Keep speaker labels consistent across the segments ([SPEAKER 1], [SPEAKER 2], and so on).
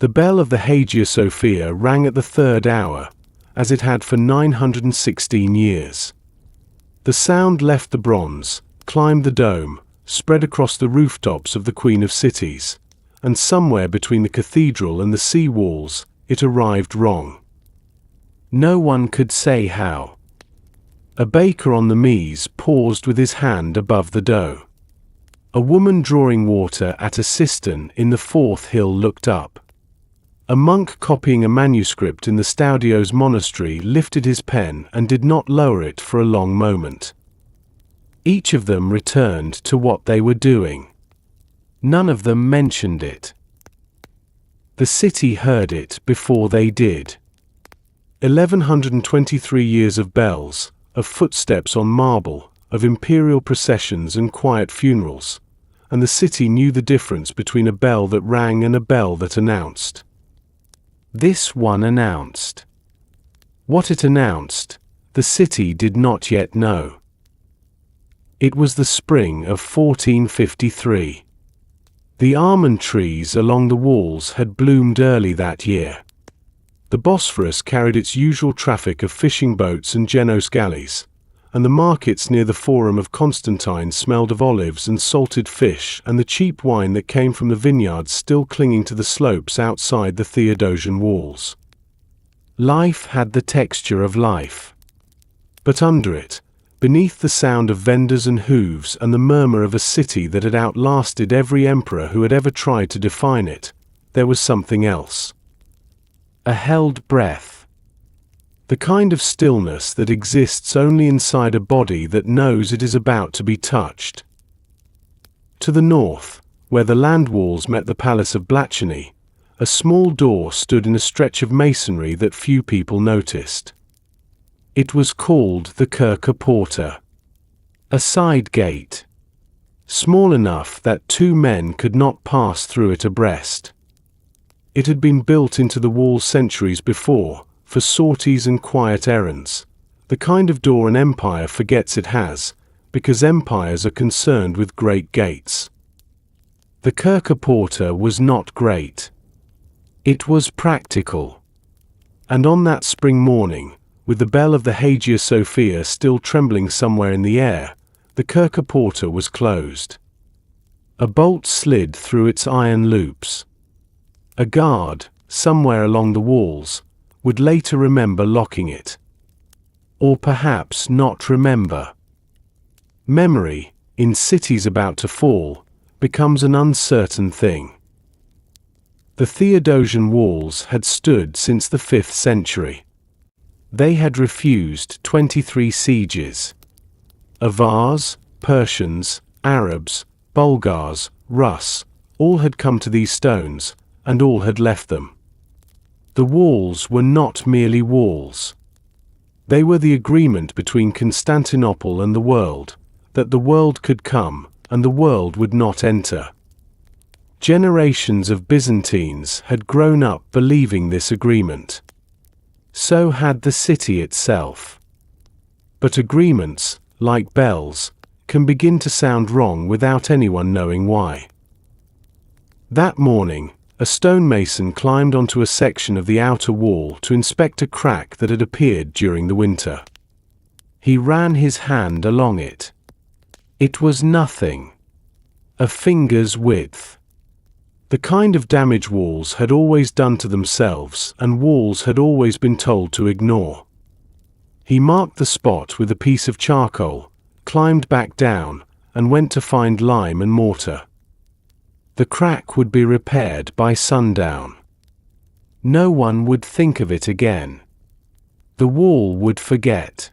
[SPEAKER 1] The bell of the Hagia Sophia rang at the third hour, as it had for 916 years. The sound left the bronze, climbed the dome, spread across the rooftops of the Queen of Cities, and somewhere between the cathedral and the sea walls, it arrived wrong. No one could say how. A baker on the Mies paused with his hand above the dough. A woman drawing water at a cistern in the fourth hill looked up. A monk copying a manuscript in the Staudios monastery lifted his pen and did not lower it for a long moment. Each of them returned to what they were doing. None of them mentioned it. The city heard it before they did. 1123 years of bells, of footsteps on marble, of imperial processions and quiet funerals, and the city knew the difference between a bell that rang and a bell that announced. This one announced. What it announced, the city did not yet know. It was the spring of 1453. The almond trees along the walls had bloomed early that year. The Bosphorus carried its usual traffic of fishing boats and Genos galleys, and the markets near the Forum of Constantine smelled of olives and salted fish and the cheap wine that came from the vineyards still clinging to the slopes outside the Theodosian walls. Life had the texture of life. But under it, beneath the sound of vendors and hooves and the murmur of a city that had outlasted every emperor who had ever tried to define it, there was something else. A held breath. The kind of stillness that exists only inside a body that knows it is about to be touched. To the north, where the land walls met the Palace of Blachany, a small door stood in a stretch of masonry that few people noticed. It was called the Kirche Porta, a side gate, small enough that two men could not pass through it abreast. It had been built into the wall centuries before, for sorties and quiet errands, the kind of door an empire forgets it has, because empires are concerned with great gates. The Kirche Porta was not great. It was practical. And on that spring morning, with the bell of the Hagia Sophia still trembling somewhere in the air, the Kirche Porta was closed. A bolt slid through its iron loops. A guard, somewhere along the walls, would later remember locking it. Or perhaps not remember. Memory, in cities about to fall, becomes an uncertain thing. The Theodosian walls had stood since the 5th century. They had refused 23 sieges. Avars, Persians, Arabs, Bulgars, Rus, all had come to these stones, and all had left them. The walls were not merely walls. They were the agreement between Constantinople and the world, that the world could come, and the world would not enter. Generations of Byzantines had grown up believing this agreement. So had the city itself. But agreements, like bells, can begin to sound wrong without anyone knowing why. That morning, a stonemason climbed onto a section of the outer wall to inspect a crack that had appeared during the winter. He ran his hand along it. It was nothing. A finger's width. The kind of damage walls had always done to themselves and walls had always been told to ignore. He marked the spot with a piece of charcoal, climbed back down, and went to find lime and mortar. The crack would be repaired by sundown. No one would think of it again. The wall would forget.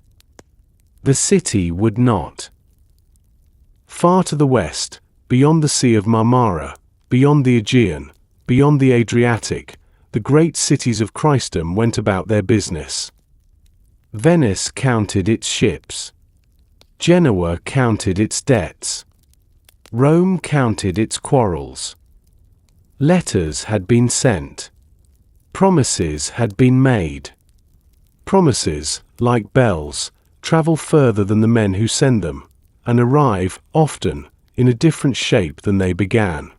[SPEAKER 1] The city would not. Far to the west, beyond the Sea of Marmara, beyond the Aegean, beyond the Adriatic, the great cities of Christendom went about their business. Venice counted its ships. Genoa counted its debts. Rome counted its quarrels. Letters had been sent. Promises had been made. Promises, like bells, travel further than the men who send them, and arrive, often, in a different shape than they began.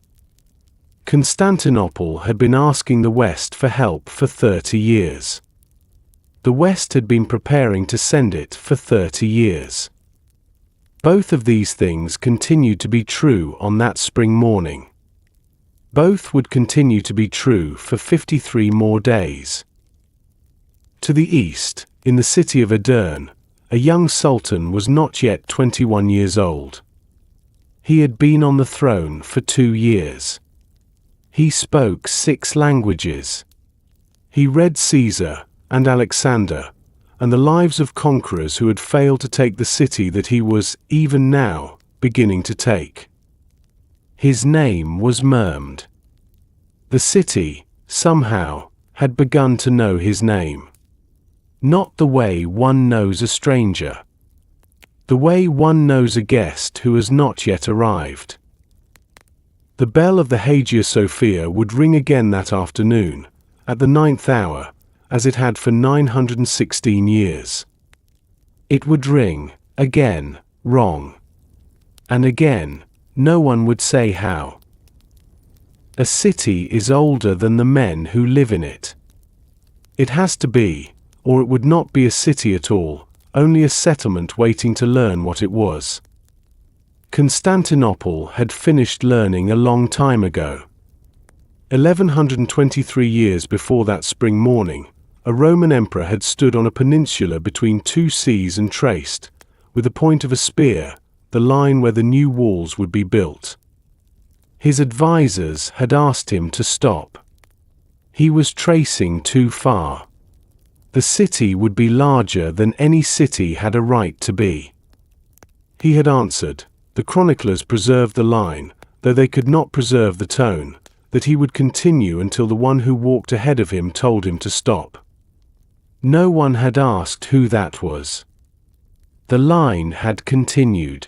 [SPEAKER 1] Constantinople had been asking the West for help for 30 years. The West had been preparing to send it for 30 years. Both of these things continued to be true on that spring morning. Both would continue to be true for 53 more days. To the east, in the city of Edirne, a young sultan was not yet 21 years old. He had been on the throne for 2 years. He spoke 6 languages. He read Caesar and Alexander, and the lives of conquerors who had failed to take the city that he was, even now, beginning to take. His name was Mermd. The city, somehow, had begun to know his name. Not the way one knows a stranger. The way one knows a guest who has not yet arrived. The bell of the Hagia Sophia would ring again that afternoon, at the 9th hour, as it had for 916 years. It would ring, again, wrong. And again, no one would say how. A city is older than the men who live in it. It has to be, or it would not be a city at all, only a settlement waiting to learn what it was. Constantinople had finished learning a long time ago. 1123 years before that spring morning, a Roman emperor had stood on a peninsula between 2 seas and traced, with the point of a spear, the line where the new walls would be built. His advisors had asked him to stop. He was tracing too far. The city would be larger than any city had a right to be. He had answered. The chroniclers preserved the line, though they could not preserve the tone, that he would continue until the one who walked ahead of him told him to stop. No one had asked who that was. The line had continued.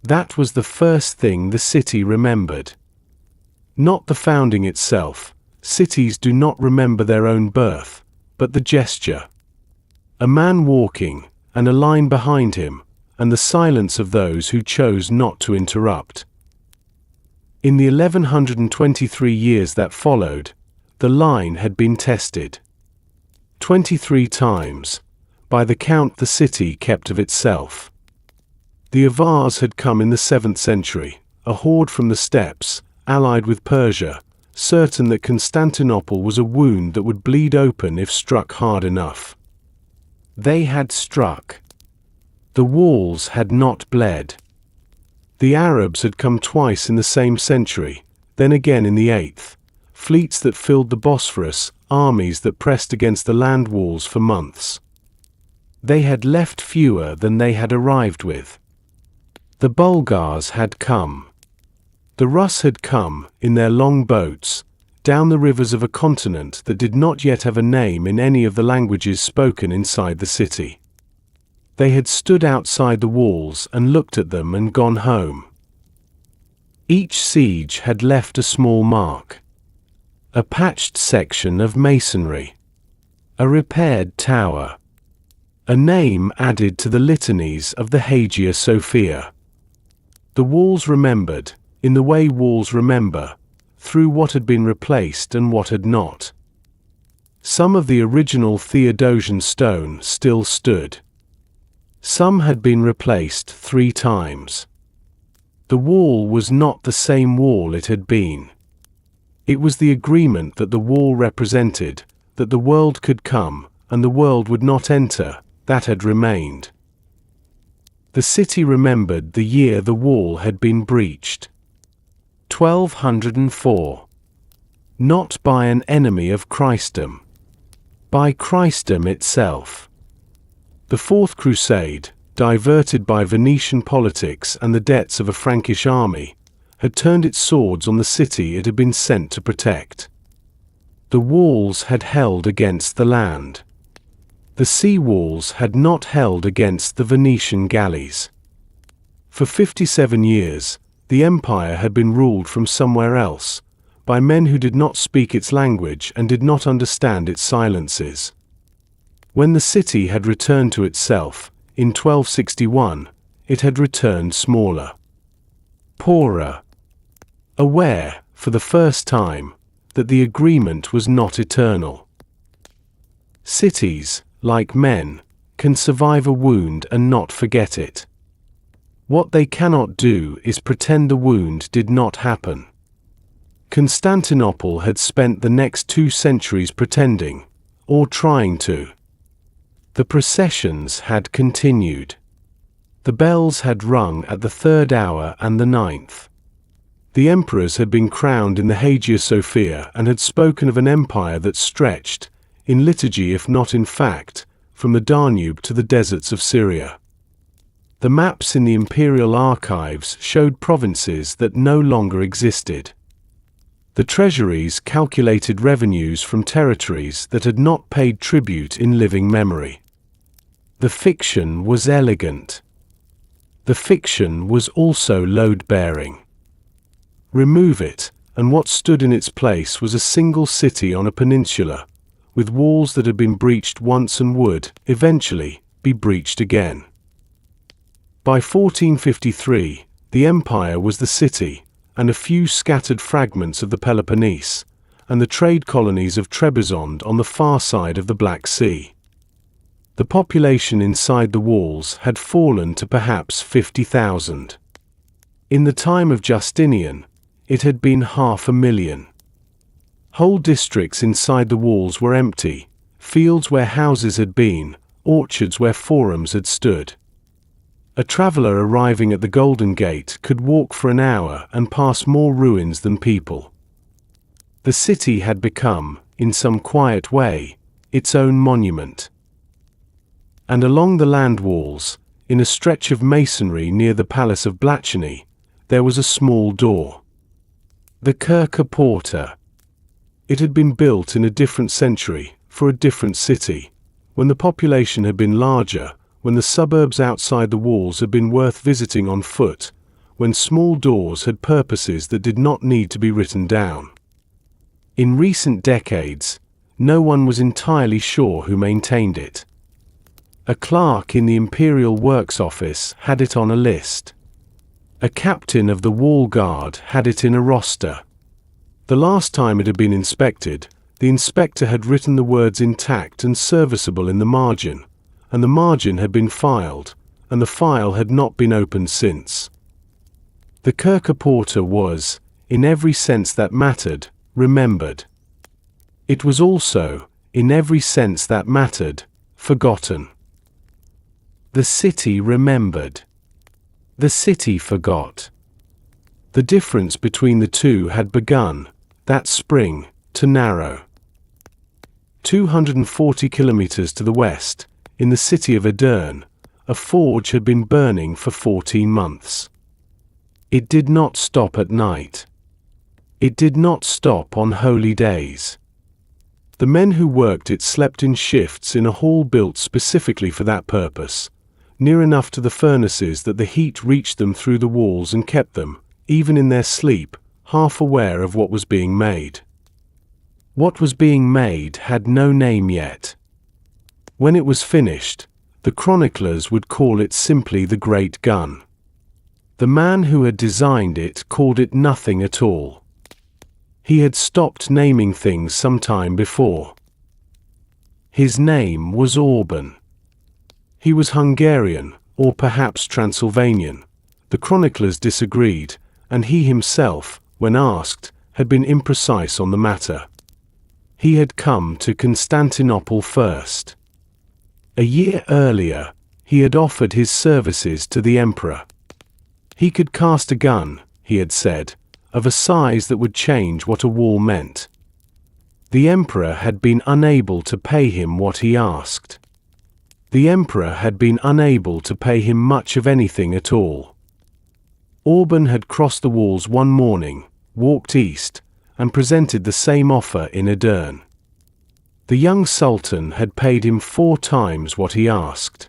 [SPEAKER 1] That was the first thing the city remembered. Not the founding itself. Cities do not remember their own birth, but the gesture. A man walking, and a line behind him, and the silence of those who chose not to interrupt. In the 1123 years that followed, the line had been tested. 23 times, by the count the city kept of itself. The Avars had come in the 7th century, a horde from the steppes, allied with Persia, certain that Constantinople was a wound that would bleed open if struck hard enough. They had struck. The walls had not bled. The Arabs had come twice in the same century, then again in the 8th, fleets that filled the Bosphorus, armies that pressed against the land walls for months. They had left fewer than they had arrived with. The Bulgars had come. The Rus had come, in their long boats, down the rivers of a continent that did not yet have a name in any of the languages spoken inside the city. They had stood outside the walls and looked at them and gone home. Each siege had left a small mark. A patched section of masonry. A repaired tower. A name added to the litanies of the Hagia Sophia. The walls remembered, in the way walls remember, through what had been replaced and what had not. Some of the original Theodosian stone still stood. Some had been replaced 3 times. The wall was not the same wall it had been. It was the agreement that the wall represented, that the world could come, and the world would not enter, that had remained. The city remembered the year the wall had been breached. 1204. Not by an enemy of Christendom. By Christendom itself. The Fourth Crusade, diverted by Venetian politics and the debts of a Frankish army, had turned its swords on the city it had been sent to protect. The walls had held against the land. The sea walls had not held against the Venetian galleys. For 57 years, the empire had been ruled from somewhere else, by men who did not speak its language and did not understand its silences. When the city had returned to itself, in 1261, it had returned smaller. Poorer. Aware, for the first time, that the agreement was not eternal. Cities, like men, can survive a wound and not forget it. What they cannot do is pretend the wound did not happen. Constantinople had spent the next 2 centuries pretending, or trying to. The processions had continued. The bells had rung at the 3rd hour and the 9th. The emperors had been crowned in the Hagia Sophia and had spoken of an empire that stretched, in liturgy if not in fact, from the Danube to the deserts of Syria. The maps in the imperial archives showed provinces that no longer existed. The treasuries calculated revenues from territories that had not paid tribute in living memory. The fiction was elegant. The fiction was also load-bearing. Remove it, and what stood in its place was a single city on a peninsula, with walls that had been breached once and would, eventually, be breached again. By 1453, the empire was the city, and a few scattered fragments of the Peloponnese, and the trade colonies of Trebizond on the far side of the Black Sea. The population inside the walls had fallen to perhaps 50,000. In the time of Justinian, it had been 500,000. Whole districts inside the walls were empty, fields where houses had been, orchards where forums had stood. A traveller arriving at the Golden Gate could walk for an hour and pass more ruins than people. The city had become, in some quiet way, its own monument. And along the land walls, in a stretch of masonry near the Palace of Blachany, there was a small door. The Kirche Porta. It had been built in a different century, for a different city, when the population had been larger, when the suburbs outside the walls had been worth visiting on foot, when small doors had purposes that did not need to be written down. In recent decades, no one was entirely sure who maintained it. A clerk in the Imperial Works Office had it on a list. A captain of the Wall Guard had it in a roster. The last time it had been inspected, the inspector had written the words intact and serviceable in the margin, and the margin had been filed, and the file had not been opened since. The Kirche Porta was, in every sense that mattered, remembered. It was also, in every sense that mattered, forgotten. The city remembered. The city forgot. The difference between the two had begun, that spring, to narrow. 240 kilometers to the west, in the city of Edirne, a forge had been burning for 14 months. It did not stop at night. It did not stop on holy days. The men who worked it slept in shifts in a hall built specifically for that purpose, near enough to the furnaces that the heat reached them through the walls and kept them, even in their sleep, half aware of what was being made. What was being made had no name yet. When it was finished, the chroniclers would call it simply the Great Gun. The man who had designed it called it nothing at all. He had stopped naming things some time before. His name was Orban. He was Hungarian, or perhaps Transylvanian. The chroniclers disagreed, and he himself, when asked, had been imprecise on the matter. He had come to Constantinople first. A year earlier, he had offered his services to the emperor. He could cast a gun, he had said, of a size that would change what a wall meant. The emperor had been unable to pay him what he asked. The emperor had been unable to pay him much of anything at all. Orban had crossed the walls one morning, walked east, and presented the same offer in Edirne. The young sultan had paid him 4 times what he asked.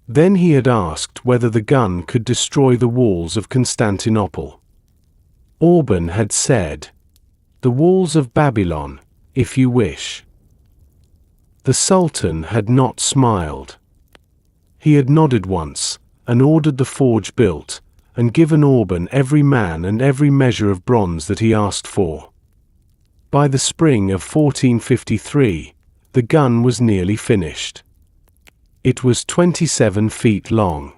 [SPEAKER 1] Then he had asked whether the gun could destroy the walls of Constantinople. Orban had said, "The walls of Babylon, if you wish." The Sultan had not smiled. He had nodded once, and ordered the forge built, and given Orban every man and every measure of bronze that he asked for. By the spring of 1453, the gun was nearly finished. It was 27 feet long.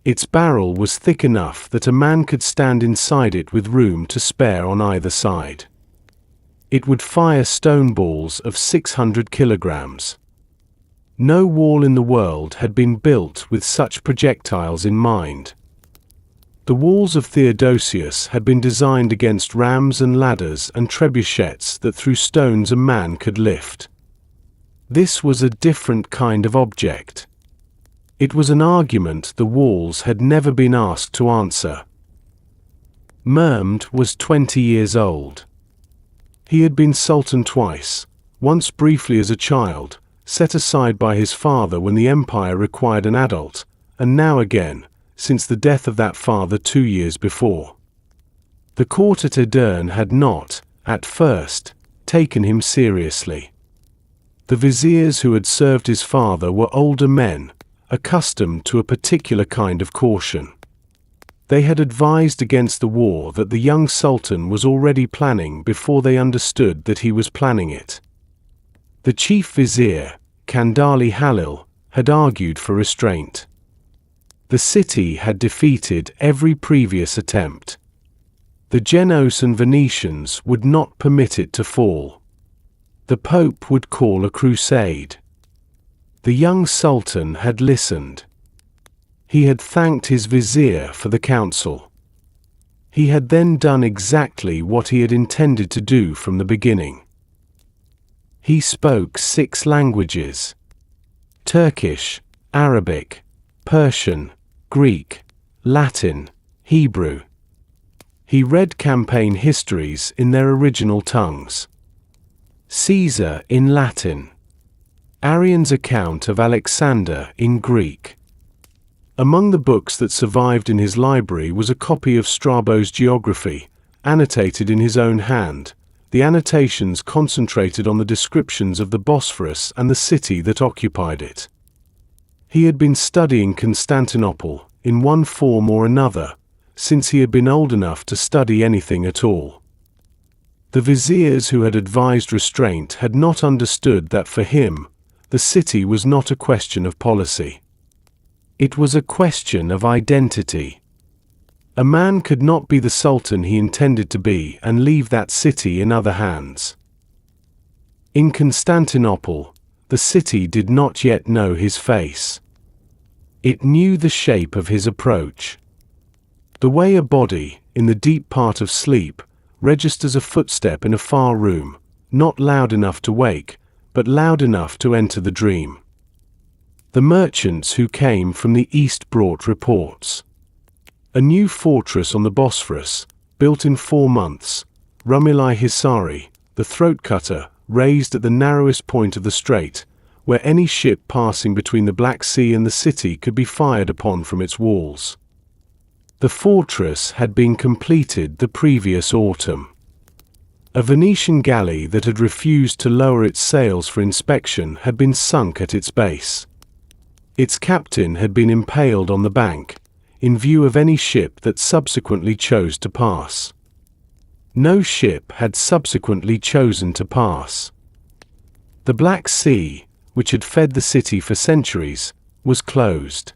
[SPEAKER 1] Its barrel was thick enough that a man could stand inside it with room to spare on either side. It would fire stone balls of 600 kilograms. No wall in the world had been built with such projectiles in mind. The walls of Theodosius had been designed against rams and ladders and trebuchets that threw stones a man could lift. This was a different kind of object. It was an argument the walls had never been asked to answer. Mehmed was 20 years old. He had been sultan twice, once briefly as a child, set aside by his father when the empire required an adult, and now again, since the death of that father 2 years before. The court at Edirne had not, at first, taken him seriously. The viziers who had served his father were older men, accustomed to a particular kind of caution. They had advised against the war that the young sultan was already planning before they understood that he was planning it. The chief vizier, Kandali Halil, had argued for restraint. The city had defeated every previous attempt. The Genoese and Venetians would not permit it to fall. The Pope would call a crusade. The young sultan had listened. He had thanked his vizier for the counsel. He had then done exactly what he had intended to do from the beginning. He spoke 6 languages: Turkish, Arabic, Persian, Greek, Latin, Hebrew. He read campaign histories in their original tongues. Caesar in Latin. Arrian's account of Alexander in Greek. Among the books that survived in his library was a copy of Strabo's geography, annotated in his own hand. The annotations concentrated on the descriptions of the Bosphorus and the city that occupied it. He had been studying Constantinople, in one form or another, since he had been old enough to study anything at all. The viziers who had advised restraint had not understood that for him, the city was not a question of policy. It was a question of identity. A man could not be the sultan he intended to be and leave that city in other hands. In Constantinople, the city did not yet know his face. It knew the shape of his approach. The way a body, in the deep part of sleep, registers a footstep in a far room, not loud enough to wake, but loud enough to enter the dream. The merchants who came from the east brought reports. A new fortress on the Bosphorus, built in 4 months, Rumilai Hisari, the throat cutter, raised at the narrowest point of the strait, where any ship passing between the Black Sea and the city could be fired upon from its walls. The fortress had been completed the previous autumn. A Venetian galley that had refused to lower its sails for inspection had been sunk at its base. Its captain had been impaled on the bank, in view of any ship that subsequently chose to pass. No ship had subsequently chosen to pass. The Black Sea, which had fed the city for centuries, was closed.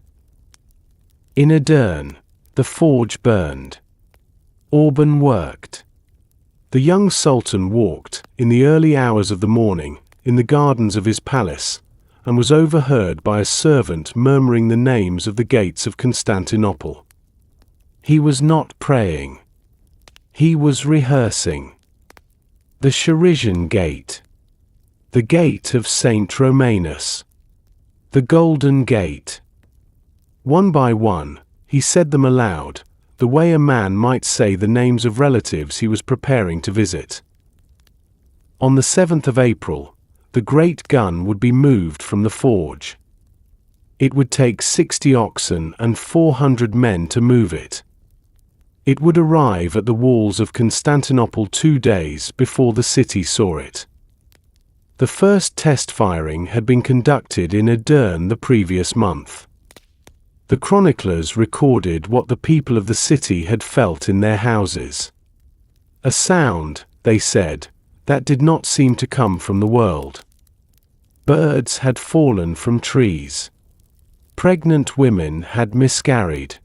[SPEAKER 1] In Edirne, the forge burned. Orban worked. The young sultan walked, in the early hours of the morning, in the gardens of his palace, and was overheard by a servant murmuring the names of the gates of Constantinople. He was not praying. He was rehearsing. The Charisian Gate. The Gate of Saint Romanus. The Golden Gate. One by one, he said them aloud, the way a man might say the names of relatives he was preparing to visit. On the 7th of April, the great gun would be moved from the forge. It would take 60 oxen and 400 men to move it. It would arrive at the walls of Constantinople 2 days before the city saw it. The first test firing had been conducted in Edirne the previous month. The chroniclers recorded what the people of the city had felt in their houses. A sound, they said, that did not seem to come from the world. Birds had fallen from trees. Pregnant women had miscarried.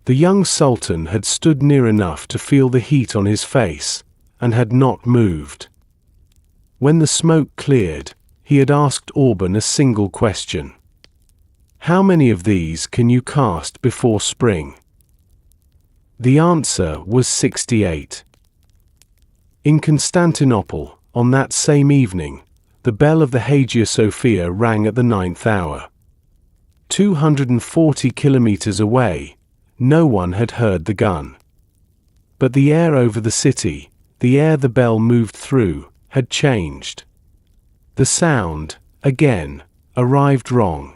[SPEAKER 1] The young sultan had stood near enough to feel the heat on his face, and had not moved. When the smoke cleared, he had asked Orban a single question. How many of these can you cast before spring? The answer was 68. In Constantinople, on that same evening, the bell of the Hagia Sophia rang at the 9th hour. 240 kilometers away, no one had heard the gun. But the air over the city, the air the bell moved through, had changed. The sound, again, arrived wrong.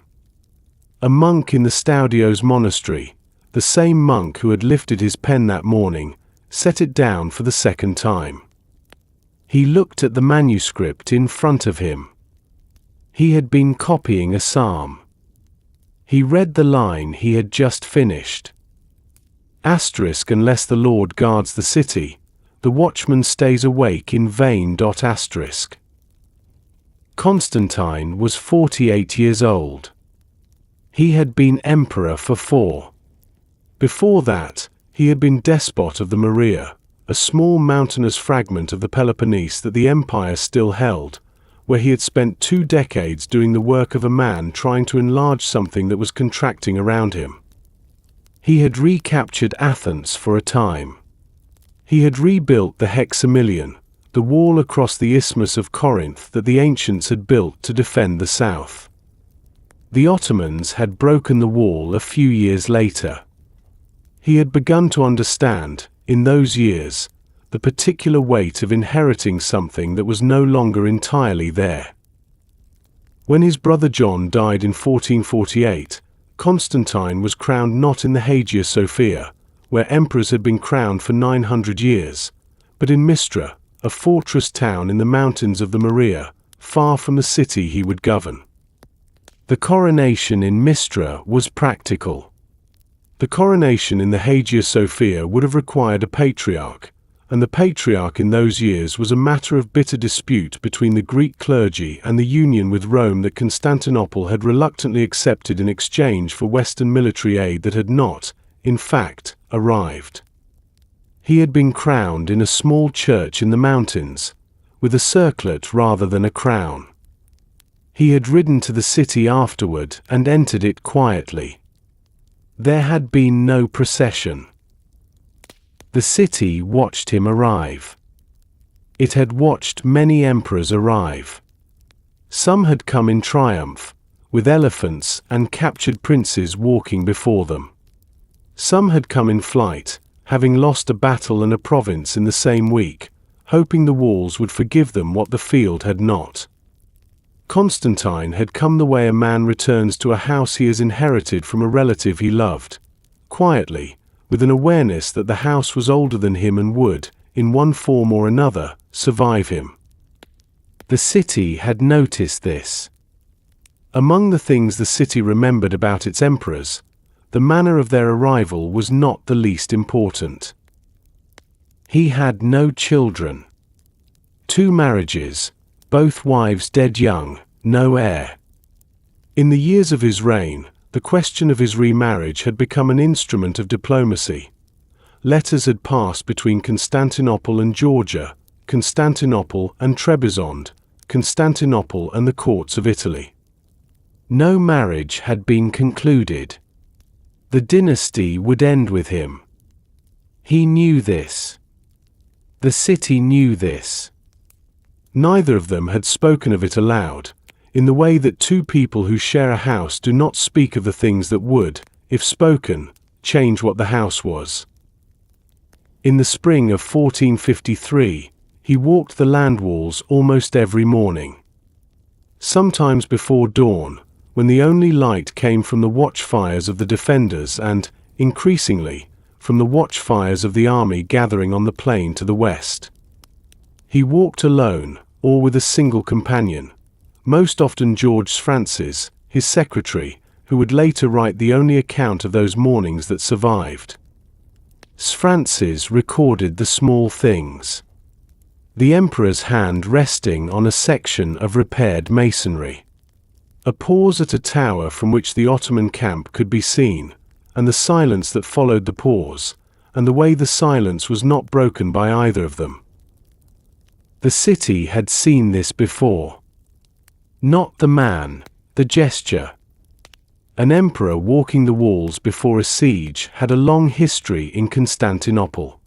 [SPEAKER 1] A monk in the Staudios monastery, the same monk who had lifted his pen that morning, set it down for the second time. He looked at the manuscript in front of him. He had been copying a psalm. He read the line he had just finished. Asterisk, unless the Lord guards the city, the watchman stays awake in vain. Asterisk. Constantine was 48 years old. He had been emperor for 4. Before that, he had been despot of the Morea, a small mountainous fragment of the Peloponnese that the empire still held, where he had spent 2 decades doing the work of a man trying to enlarge something that was contracting around him. He had recaptured Athens for a time. He had rebuilt the Hexamilion, the wall across the Isthmus of Corinth that the ancients had built to defend the south. The Ottomans had broken the wall a few years later. He had begun to understand, in those years, the particular weight of inheriting something that was no longer entirely there. When his brother John died in 1448, Constantine was crowned not in the Hagia Sophia, where emperors had been crowned for 900 years, but in Mistra, a fortress town in the mountains of the Morea, far from the city he would govern. The coronation in Mistra was practical. The coronation in the Hagia Sophia would have required a patriarch, and the patriarch in those years was a matter of bitter dispute between the Greek clergy and the union with Rome that Constantinople had reluctantly accepted in exchange for Western military aid that had not, in fact, arrived. He had been crowned in a small church in the mountains, with a circlet rather than a crown. He had ridden to the city afterward and entered it quietly. There had been no procession. The city watched him arrive. It had watched many emperors arrive. Some had come in triumph, with elephants and captured princes walking before them. Some had come in flight, having lost a battle and a province in the same week, hoping the walls would forgive them what the field had not. Constantine had come the way a man returns to a house he has inherited from a relative he loved, quietly, with an awareness that the house was older than him and would, in one form or another, survive him. The city had noticed this. Among the things the city remembered about its emperors, the manner of their arrival was not the least important. He had no children. 2 marriages, both wives dead young, no heir. In the years of his reign, the question of his remarriage had become an instrument of diplomacy. Letters had passed between Constantinople and Georgia, Constantinople and Trebizond, Constantinople and the courts of Italy. No marriage had been concluded. The dynasty would end with him. He knew this. The city knew this. Neither of them had spoken of it aloud, in the way that 2 people who share a house do not speak of the things that would, if spoken, change what the house was. In the spring of 1453, he walked the land walls almost every morning. Sometimes before dawn, when the only light came from the watchfires of the defenders and, increasingly, from the watchfires of the army gathering on the plain to the west. He walked alone, or with a single companion, most often George Francis, his secretary, who would later write the only account of those mornings that survived. Francis recorded the small things. The emperor's hand resting on a section of repaired masonry. A pause at a tower from which the Ottoman camp could be seen, and the silence that followed the pause, and the way the silence was not broken by either of them. The city had seen this before. Not the man, the gesture. An emperor walking the walls before a siege had a long history in Constantinople.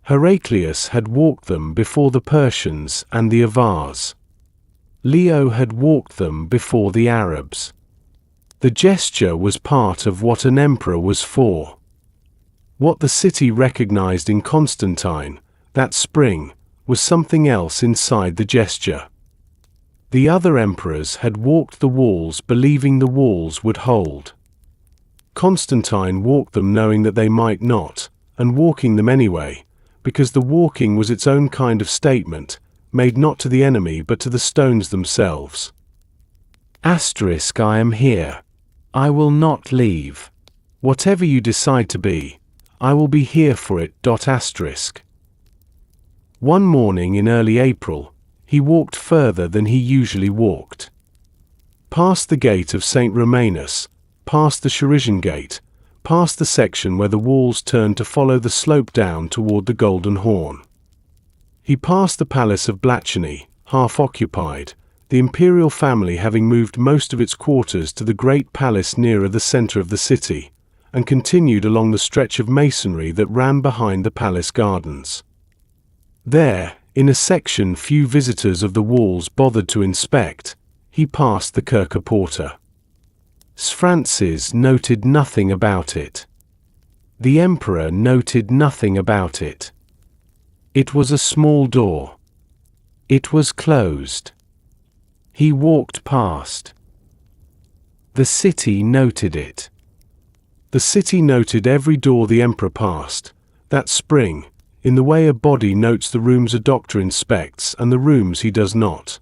[SPEAKER 1] Heraclius had walked them before the Persians and the Avars. Leo had walked them before the Arabs. The gesture was part of what an emperor was for. What the city recognized in Constantine, that spring, was something else inside the gesture. The other emperors had walked the walls believing the walls would hold. Constantine walked them knowing that they might not, and walking them anyway, because the walking was its own kind of statement, made not to the enemy but to the stones themselves. I am here. I will not leave. Whatever you decide to be, I will be here for it. One morning in early April, he walked further than he usually walked. Past the gate of St. Romanus, past the Charisian gate, past the section where the walls turned to follow the slope down toward the Golden Horn. He passed the palace of Blachany, half occupied, the imperial family having moved most of its quarters to the great palace nearer the center of the city, and continued along the stretch of masonry that ran behind the palace gardens. There, in a section few visitors of the walls bothered to inspect, he passed the Kerkerporta. Francis noted nothing about it. The emperor noted nothing about it. It was a small door. It was closed. He walked past. The city noted it. The city noted every door the emperor passed, that spring, in the way a body notes the rooms a doctor inspects and the rooms he does not.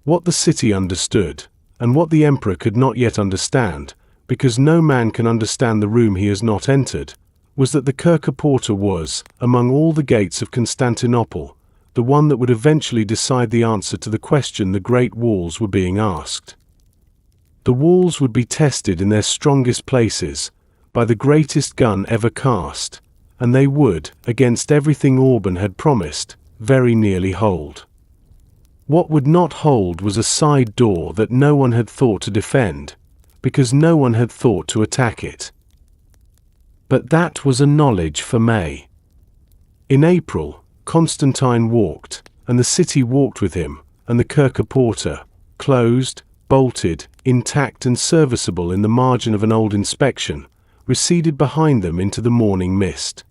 [SPEAKER 1] What the city understood, and what the emperor could not yet understand, because no man can understand the room he has not entered, was that the Kerkerporta was, among all the gates of Constantinople, the one that would eventually decide the answer to the question the great walls were being asked. The walls would be tested in their strongest places, by the greatest gun ever cast, and they would, against everything Auburn had promised, very nearly hold. What would not hold was a side door that no one had thought to defend, because no one had thought to attack it. But that was a knowledge for May. In April, Constantine walked, and the city walked with him, and the Kerkerporta, closed, bolted, intact and serviceable in the margin of an old inspection, receded behind them into the morning mist.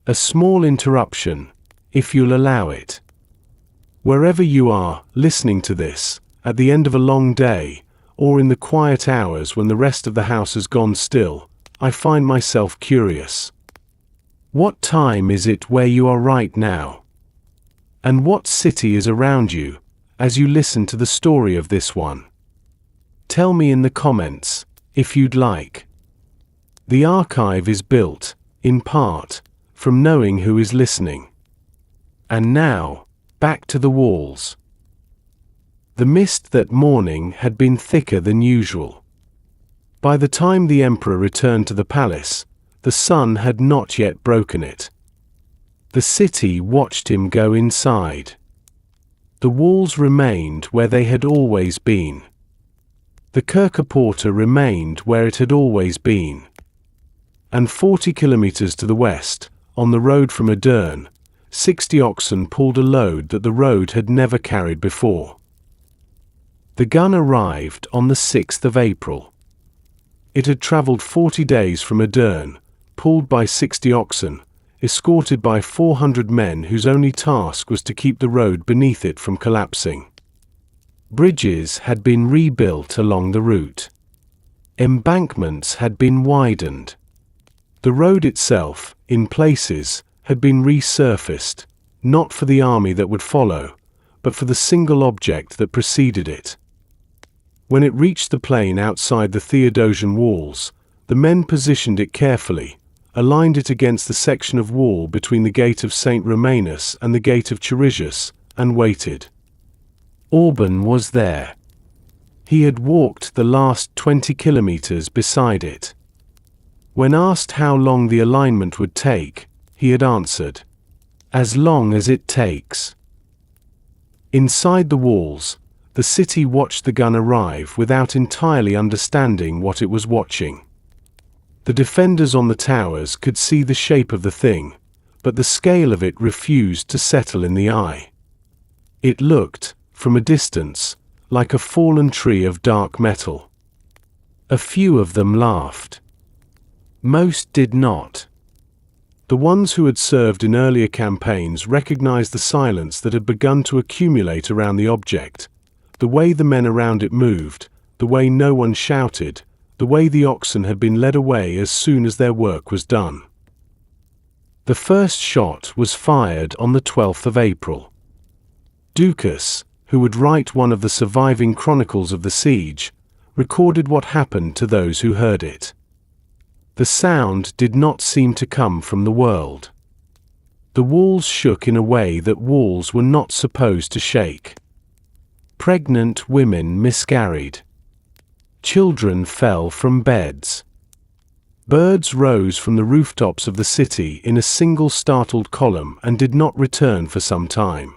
[SPEAKER 1] A small interruption, if you'll allow it. Wherever you are, listening to this, at the end of a long day, or in the quiet hours when the rest of the house has gone still, I find myself curious. What time is it where you are right now? And what city is around you, as you listen to the story of this one? Tell me in the comments, if you'd like. The archive is built, in part, from knowing who is listening. And now, back to the walls. The mist that morning had been thicker than usual. By the time the emperor returned to the palace, the sun had not yet broken it. The city watched him go inside. The walls remained where they had always been. The Kerkerporta remained where it had always been. And 40 kilometers to the west, on the road from Edirne, 60 oxen pulled a load that the road had never carried before. The gun arrived on the 6th of April. It had traveled 40 days from Edirne, pulled by 60 oxen, escorted by 400 men whose only task was to keep the road beneath it from collapsing. Bridges had been rebuilt along the route. Embankments had been widened. The road itself, in places, had been resurfaced, not for the army that would follow, but for the single object that preceded it. When it reached the plain outside the Theodosian walls, the men positioned it carefully, aligned it against the section of wall between the gate of St. Romanus and the gate of Cherisius, and waited. Orban was there. He had walked the last 20 kilometers beside it. When asked how long the alignment would take, he had answered, "As long as it takes." Inside the walls, the city watched the gun arrive without entirely understanding what it was watching. The defenders on the towers could see the shape of the thing, but the scale of it refused to settle in the eye. It looked, from a distance, like a fallen tree of dark metal. A few of them laughed. Most did not. The ones who had served in earlier campaigns recognized the silence that had begun to accumulate around the object, the way the men around it moved, the way no one shouted, the way the oxen had been led away as soon as their work was done. The first shot was fired on the 12th of April. Ducas, who would write one of the surviving chronicles of the siege, recorded what happened to those who heard it. The sound did not seem to come from the world. The walls shook in a way that walls were not supposed to shake. Pregnant women miscarried. Children fell from beds. Birds rose from the rooftops of the city in a single startled column and did not return for some time.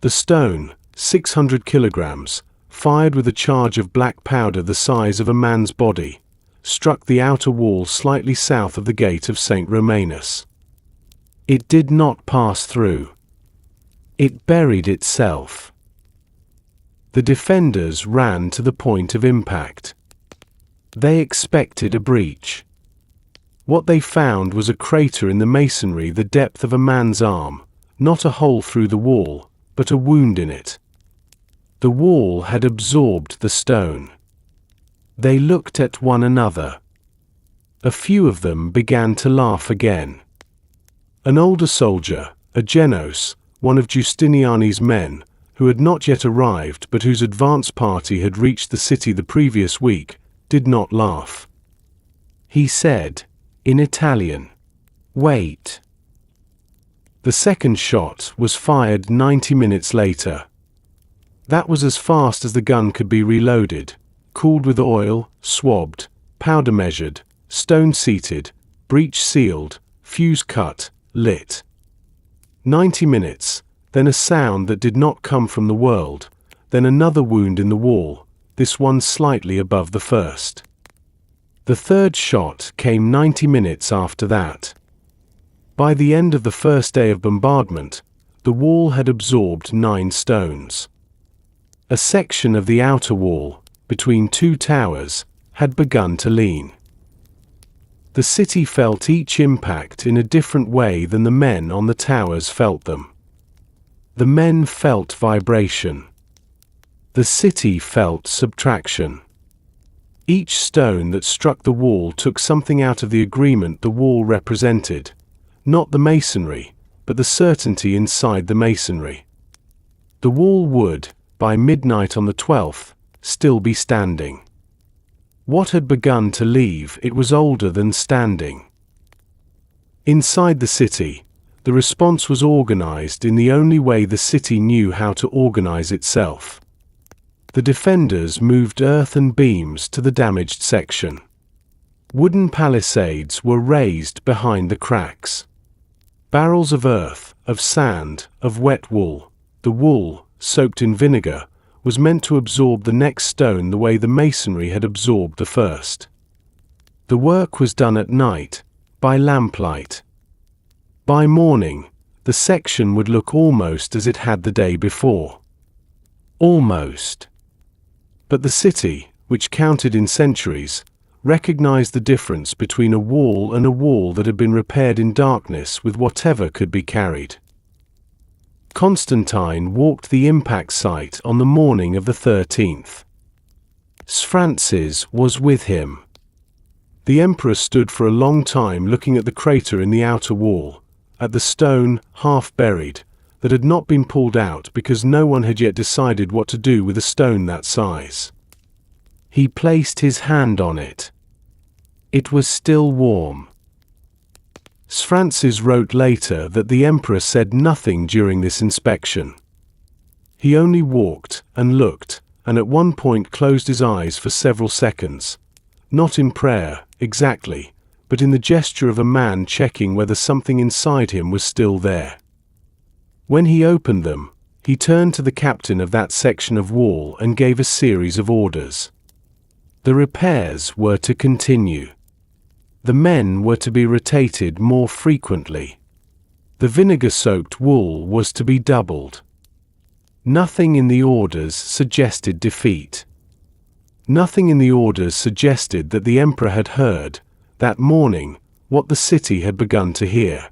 [SPEAKER 1] The stone, 600 kilograms, fired with a charge of black powder the size of a man's body, struck the outer wall slightly south of the gate of St. Romanus. It did not pass through. It buried itself. The defenders ran to the point of impact. They expected a breach. What they found was a crater in the masonry the depth of a man's arm, not a hole through the wall, but a wound in it. The wall had absorbed the stone. They looked at one another. A few of them began to laugh again. An older soldier, a Genos, one of Justiniani's men, who had not yet arrived but whose advance party had reached the city the previous week, did not laugh. He said, in Italian, "Wait." The second shot was fired 90 minutes later. That was as fast as the gun could be reloaded, cooled with oil, swabbed, powder measured, stone seated, breech sealed, fuse cut, lit. 90 minutes, then a sound that did not come from the world, then another wound in the wall, this one slightly above the first. The third shot came 90 minutes after that. By the end of the first day of bombardment, the wall had absorbed 9 stones. A section of the outer wall, between 2 towers, had begun to lean. The city felt each impact in a different way than the men on the towers felt them. The men felt vibration. The city felt subtraction. Each stone that struck the wall took something out of the agreement the wall represented, not the masonry, but the certainty inside the masonry. The wall would, by midnight on the 12th, still be standing. What had begun to leave it was older than standing. Inside the city, the response was organized in the only way the city knew how to organize itself. The defenders moved earth and beams to the damaged section. Wooden palisades were raised behind the cracks. Barrels of earth, of sand, of wet wool. The wool, soaked in vinegar, was meant to absorb the next stone the way the masonry had absorbed the first. The work was done at night, by lamplight. By morning, the section would look almost as it had the day before. Almost. But the city, which counted in centuries, recognized the difference between a wall and a wall that had been repaired in darkness with whatever could be carried. Constantine walked the impact site on the morning of the 13th. Francis was with him. The emperor stood for a long time looking at the crater in the outer wall, at the stone, half buried, that had not been pulled out because no one had yet decided what to do with a stone that size. He placed his hand on it. It was still warm. Francis wrote later that the emperor said nothing during this inspection. He only walked and looked, and at one point closed his eyes for several seconds, not in prayer, exactly, but in the gesture of a man checking whether something inside him was still there. When he opened them, he turned to the captain of that section of wall and gave a series of orders. The repairs were to continue. The men were to be rotated more frequently. The vinegar-soaked wool was to be doubled. Nothing in the orders suggested defeat. Nothing in the orders suggested that the emperor had heard, that morning, what the city had begun to hear.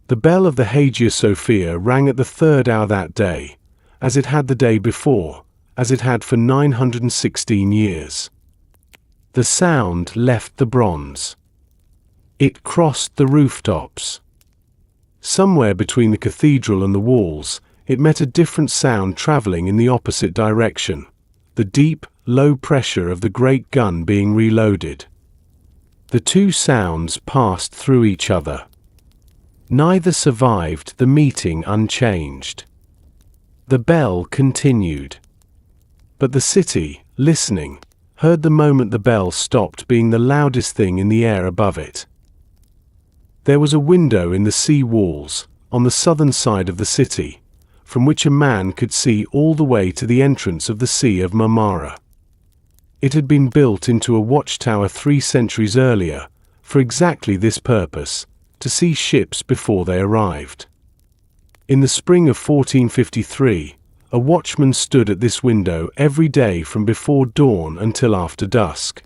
[SPEAKER 1] The bell of the Hagia Sophia rang at the 3rd hour that day, as it had the day before, as it had for 916 years. The sound left the bronze. It crossed the rooftops. Somewhere between the cathedral and the walls, it met a different sound traveling in the opposite direction, the deep, low pressure of the great gun being reloaded. The two sounds passed through each other. Neither survived the meeting unchanged. The bell continued. But the city, listening, heard the moment the bell stopped being the loudest thing in the air above it. There was a window in the sea walls, on the southern side of the city, from which a man could see all the way to the entrance of the Sea of Marmara. It had been built into a watchtower 3 centuries earlier, for exactly this purpose, to see ships before they arrived. In the spring of 1453, a watchman stood at this window every day from before dawn until after dusk.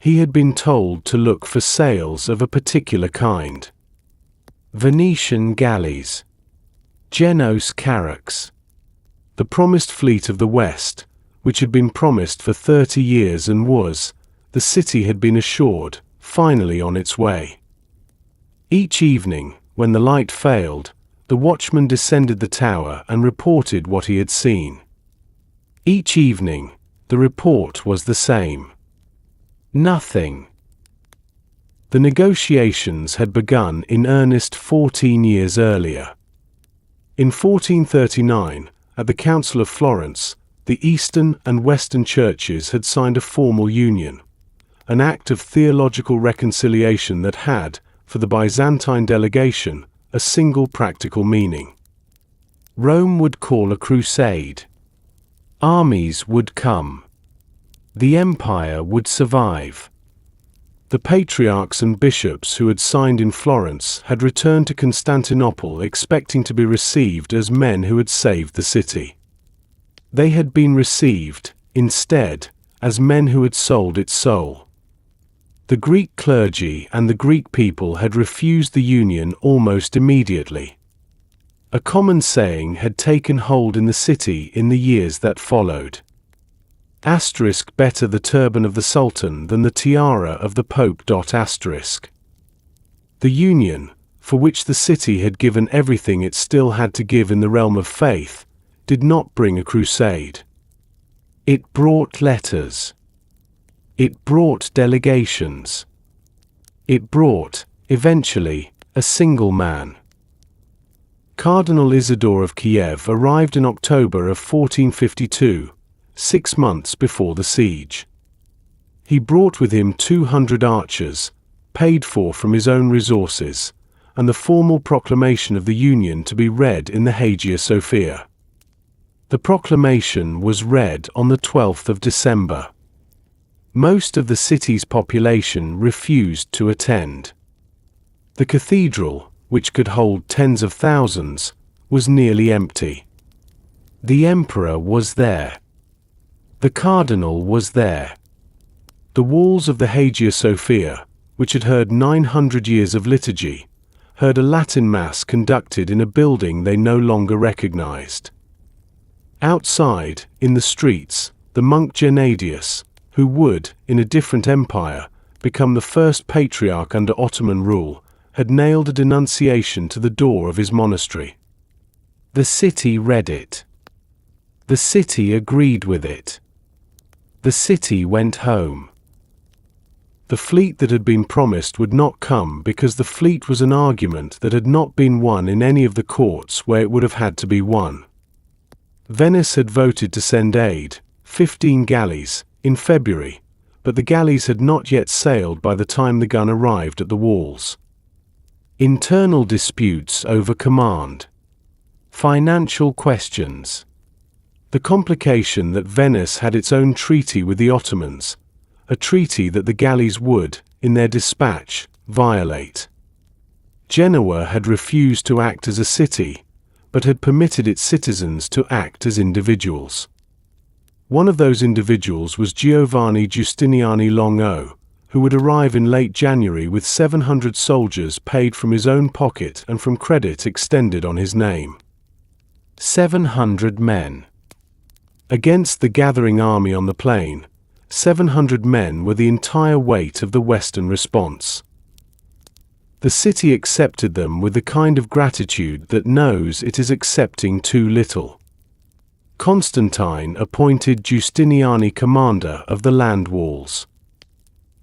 [SPEAKER 1] He had been told to look for sails of a particular kind. Venetian galleys. Genoese carracks. The promised fleet of the West, which had been promised for 30 years and was, the city had been assured, finally on its way. Each evening, when the light failed, the watchman descended the tower and reported what he had seen. Each evening, the report was the same. Nothing. The negotiations had begun in earnest 14 years earlier. In 1439, at the Council of Florence, the Eastern and Western churches had signed a formal union, an act of theological reconciliation that had, for the Byzantine delegation, a single practical meaning. Rome would call a crusade. Armies would come. The empire would survive. The patriarchs and bishops who had signed in Florence had returned to Constantinople expecting to be received as men who had saved the city. They had been received, instead, as men who had sold its soul. The Greek clergy and the Greek people had refused the union almost immediately. A common saying had taken hold in the city in the years that followed. Better the turban of the Sultan than the tiara of the Pope. The union, for which the city had given everything it still had to give in the realm of faith, did not bring a crusade. It brought letters. It brought delegations. It brought, eventually, a single man. Cardinal Isidore of Kiev arrived in October of 1452, 6 months before the siege. He brought with him 200 archers, paid for from his own resources, and the formal proclamation of the Union to be read in the Hagia Sophia. The proclamation was read on the 12th of December. Most of the city's population refused to attend. The cathedral, which could hold tens of thousands, was nearly empty. The emperor was there. The cardinal was there. The walls of the Hagia Sophia, which had heard 900 years of liturgy, heard a Latin Mass conducted in a building they no longer recognized. Outside, in the streets, the monk Gennadius, who would, in a different empire, become the first patriarch under Ottoman rule, had nailed a denunciation to the door of his monastery. The city read it. The city agreed with it. The city went home. The fleet that had been promised would not come because the fleet was an argument that had not been won in any of the courts where it would have had to be won. Venice had voted to send aid, 15 galleys, in February, but the galleys had not yet sailed by the time the gun arrived at the walls. Internal disputes over command. Financial questions. The complication that Venice had its own treaty with the Ottomans, a treaty that the galleys would, in their dispatch, violate. Genoa had refused to act as a city, but had permitted its citizens to act as individuals. One of those individuals was Giovanni Giustiniani Longo, who would arrive in late January with 700 soldiers paid from his own pocket and from credit extended on his name. 700 men. Against the gathering army on the plain, 700 men were the entire weight of the Western response. The city accepted them with the kind of gratitude that knows it is accepting too little. Constantine appointed Giustiniani commander of the land walls.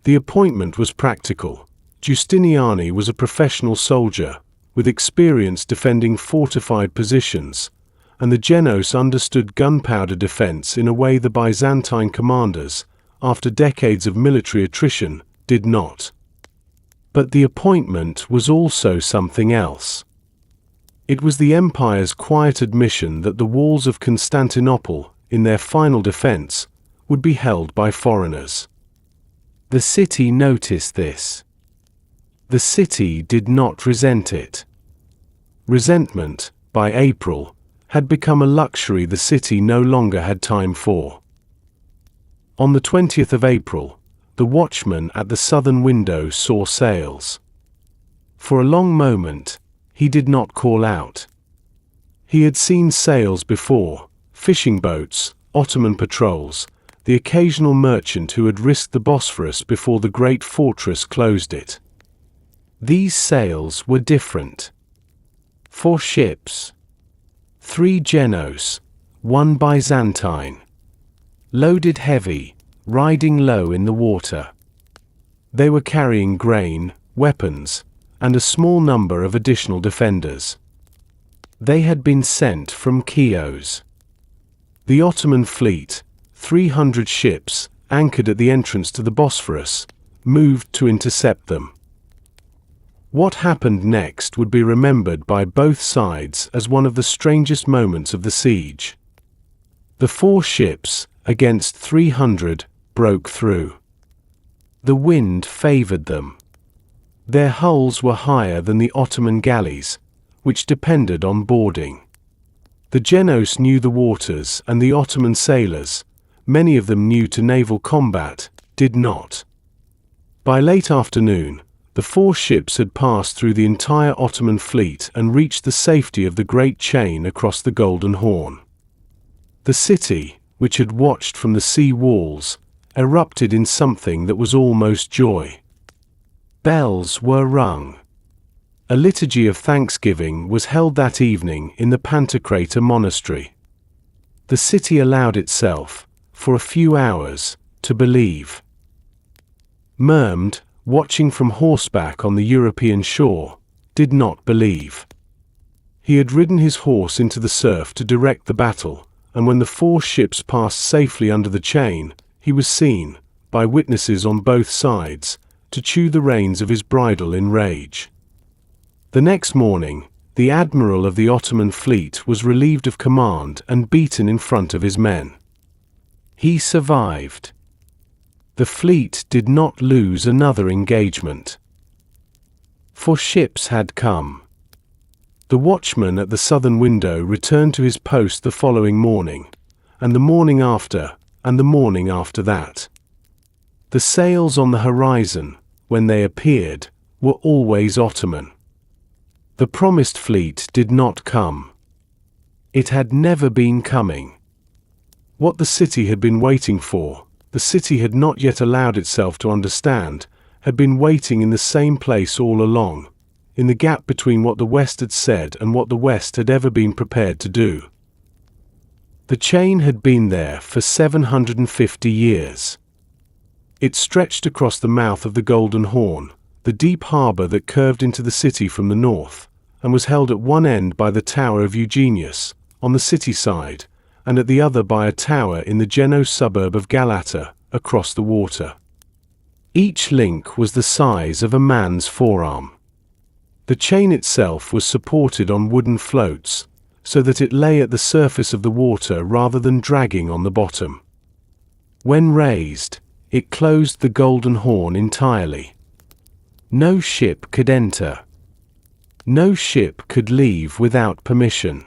[SPEAKER 1] The appointment was practical. Giustiniani was a professional soldier, with experience defending fortified positions, and the Genoese understood gunpowder defense in a way the Byzantine commanders, after decades of military attrition, did not. But the appointment was also something else. It was the empire's quiet admission that the walls of Constantinople, in their final defense, would be held by foreigners. The city noticed this. The city did not resent it. Resentment, by April, had become a luxury the city no longer had time for. On the 20th of April, the watchman at the southern window saw sails. For a long moment, he did not call out. He had seen sails before, fishing boats, Ottoman patrols, the occasional merchant who had risked the Bosphorus before the great fortress closed it. These sails were different. 4 ships. 3 Genoese, 1 Byzantine. Loaded heavy, riding low in the water. They were carrying grain, weapons, and a small number of additional defenders. They had been sent from Chios. The Ottoman fleet, 300 ships, anchored at the entrance to the Bosphorus, moved to intercept them. What happened next would be remembered by both sides as one of the strangest moments of the siege. The 4 ships, against 300, broke through. The wind favored them. Their hulls were higher than the Ottoman galleys, which depended on boarding. The Genoese knew the waters, and the Ottoman sailors, many of them new to naval combat, did not. By late afternoon, the 4 ships had passed through the entire Ottoman fleet and reached the safety of the Great Chain across the Golden Horn. The city, which had watched from the sea walls, erupted in something that was almost joy. Bells were rung. A liturgy of thanksgiving was held that evening in the Pantocrator monastery. The city allowed itself, for a few hours, to believe. Murmed, watching from horseback on the European shore, did not believe. He had ridden his horse into the surf to direct the battle, and when the 4 ships passed safely under the chain, he was seen, by witnesses on both sides, to chew the reins of his bridle in rage. The next morning, the admiral of the Ottoman fleet was relieved of command and beaten in front of his men. He survived. The fleet did not lose another engagement. 4 ships had come. The watchman at the southern window returned to his post the following morning, and the morning after, and the morning after that. The sails on the horizon, when they appeared, were always Ottoman. The promised fleet did not come. It had never been coming. What the city had been waiting for, the city had not yet allowed itself to understand, had been waiting in the same place all along, in the gap between what the West had said and what the West had ever been prepared to do. The chain had been there for 750 years. It stretched across the mouth of the Golden Horn, the deep harbor that curved into the city from the north, and was held at one end by the Tower of Eugenius, on the city side, and at the other by a tower in the Genoa suburb of Galata, across the water. Each link was the size of a man's forearm. The chain itself was supported on wooden floats, so that it lay at the surface of the water rather than dragging on the bottom. When raised, it closed the Golden Horn entirely. No ship could enter. No ship could leave without permission.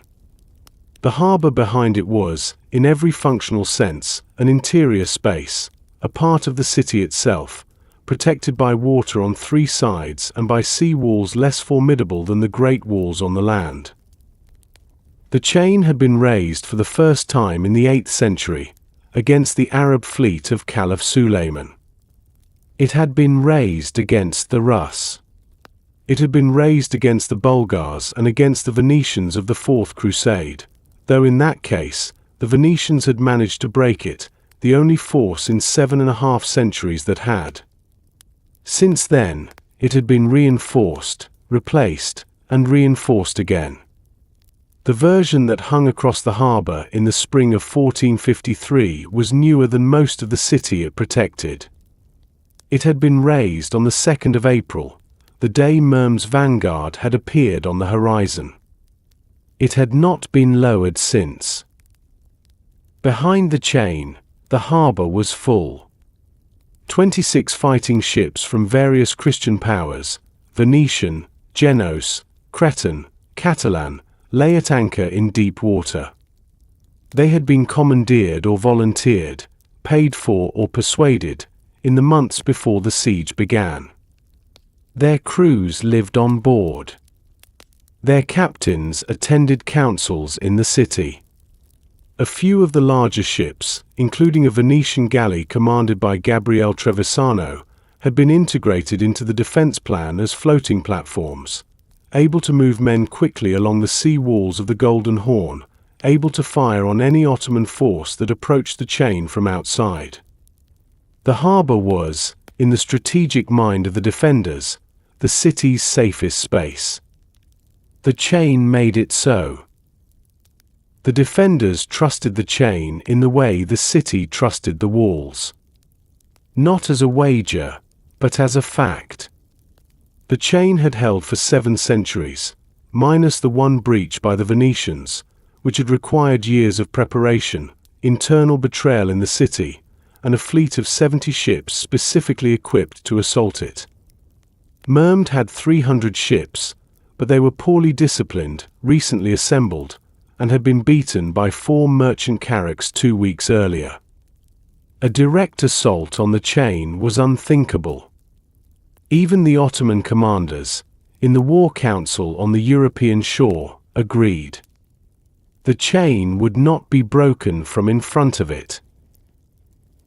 [SPEAKER 1] The harbor behind it was, in every functional sense, an interior space, a part of the city itself, protected by water on three sides and by sea walls less formidable than the great walls on the land. The chain had been raised for the first time in the 8th century, against the Arab fleet of Caliph Suleiman. It had been raised against the Rus. It had been raised against the Bulgars and against the Venetians of the Fourth Crusade, though in that case, the Venetians had managed to break it, the only force in 7.5 centuries that had. Since then, it had been reinforced, replaced, and reinforced again. The version that hung across the harbor in the spring of 1453 was newer than most of the city it protected. It had been raised on the 2nd of April, the day Murm's vanguard had appeared on the horizon. It had not been lowered since. Behind the chain, the harbor was full. 26 fighting ships from various Christian powers, Venetian, Genoese, Cretan, Catalan, lay at anchor in deep water. They had been commandeered or volunteered, paid for or persuaded, in the months before the siege began. Their crews lived on board. Their captains attended councils in the city. A few of the larger ships, including a Venetian galley commanded by Gabriele Trevisano, had been integrated into the defense plan as floating platforms, able to move men quickly along the sea walls of the Golden Horn, able to fire on any Ottoman force that approached the chain from outside. The harbor was, in the strategic mind of the defenders, the city's safest space. The chain made it so. The defenders trusted the chain in the way the city trusted the walls. Not as a wager, but as a fact. The chain had held for 7 centuries, minus the one breach by the Venetians, which had required years of preparation, internal betrayal in the city, and a fleet of 70 ships specifically equipped to assault it. Murm had 300 ships, but they were poorly disciplined, recently assembled, and had been beaten by 4 merchant carracks 2 weeks earlier. A direct assault on the chain was unthinkable. Even the Ottoman commanders, in the war council on the European shore, agreed. The chain would not be broken from in front of it.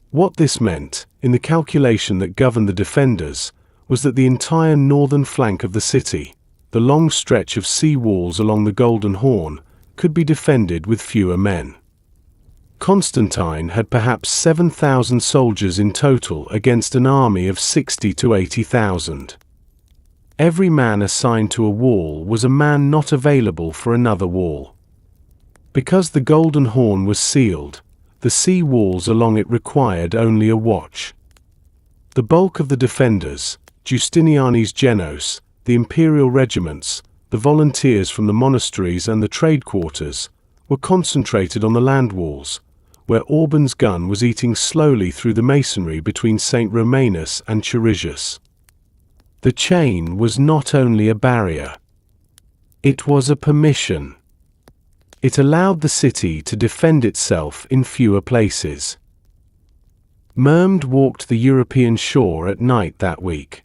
[SPEAKER 1] What this meant, in the calculation that governed the defenders, was that the entire northern flank of the city, the long stretch of sea walls along the Golden Horn, could be defended with fewer men. Constantine had perhaps 7,000 soldiers in total against an army of 60 to 80,000. Every man assigned to a wall was a man not available for another wall. Because the Golden Horn was sealed, the sea walls along it required only a watch. The bulk of the defenders, Giustiniani's Genoese, the imperial regiments, the volunteers from the monasteries and the trade quarters, were concentrated on the land walls, where Orban's gun was eating slowly through the masonry between St. Romanus and Cherisius. The chain was not only a barrier. It was a permission. It allowed the city to defend itself in fewer places. Murm walked the European shore at night that week.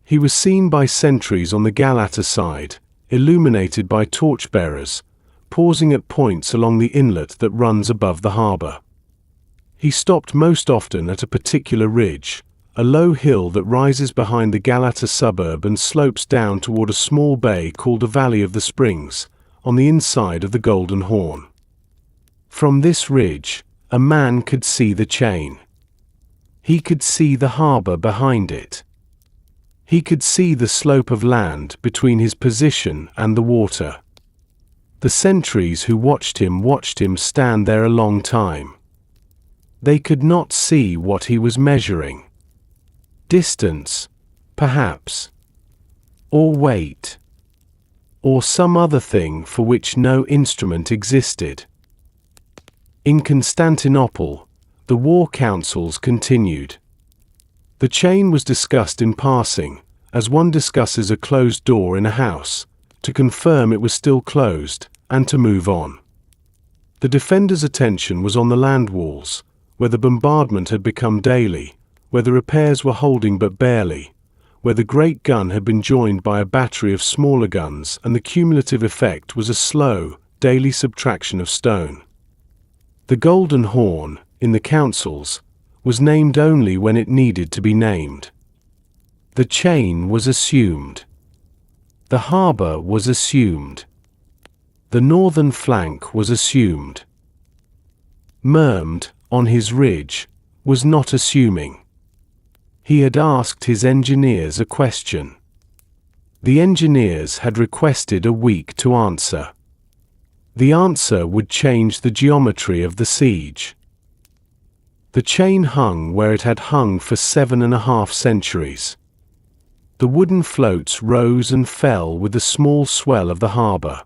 [SPEAKER 1] He was seen by sentries on the Galata side, illuminated by torchbearers, pausing at points along the inlet that runs above the harbor. He stopped most often at a particular ridge, a low hill that rises behind the Galata suburb and slopes down toward a small bay called the Valley of the Springs, on the inside of the Golden Horn. From this ridge, a man could see the chain. He could see the harbor behind it. He could see the slope of land between his position and the water. The sentries who watched him stand there a long time. They could not see what he was measuring. Distance, perhaps. Or weight. Or some other thing for which no instrument existed. In Constantinople, the war councils continued. The chain was discussed in passing, as one discusses a closed door in a house, to confirm it was still closed, and to move on. The defenders' attention was on the land walls, where the bombardment had become daily, where the repairs were holding but barely, where the great gun had been joined by a battery of smaller guns, and the cumulative effect was a slow, daily subtraction of stone. The Golden Horn, in the councils, was named only when it needed to be named. The chain was assumed. The harbor was assumed. The northern flank was assumed. Murmd, on his ridge, was not assuming. He had asked his engineers a question. The engineers had requested a week to answer. The answer would change the geometry of the siege. The chain hung where it had hung for 7.5 centuries. The wooden floats rose and fell with the small swell of the harbor.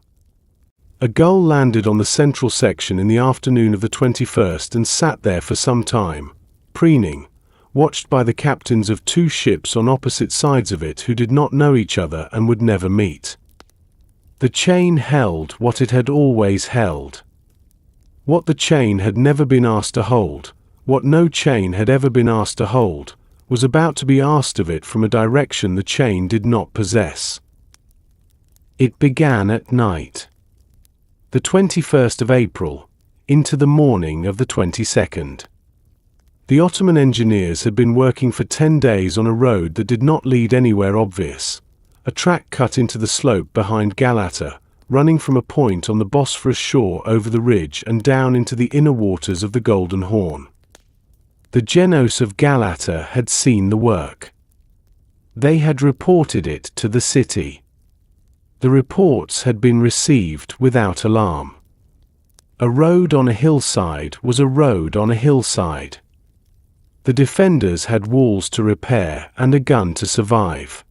[SPEAKER 1] A gull landed on the central section in the afternoon of the 21st and sat there for some time, preening, watched by the captains of 2 ships on opposite sides of it who did not know each other and would never meet. The chain held what it had always held. What the chain had never been asked to hold, what no chain had ever been asked to hold, was about to be asked of it from a direction the chain did not possess. It began at night. The 21st of April, into the morning of the 22nd. The Ottoman engineers had been working for 10 days on a road that did not lead anywhere obvious, a track cut into the slope behind Galata, running from a point on the Bosphorus shore over the ridge and down into the inner waters of the Golden Horn. The Genos of Galata had seen the work. They had reported it to the city. The reports had been received without alarm. A road on a hillside was a road on a hillside. The defenders had walls to repair and a gun to survive.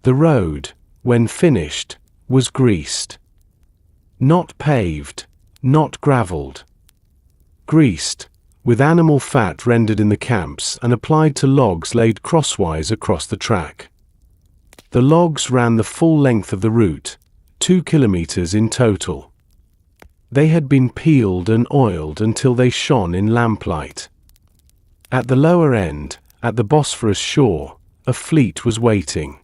[SPEAKER 1] The road, when finished, was greased. Not paved, not gravelled. Greased, with animal fat rendered in the camps and applied to logs laid crosswise across the track. The logs ran the full length of the route, 2 kilometers in total. They had been peeled and oiled until they shone in lamplight. At the lower end, at the Bosphorus shore, a fleet was waiting.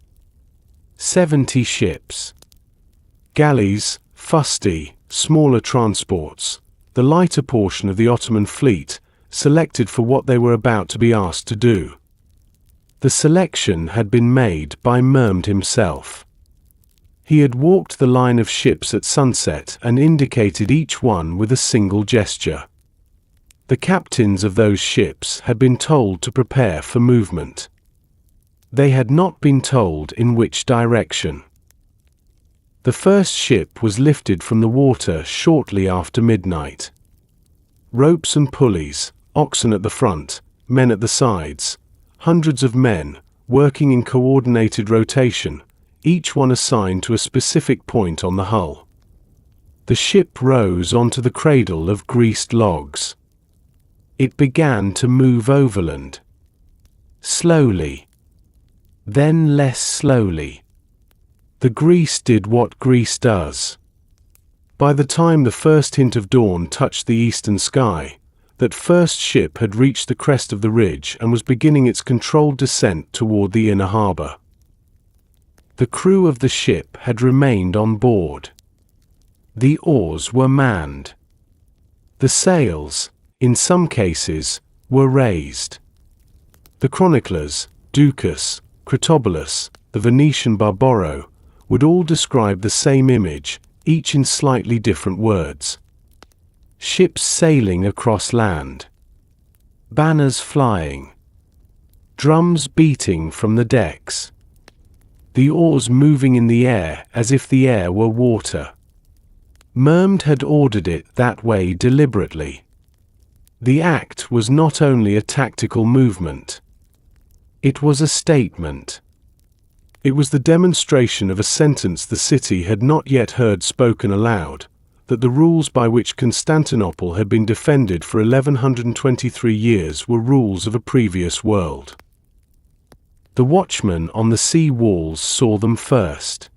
[SPEAKER 1] 70 ships. Galleys, fusti, smaller transports, the lighter portion of the Ottoman fleet, selected for what they were about to be asked to do. The selection had been made by Murmd himself. He had walked the line of ships at sunset and indicated each one with a single gesture. The captains of those ships had been told to prepare for movement. They had not been told in which direction. The first ship was lifted from the water shortly after midnight. Ropes and pulleys, oxen at the front, men at the sides, hundreds of men, working in coordinated rotation, each one assigned to a specific point on the hull. The ship rose onto the cradle of greased logs. It began to move overland. Slowly. Then less slowly. The grease did what grease does. By the time the first hint of dawn touched the eastern sky, that first ship had reached the crest of the ridge and was beginning its controlled descent toward the inner harbor. The crew of the ship had remained on board. The oars were manned. The sails, in some cases, were raised. The chroniclers, Ducas, Critobulus, the Venetian Barbaro, would all describe the same image, each in slightly different words. ships sailing across land, banners flying, drums beating from the decks, the oars moving in the air as if the air were water. Mehmed had ordered it that way deliberately. The act was not only a tactical movement. It was a statement. It was the demonstration of a sentence the city had not yet heard spoken aloud, that the rules by which Constantinople had been defended for 1123 years were rules of a previous world. The watchman on the sea walls saw them first.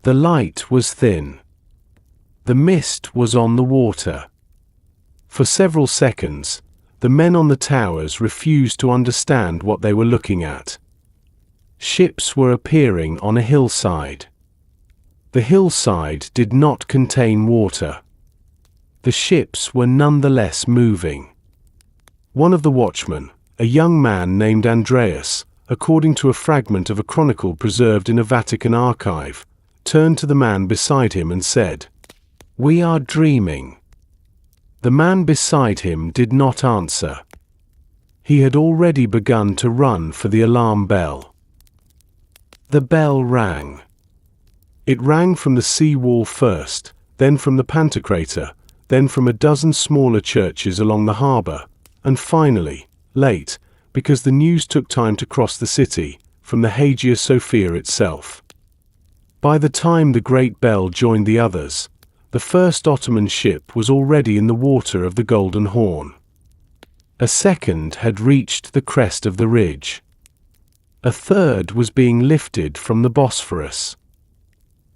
[SPEAKER 1] The light was thin. The mist was on the water. For several seconds, the men on the towers refused to understand what they were looking at. Ships were appearing on a hillside. The hillside did not contain water. The ships were nonetheless moving. One of the watchmen, a young man named Andreas, according to a fragment of a chronicle preserved in a Vatican archive, turned to the man beside him and said, "We are dreaming." The man beside him did not answer. He had already begun to run for the alarm bell. The bell rang. It rang from the sea wall first, then from the Pantocrator, then from a dozen smaller churches along the harbour, and finally, late, because the news took time to cross the city, from the Hagia Sophia itself. By the time the great bell joined the others, the first Ottoman ship was already in the water of the Golden Horn. A second had reached the crest of the ridge. A third was being lifted from the Bosphorus.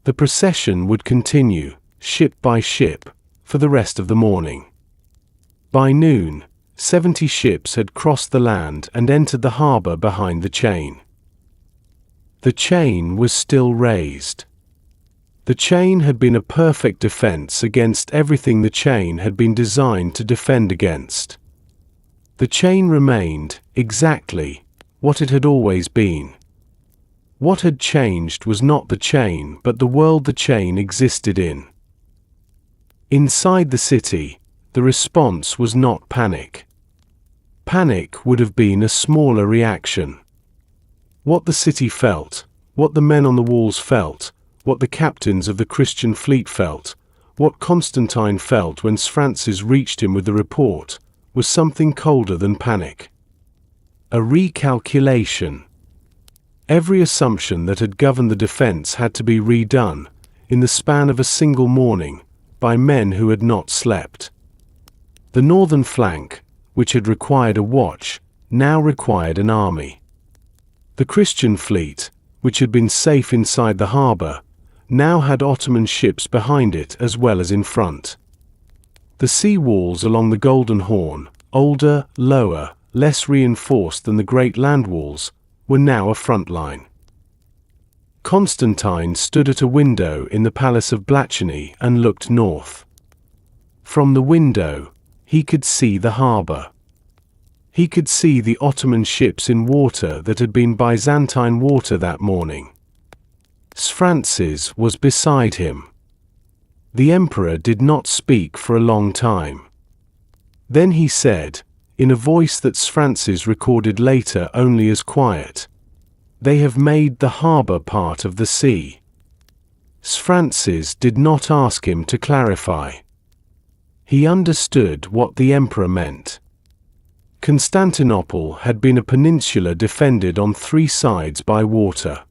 [SPEAKER 1] The procession would continue, ship by ship, for the rest of the morning. By noon, 70 ships had crossed the land and entered the harbour behind the chain. The chain was still raised. The chain had been a perfect defense against everything the chain had been designed to defend against. The chain remained, exactly, what it had always been. What had changed was not the chain but the world the chain existed in. Inside the city, the response was not panic. Panic would have been a smaller reaction. What the city felt, what the men on the walls felt, what the captains of the Christian fleet felt, what Constantine felt when Francis reached him with the report, was something colder than panic. A recalculation. Every assumption that had governed the defense had to be redone, in the span of a single morning, by men who had not slept. The northern flank, which had required a watch, now required an army. The Christian fleet, which had been safe inside the harbour, now had Ottoman ships behind it as well as in front. The sea walls along the Golden Horn, older, lower, less reinforced than the great land walls, were now a front line. Constantine stood at a window in the Palace of Blachany and looked north. From the window, he could see the harbour. He could see the Ottoman ships in water that had been Byzantine water that morning. Francis was beside him. The emperor did not speak for a long time. Then he said, in a voice that Francis recorded later only as quiet, "They have made the harbour part of the sea." Francis did not ask him to clarify. He understood what the emperor meant. Constantinople had been a peninsula defended on 3 sides by water.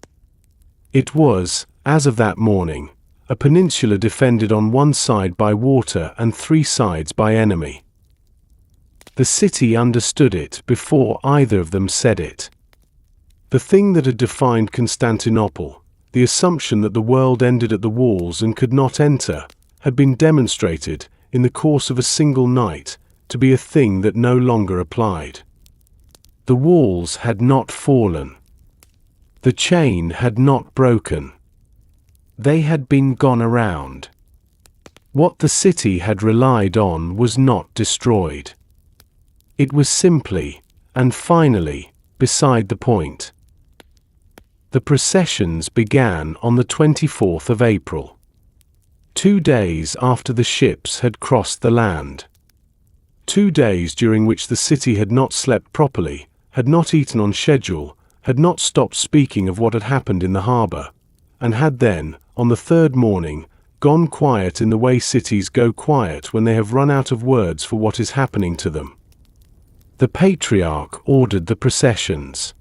[SPEAKER 1] It was, as of that morning, a peninsula defended on 1 side by water and 3 sides by enemy. The city understood it before either of them said it. The thing that had defined Constantinople, the assumption that the world ended at the walls and could not enter, had been demonstrated, in the course of a single night, to be a thing that no longer applied. The walls had not fallen. The chain had not broken. They had been gone around. What the city had relied on was not destroyed. It was simply, and finally, beside the point. The processions began on the 24th of April. 2 days after the ships had crossed the land. 2 days during which the city had not slept properly, had not eaten on schedule, had not stopped speaking of what had happened in the harbor, and had then, on the third morning, gone quiet in the way cities go quiet when they have run out of words for what is happening to them. The patriarch ordered the processions.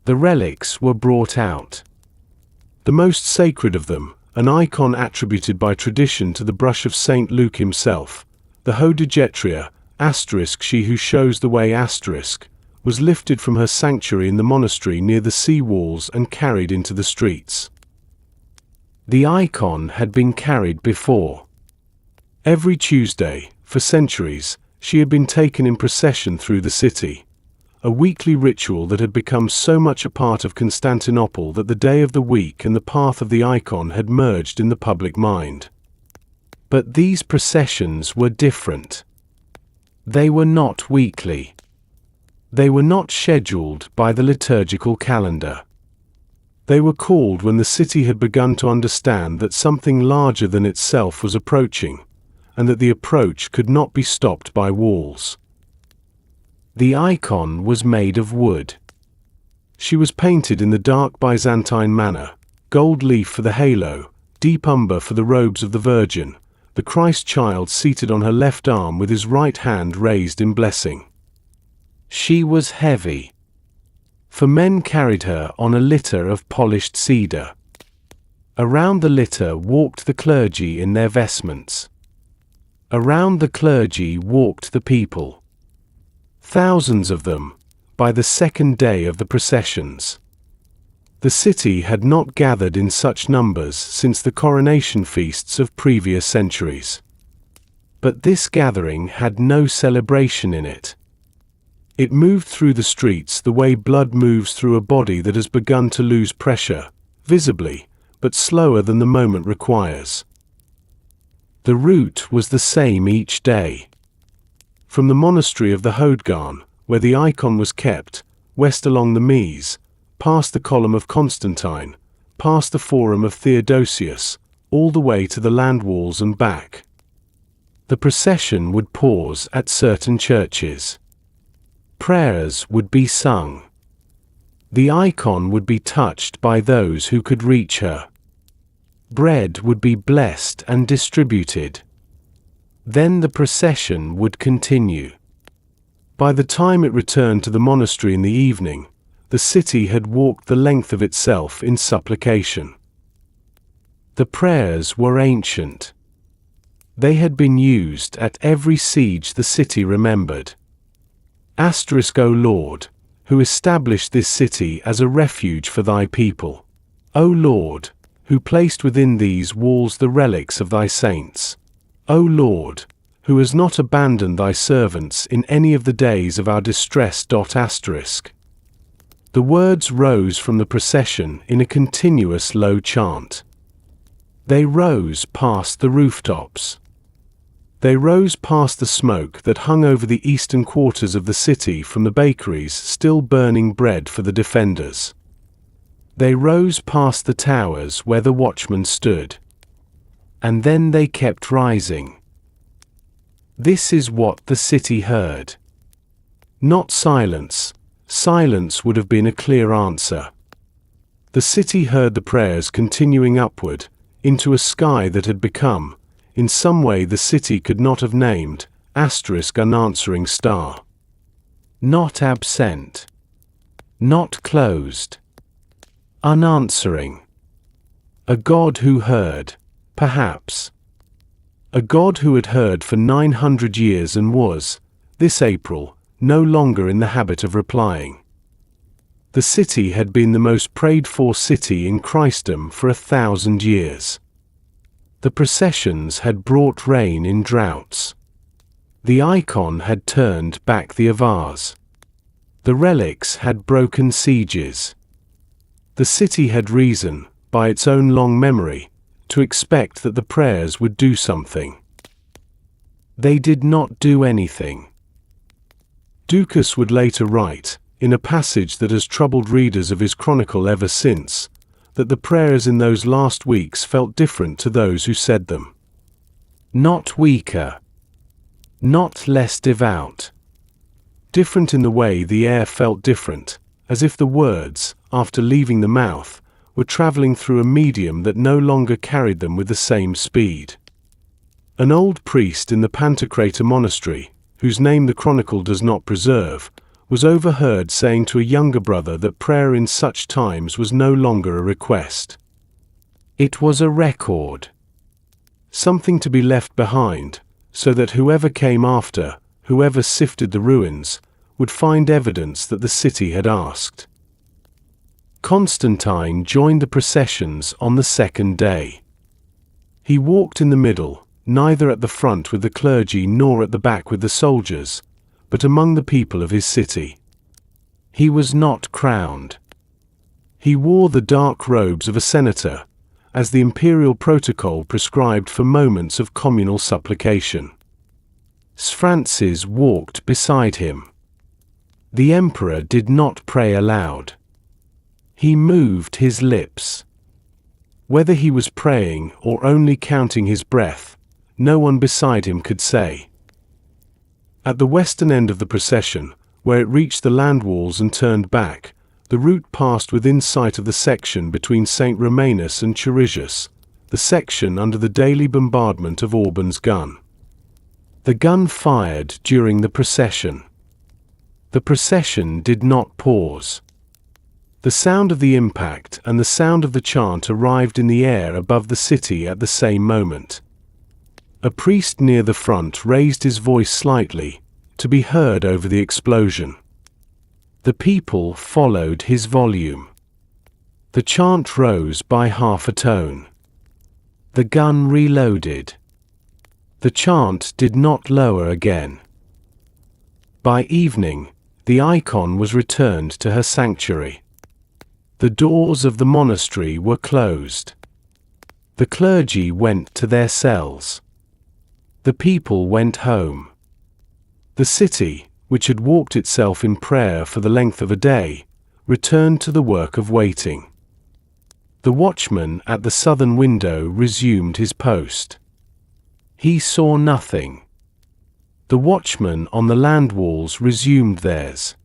[SPEAKER 1] The relics were brought out. The most sacred of them, an icon attributed by tradition to the brush of Saint Luke himself, the Hodegetria, she who shows the way was lifted from her sanctuary in the monastery near the sea walls and carried into the streets. The icon had been carried before. Every Tuesday, for centuries, she had been taken in procession through the city, a weekly ritual that had become so much a part of Constantinople that the day of the week and the path of the icon had merged in the public mind. But these processions were different. They were not weekly. They were not scheduled by the liturgical calendar. They were called when the city had begun to understand that something larger than itself was approaching, and that the approach could not be stopped by walls. The icon was made of wood. She was painted in the dark Byzantine manner, gold leaf for the halo, deep umber for the robes of the Virgin, the Christ child seated on her left arm with his right hand raised in blessing. She was heavy, for men carried her on a litter of polished cedar. Around the litter walked the clergy in their vestments. Around the clergy walked the people. Thousands of them, by the second day of the processions. The city had not gathered in such numbers since the coronation feasts of previous centuries. But this gathering had no celebration in it. It moved through the streets the way blood moves through a body that has begun to lose pressure, visibly, but slower than the moment requires. The route was the same each day. From the monastery of the Hodegarn, where the icon was kept, west along the Mies, past the column of Constantine, past the forum of Theodosius, all the way to the land walls and back. The procession would pause at certain churches. Prayers would be sung. The icon would be touched by those who could reach her. Bread would be blessed and distributed. Then the procession would continue. By the time it returned to the monastery in the evening, the city had walked the length of itself in supplication. The prayers were ancient. They had been used at every siege the city remembered. O Lord, who established this city as a refuge for thy people. O Lord, who placed within these walls the relics of thy saints. O Lord, who has not abandoned thy servants in any of the days of our distress. The words rose from the procession in a continuous low chant. They rose past the rooftops. They rose past the smoke that hung over the eastern quarters of the city from the bakeries still burning bread for the defenders. They rose past the towers where the watchmen stood. And then they kept rising. This is what the city heard. Not silence. Silence would have been a clear answer. The city heard the prayers continuing upward, into a sky that had become, in some way the city could not have named, an answering star. Not absent. Not closed. Unanswering. A God who heard. Perhaps. A God who had heard for 900 years and was, this April, no longer in the habit of replying. The city had been the most prayed-for city in Christendom for 1,000 years. The processions had brought rain in droughts. The icon had turned back the avars. The relics had broken sieges. The city had reason, by its own long memory, to expect that the prayers would do something. They did not do anything. Ducas would later write, in a passage that has troubled readers of his chronicle ever since, that the prayers in those last weeks felt different to those who said them. Not weaker, not less devout. Different in the way the air felt different, as if the words, after leaving the mouth, were traveling through a medium that no longer carried them with the same speed. An old priest in the Pantocrator monastery, whose name the chronicle does not preserve, was overheard saying to a younger brother that prayer in such times was no longer a request. It was a record. Something to be left behind, so that whoever came after, whoever sifted the ruins, would find evidence that the city had asked. Constantine joined the processions on the second day. He walked in the middle, neither at the front with the clergy nor at the back with the soldiers, but among the people of his city. He was not crowned. He wore the dark robes of a senator, as the imperial protocol prescribed for moments of communal supplication. Francis walked beside him. The emperor did not pray aloud. He moved his lips. Whether he was praying or only counting his breath, no one beside him could say. At the western end of the procession, where it reached the land walls and turned back, the route passed within sight of the section between St. Romanus and Cherisius, the section under the daily bombardment of Aubur's gun. The gun fired during the procession. The procession did not pause. The sound of the impact and the sound of the chant arrived in the air above the city at the same moment. A priest near the front raised his voice slightly, to be heard over the explosion. The people followed his volume. The chant rose by half a tone. The gun reloaded. The chant did not lower again. By evening, the icon was returned to her sanctuary. The doors of the monastery were closed. The clergy went to their cells. The people went home. The city, which had walked itself in prayer for the length of a day, returned to the work of waiting. The watchman at the southern window resumed his post. He saw nothing. The watchmen on the land walls resumed theirs.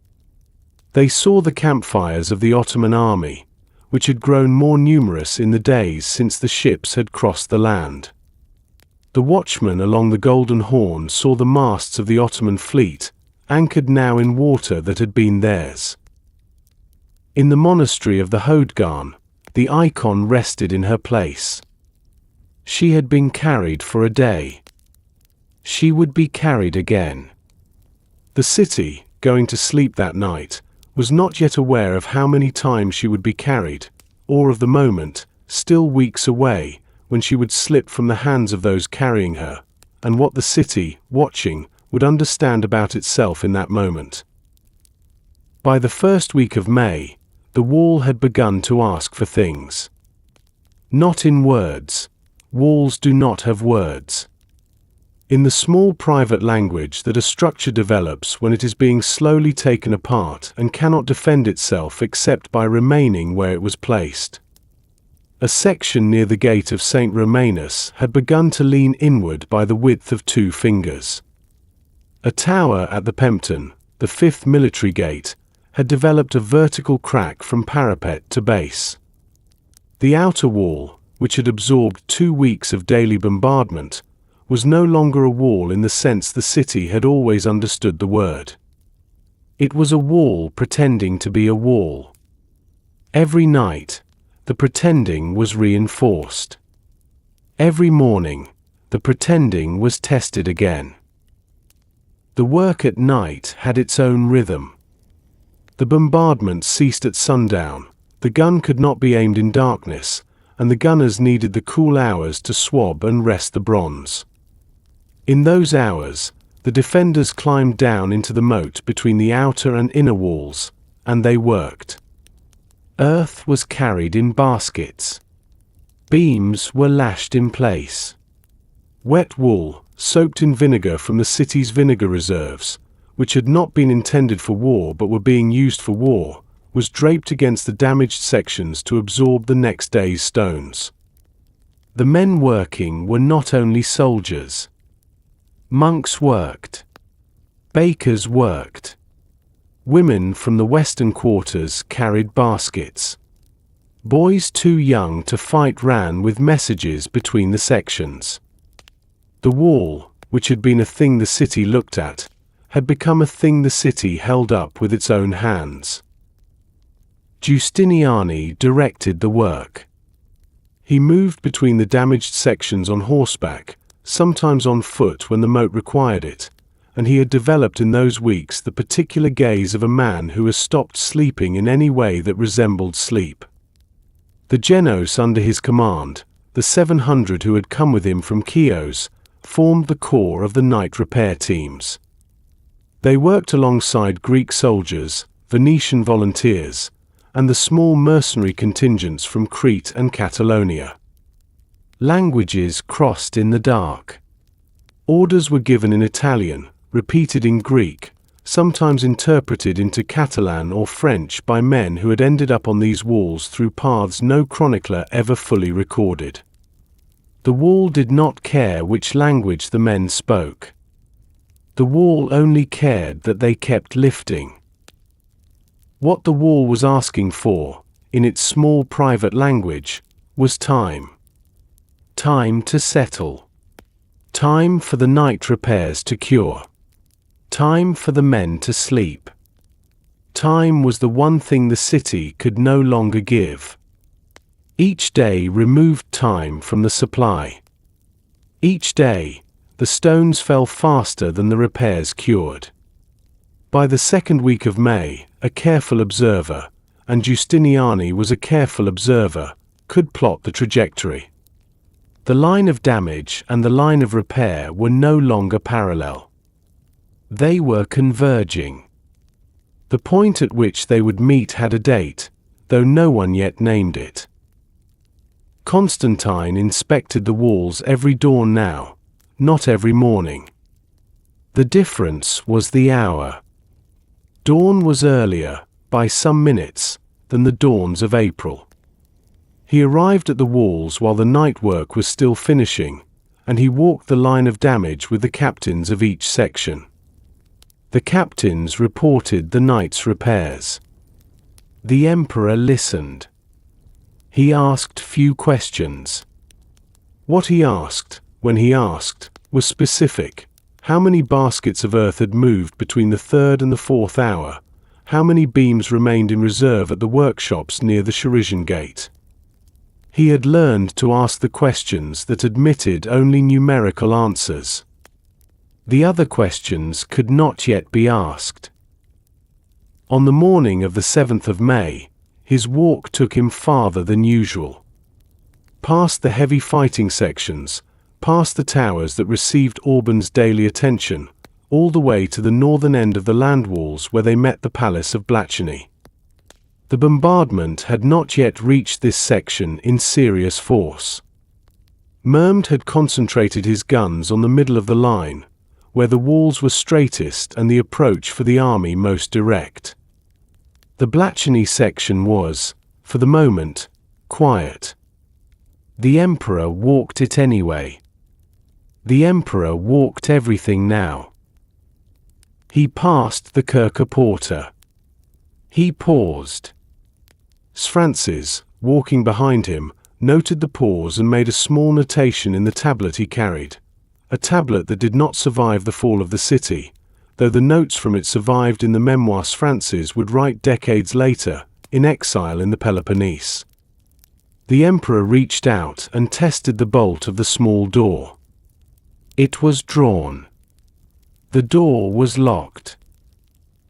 [SPEAKER 1] They saw the campfires of the Ottoman army, which had grown more numerous in the days since the ships had crossed the land. The watchmen along the Golden Horn saw the masts of the Ottoman fleet, anchored now in water that had been theirs. In the monastery of the Hodgarn, the icon rested in her place. She had been carried for a day. She would be carried again. The city, going to sleep that night, was not yet aware of how many times she would be carried, or of the moment, still weeks away, when she would slip from the hands of those carrying her, and what the city, watching, would understand about itself in that moment. By the first week of May, the wall had begun to ask for things. Not in words. Walls do not have words. In the small private language that a structure develops when it is being slowly taken apart and cannot defend itself except by remaining where it was placed. A section near the gate of St. Romanus had begun to lean inward by the width of 2 fingers. A tower at the Pempton, the 5th military gate, had developed a vertical crack from parapet to base. The outer wall, which had absorbed 2 weeks of daily bombardment, was no longer a wall in the sense the city had always understood the word. It was a wall pretending to be a wall. Every night, the pretending was reinforced. Every morning, the pretending was tested again. The work at night had its own rhythm. The bombardment ceased at sundown, the gun could not be aimed in darkness, and the gunners needed the cool hours to swab and rest the bronze. In those hours, the defenders climbed down into the moat between the outer and inner walls, and they worked. Earth was carried in baskets. Beams were lashed in place. Wet wool, soaked in vinegar from the city's vinegar reserves, which had not been intended for war but were being used for war, was draped against the damaged sections to absorb the next day's stones. The men working were not only soldiers. Monks worked. Bakers worked. Women from the western quarters carried baskets. Boys too young to fight ran with messages between the sections. The wall, which had been a thing the city looked at, had become a thing the city held up with its own hands. Giustiniani directed the work. He moved between the damaged sections on horseback, sometimes on foot when the moat required it, and he had developed in those weeks the particular gaze of a man who has stopped sleeping in any way that resembled sleep. The Genos under his command, the 700 who had come with him from Chios, formed the core of the night repair teams. They worked alongside Greek soldiers, Venetian volunteers, and the small mercenary contingents from Crete and Catalonia. Languages crossed in the dark. Orders were given in Italian, repeated in Greek, sometimes interpreted into Catalan or French by men who had ended up on these walls through paths no chronicler ever fully recorded. The wall did not care which language the men spoke. The wall only cared that they kept lifting. What the wall was asking for, in its small private language, was time. Time to settle. Time for the night repairs to cure. Time for the men to sleep. Time was the one thing the city could no longer give. Each day removed time from the supply. Each day, the stones fell faster than the repairs cured. By the second week of May, a careful observer, and Giustiniani was a careful observer, could plot the trajectory. The line of damage and the line of repair were no longer parallel. They were converging. The point at which they would meet had a date, though no one yet named it. Constantine inspected the walls every dawn now, not every morning. The difference was the hour. Dawn was earlier, by some minutes, than the dawns of April. He arrived at the walls while the night work was still finishing, and he walked the line of damage with the captains of each section. The captains reported the night's repairs. The emperor listened. He asked few questions. What he asked, when he asked, was specific. How many baskets of earth had moved between the third and the fourth hour? How many beams remained in reserve at the workshops near the Sherizian gate? He had learned to ask the questions that admitted only numerical answers. The other questions could not yet be asked. On the morning of the 7th of May, his walk took him farther than usual. Past the heavy fighting sections, past the towers that received Alban's daily attention, all the way to the northern end of the land walls where they met the palace of Blachany. The bombardment had not yet reached this section in serious force. Myrmid had concentrated his guns on the middle of the line, where the walls were straightest and the approach for the army most direct. The Blachany section was, for the moment, quiet. The emperor walked it anyway. The emperor walked everything now. He passed the Kirka Porta. He paused. Francis, walking behind him, noted the pause and made a small notation in the tablet he carried, a tablet that did not survive the fall of the city, though the notes from it survived in the memoirs Francis would write decades later, in exile in the Peloponnese. The emperor reached out and tested the bolt of the small door. It was drawn. The door was locked.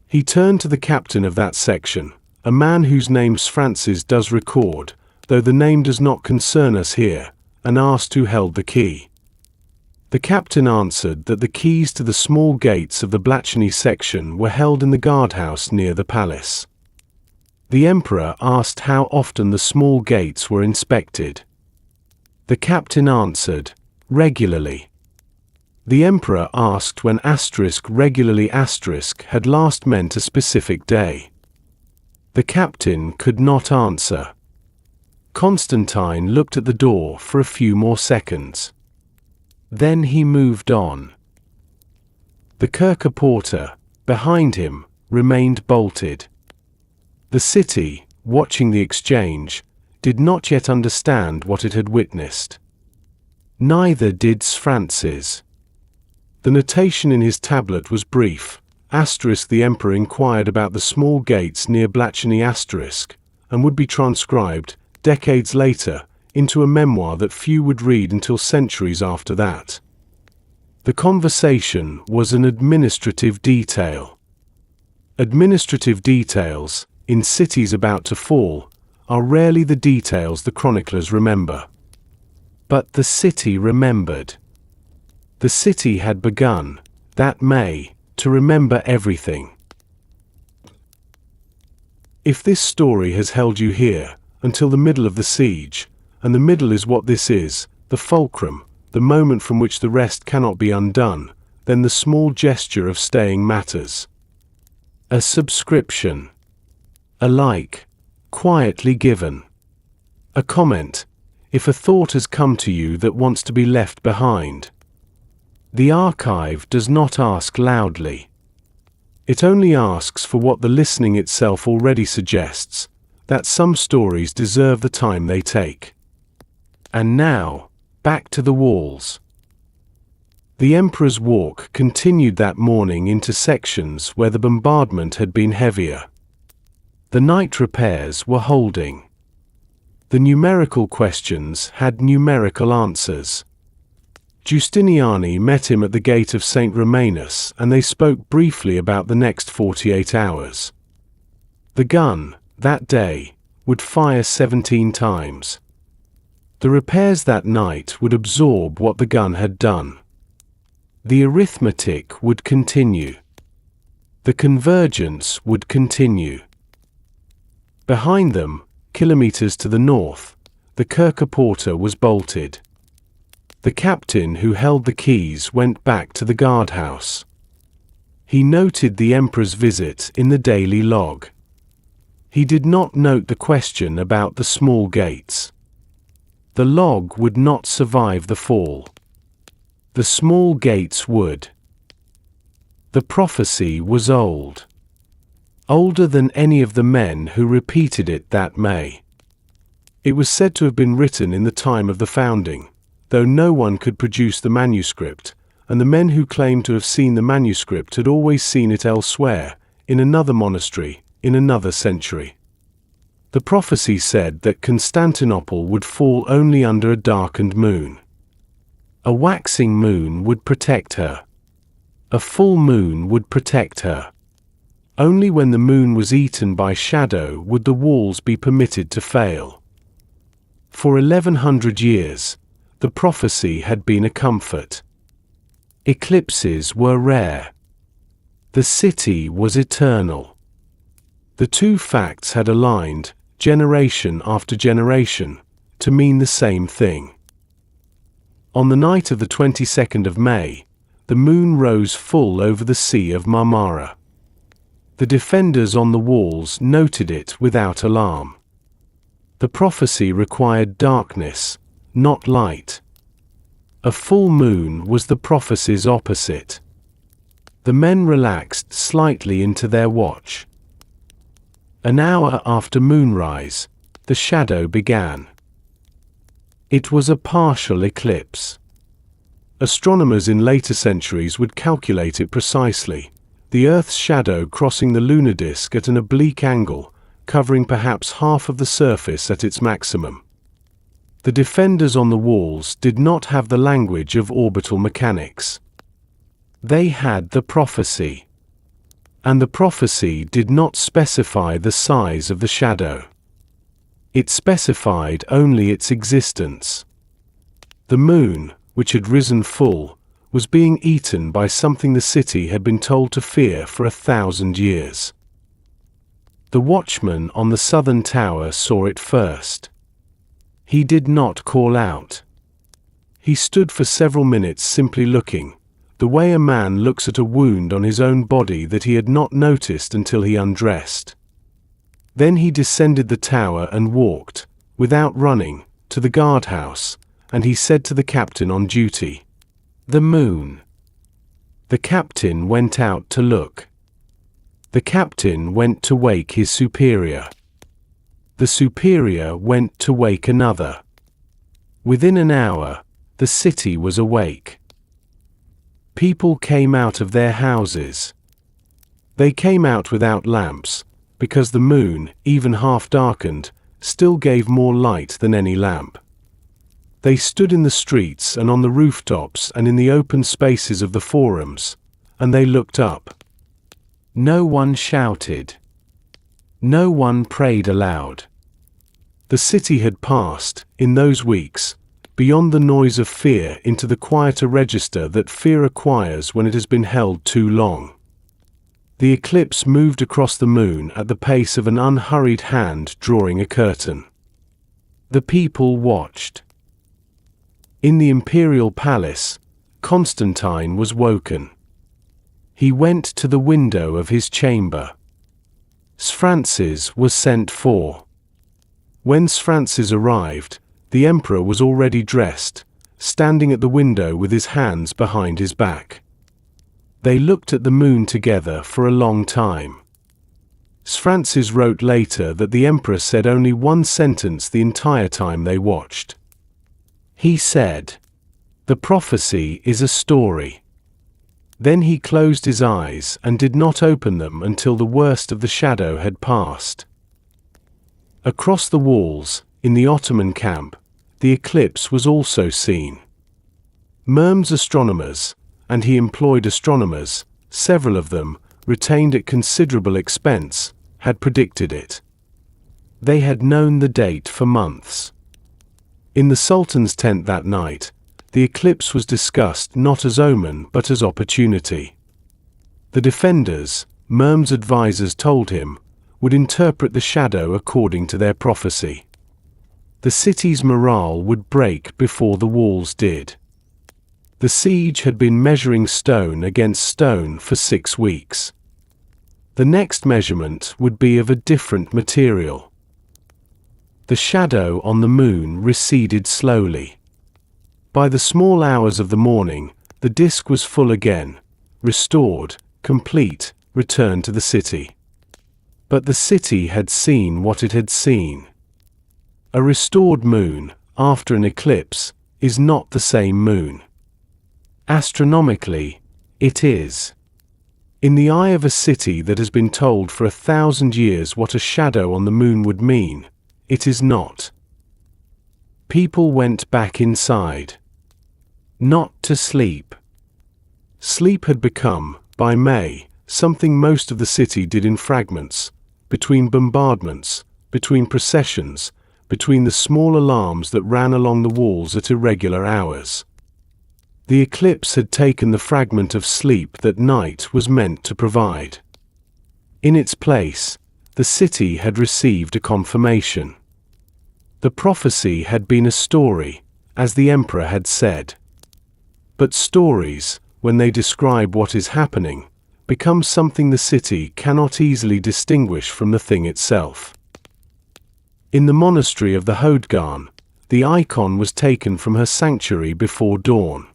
[SPEAKER 1] He turned to the captain of that section, a man whose name Francis does record, though the name does not concern us here, and asked who held the key. The captain answered that the keys to the small gates of the Blachany section were held in the guardhouse near the palace. The emperor asked how often the small gates were inspected. The captain answered, regularly. The emperor asked when *regularly* had last meant a specific day. The captain could not answer. Constantine looked at the door for a few more seconds. Then he moved on. The Kirche Porter, behind him, remained bolted. The city, watching the exchange, did not yet understand what it had witnessed. Neither did Francis. The notation in his tablet was brief. The emperor inquired about the small gates near Blachany and would be transcribed, decades later, into a memoir that few would read until centuries after that. The conversation was an administrative detail. Administrative details, in cities about to fall, are rarely the details the chroniclers remember. But the city remembered. The city had begun, that May, to remember everything. If this story has held you here, until the middle of the siege, and the middle is what this is, the fulcrum, the moment from which the rest cannot be undone, then the small gesture of staying matters. A subscription. A like, quietly given. A comment, if a thought has come to you that wants to be left behind. The archive does not ask loudly. It only asks for what the listening itself already suggests, that some stories deserve the time they take. And now, back to the walls. The Emperor's walk continued that morning into sections where the bombardment had been heavier. The night repairs were holding. The numerical questions had numerical answers. Giustiniani met him at the gate of St. Romanus, and they spoke briefly about the next 48 hours. The gun, that day, would fire 17 times. The repairs that night would absorb what the gun had done. The arithmetic would continue. The convergence would continue. Behind them, kilometers to the north, the Kirche Porter was bolted. The captain who held the keys went back to the guardhouse. He noted the Emperor's visit in the daily log. He did not note the question about the small gates. The log would not survive the fall. The small gates would. The prophecy was old. Older than any of the men who repeated it that May. It was said to have been written in the time of the founding, though no one could produce the manuscript, and the men who claimed to have seen the manuscript had always seen it elsewhere, in another monastery, in another century. The prophecy said that Constantinople would fall only under a darkened moon. A waxing moon would protect her. A full moon would protect her. Only when the moon was eaten by shadow would the walls be permitted to fail. For 1100 years, the prophecy had been a comfort. Eclipses were rare. The city was eternal. The two facts had aligned, generation after generation, to mean the same thing. On the night of the 22nd of May, the moon rose full over the Sea of Marmara. The defenders on the walls noted it without alarm. The prophecy required darkness, not light. A full moon was the prophecy's opposite. The men relaxed slightly into their watch. An hour after moonrise, the shadow began. It was a partial eclipse. Astronomers in later centuries would calculate it precisely, the Earth's shadow crossing the lunar disk at an oblique angle, covering perhaps half of the surface at its maximum. The defenders on the walls did not have the language of orbital mechanics. They had the prophecy. And the prophecy did not specify the size of the shadow. It specified only its existence. The moon, which had risen full, was being eaten by something the city had been told to fear for 1,000 years. The watchman on the southern tower saw it first. He did not call out. He stood for several minutes simply looking, the way a man looks at a wound on his own body that he had not noticed until he undressed. Then he descended the tower and walked, without running, to the guardhouse, and he said to the captain on duty, "The moon." The captain went out to look. The captain went to wake his superior. The superior went to wake another. Within an hour, the city was awake. People came out of their houses. They came out without lamps, because the moon, even half darkened, still gave more light than any lamp. They stood in the streets and on the rooftops and in the open spaces of the forums, and they looked up. No one shouted. No one prayed aloud. The city had passed, in those weeks, beyond the noise of fear into the quieter register that fear acquires when it has been held too long. The eclipse moved across the moon at the pace of an unhurried hand drawing a curtain. The people watched. In the imperial palace, Constantine was woken. He went to the window of his chamber. Francis was sent for. When Francis arrived, the emperor was already dressed, standing at the window with his hands behind his back. They looked at the moon together for a long time. Francis wrote later that the emperor said only one sentence the entire time they watched. He said, "The prophecy is a story." Then he closed his eyes and did not open them until the worst of the shadow had passed. Across the walls, in the Ottoman camp, the eclipse was also seen. Merm's astronomers, and he employed astronomers, several of them, retained at considerable expense, had predicted it. They had known the date for months. In the Sultan's tent that night, the eclipse was discussed not as omen but as opportunity. The defenders, Merm's advisors told him, would interpret the shadow according to their prophecy. The city's morale would break before the walls did. The siege had been measuring stone against stone for 6 weeks. The next measurement would be of a different material. The shadow on the moon receded slowly. By the small hours of the morning, the disk was full again, restored, complete, returned to the city. But the city had seen what it had seen. A restored moon, after an eclipse, is not the same moon. Astronomically, it is. In the eye of a city that has been told for 1,000 years what a shadow on the moon would mean, it is not. People went back inside. Not to sleep. Sleep had become, by May, something most of the city did in fragments, between bombardments, between processions, between the small alarms that ran along the walls at irregular hours. The eclipse had taken the fragment of sleep that night was meant to provide. In its place, the city had received a confirmation. The prophecy had been a story, as the emperor had said. But stories, when they describe what is happening, become something the city cannot easily distinguish from the thing itself. In the monastery of the Hodgan, the icon was taken from her sanctuary before dawn.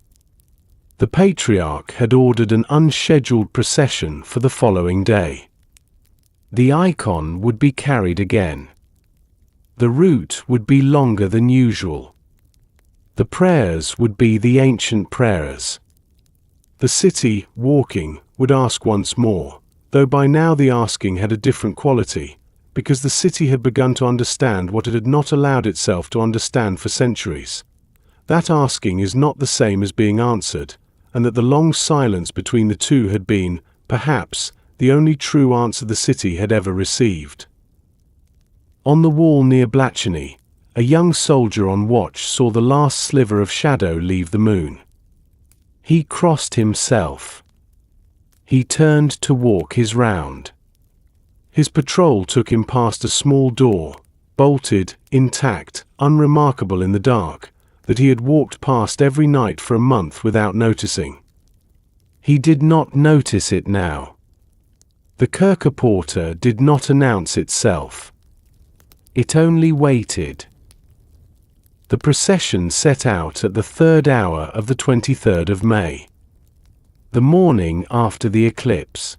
[SPEAKER 1] The patriarch had ordered an unscheduled procession for the following day. The icon would be carried again. The route would be longer than usual. The prayers would be the ancient prayers. The city, walking, would ask once more, though by now the asking had a different quality, because the city had begun to understand what it had not allowed itself to understand for centuries. That asking is not the same as being answered, and that the long silence between the two had been, perhaps, the only true answer the city had ever received. On the wall near Blachany, a young soldier on watch saw the last sliver of shadow leave the moon. He crossed himself. He turned to walk his round. His patrol took him past a small door, bolted, intact, unremarkable in the dark, that he had walked past every night for a month without noticing. He did not notice it now. The Kerkerporter did not announce itself. It only waited. The procession set out at the 3rd hour of the 23rd of May, the morning after the eclipse.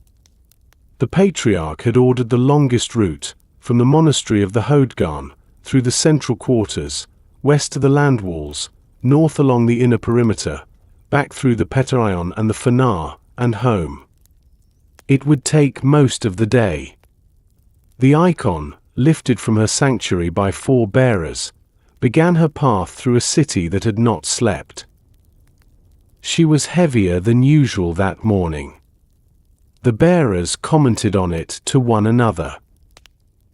[SPEAKER 1] The Patriarch had ordered the longest route, from the monastery of the Hodgarn, through the central quarters, west to the land walls, north along the inner perimeter, back through the Petaion and the Fanar, and home. It would take most of the day. The icon, lifted from her sanctuary by 4 bearers, began her path through a city that had not slept. She was heavier than usual that morning. The bearers commented on it to one another.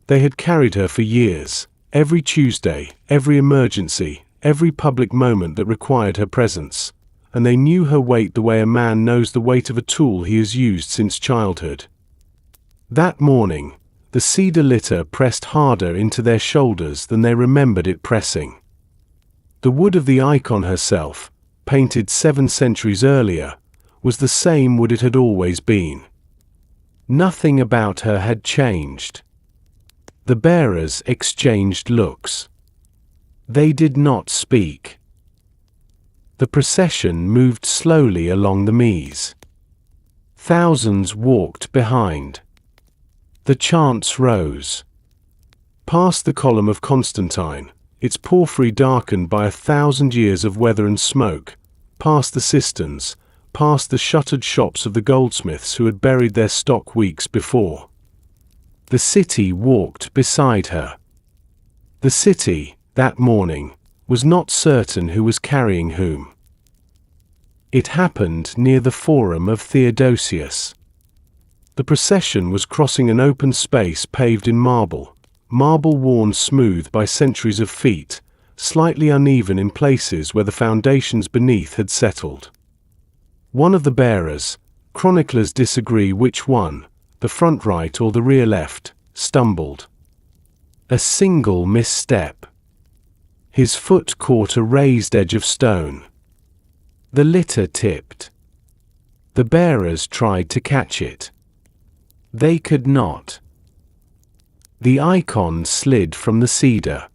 [SPEAKER 1] They had carried her for years, every Tuesday, every emergency, every public moment that required her presence, and they knew her weight the way a man knows the weight of a tool he has used since childhood. That morning, the cedar litter pressed harder into their shoulders than they remembered it pressing. The wood of the icon herself, painted 7 centuries earlier, was the same wood it had always been. Nothing about her had changed. The bearers exchanged looks. They did not speak. The procession moved slowly along the Mies. Thousands walked behind. The chants rose. Past the column of Constantine, its porphyry darkened by 1,000 years of weather and smoke, past the cisterns, past the shuttered shops of the goldsmiths who had buried their stock weeks before. The city walked beside her. The city, that morning, was not certain who was carrying whom. It happened near the Forum of Theodosius. The procession was crossing an open space paved in marble worn smooth by centuries of feet, slightly uneven in places where the foundations beneath had settled. One of the bearers, chroniclers disagree which one, the front right or the rear left, stumbled. A single misstep. His foot caught a raised edge of stone. The litter tipped. The bearers tried to catch it. They could not. The icon slid from the cedar.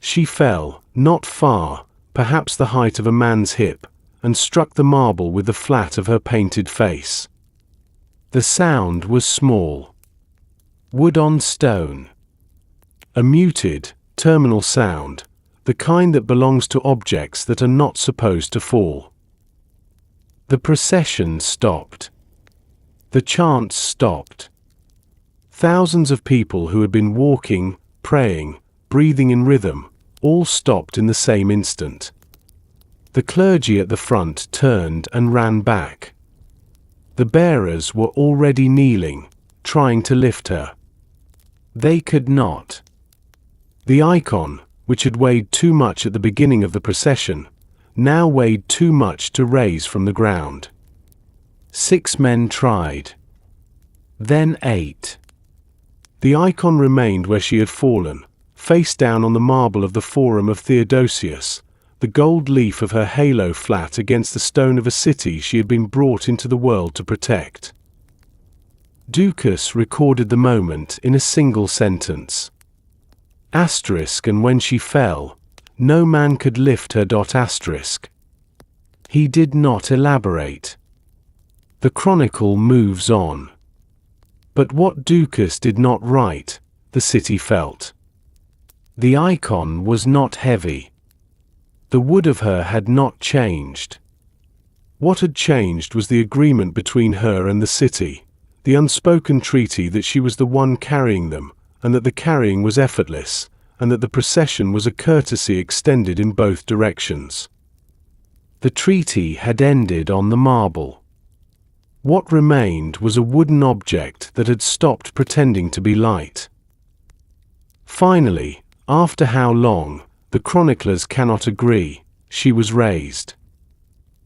[SPEAKER 1] She fell, not far, perhaps the height of a man's hip, and struck the marble with the flat of her painted face. The sound was small. Wood on stone. A muted, terminal sound, the kind that belongs to objects that are not supposed to fall. The procession stopped. The chants stopped. Thousands of people who had been walking, praying, breathing in rhythm, all stopped in the same instant. The clergy at the front turned and ran back. The bearers were already kneeling, trying to lift her. They could not. The icon, which had weighed too much at the beginning of the procession, now weighed too much to raise from the ground. 6 men tried. Then 8. The icon remained where she had fallen, face down on the marble of the Forum of Theodosius, the gold leaf of her halo flat against the stone of a city she had been brought into the world to protect. Ducas recorded the moment in a single sentence. Asterisk, and when she fell, no man could lift her. Asterisk. He did not elaborate. The chronicle moves on. But what Ducas did not write, the city felt. The icon was not heavy. The wood of her had not changed. What had changed was the agreement between her and the city, the unspoken treaty that she was the one carrying them, and that the carrying was effortless, and that the procession was a courtesy extended in both directions. The treaty had ended on the marble. What remained was a wooden object that had stopped pretending to be light. Finally, after how long, the chroniclers cannot agree, she was raised.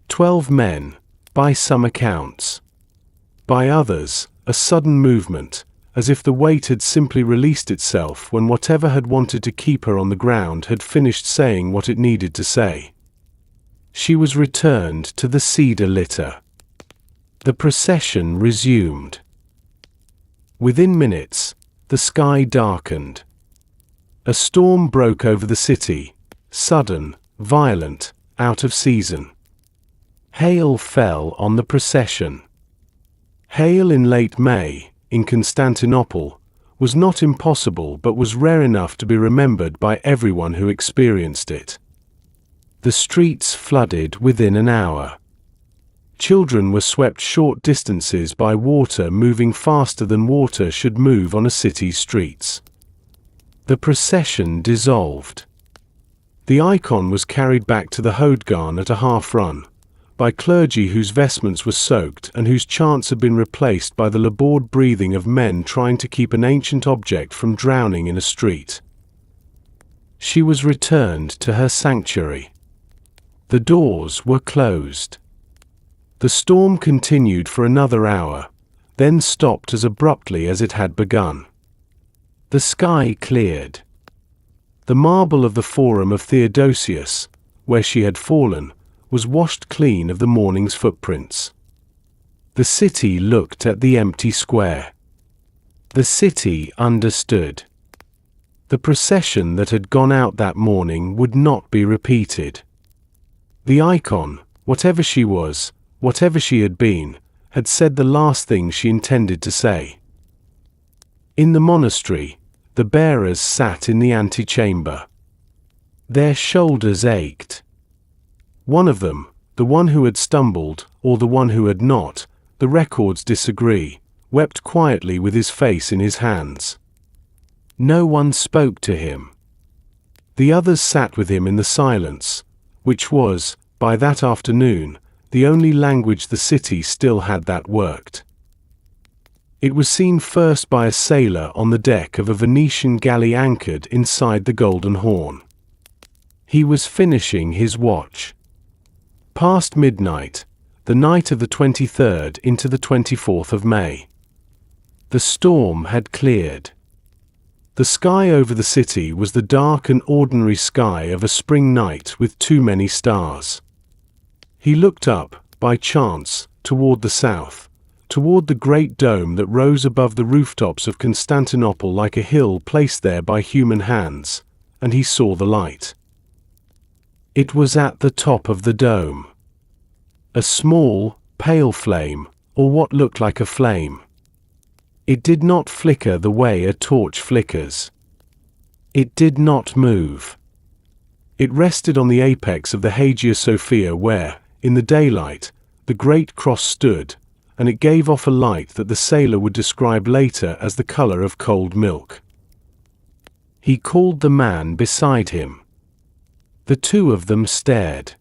[SPEAKER 1] 12 men, by some accounts. By others, a sudden movement, as if the weight had simply released itself when whatever had wanted to keep her on the ground had finished saying what it needed to say. She was returned to the cedar litter. The procession resumed. Within minutes, the sky darkened. A storm broke over the city, sudden, violent, out of season. Hail fell on the procession. Hail in late May, in Constantinople, was not impossible but was rare enough to be remembered by everyone who experienced it. The streets flooded within an hour. Children were swept short distances by water moving faster than water should move on a city's streets. The procession dissolved. The icon was carried back to the Hodegarn at a half-run, by clergy whose vestments were soaked and whose chants had been replaced by the labored breathing of men trying to keep an ancient object from drowning in a street. She was returned to her sanctuary. The doors were closed. The storm continued for another hour, then stopped as abruptly as it had begun. The sky cleared. The marble of the Forum of Theodosius, where she had fallen, was washed clean of the morning's footprints. The city looked at the empty square. The city understood. The procession that had gone out that morning would not be repeated. The icon, whatever she was, whatever she had been, had said the last thing she intended to say. In the monastery, the bearers sat in the antechamber. Their shoulders ached. One of them, the one who had stumbled, or the one who had not, the records disagree, wept quietly with his face in his hands. No one spoke to him. The others sat with him in the silence, which was, by that afternoon, the only language the city still had that worked. It was seen first by a sailor on the deck of a Venetian galley anchored inside the Golden Horn. He was finishing his watch. Past midnight, the night of the 23rd into the 24th of May. The storm had cleared. The sky over the city was the dark and ordinary sky of a spring night with too many stars. He looked up, by chance, toward the south, toward the great dome that rose above the rooftops of Constantinople like a hill placed there by human hands, and he saw the light. It was at the top of the dome. A small, pale flame, or what looked like a flame. It did not flicker the way a torch flickers. It did not move. It rested on the apex of the Hagia Sophia where, in the daylight, the great cross stood, and it gave off a light that the sailor would describe later as the color of cold milk. He called the man beside him. The two of them stared.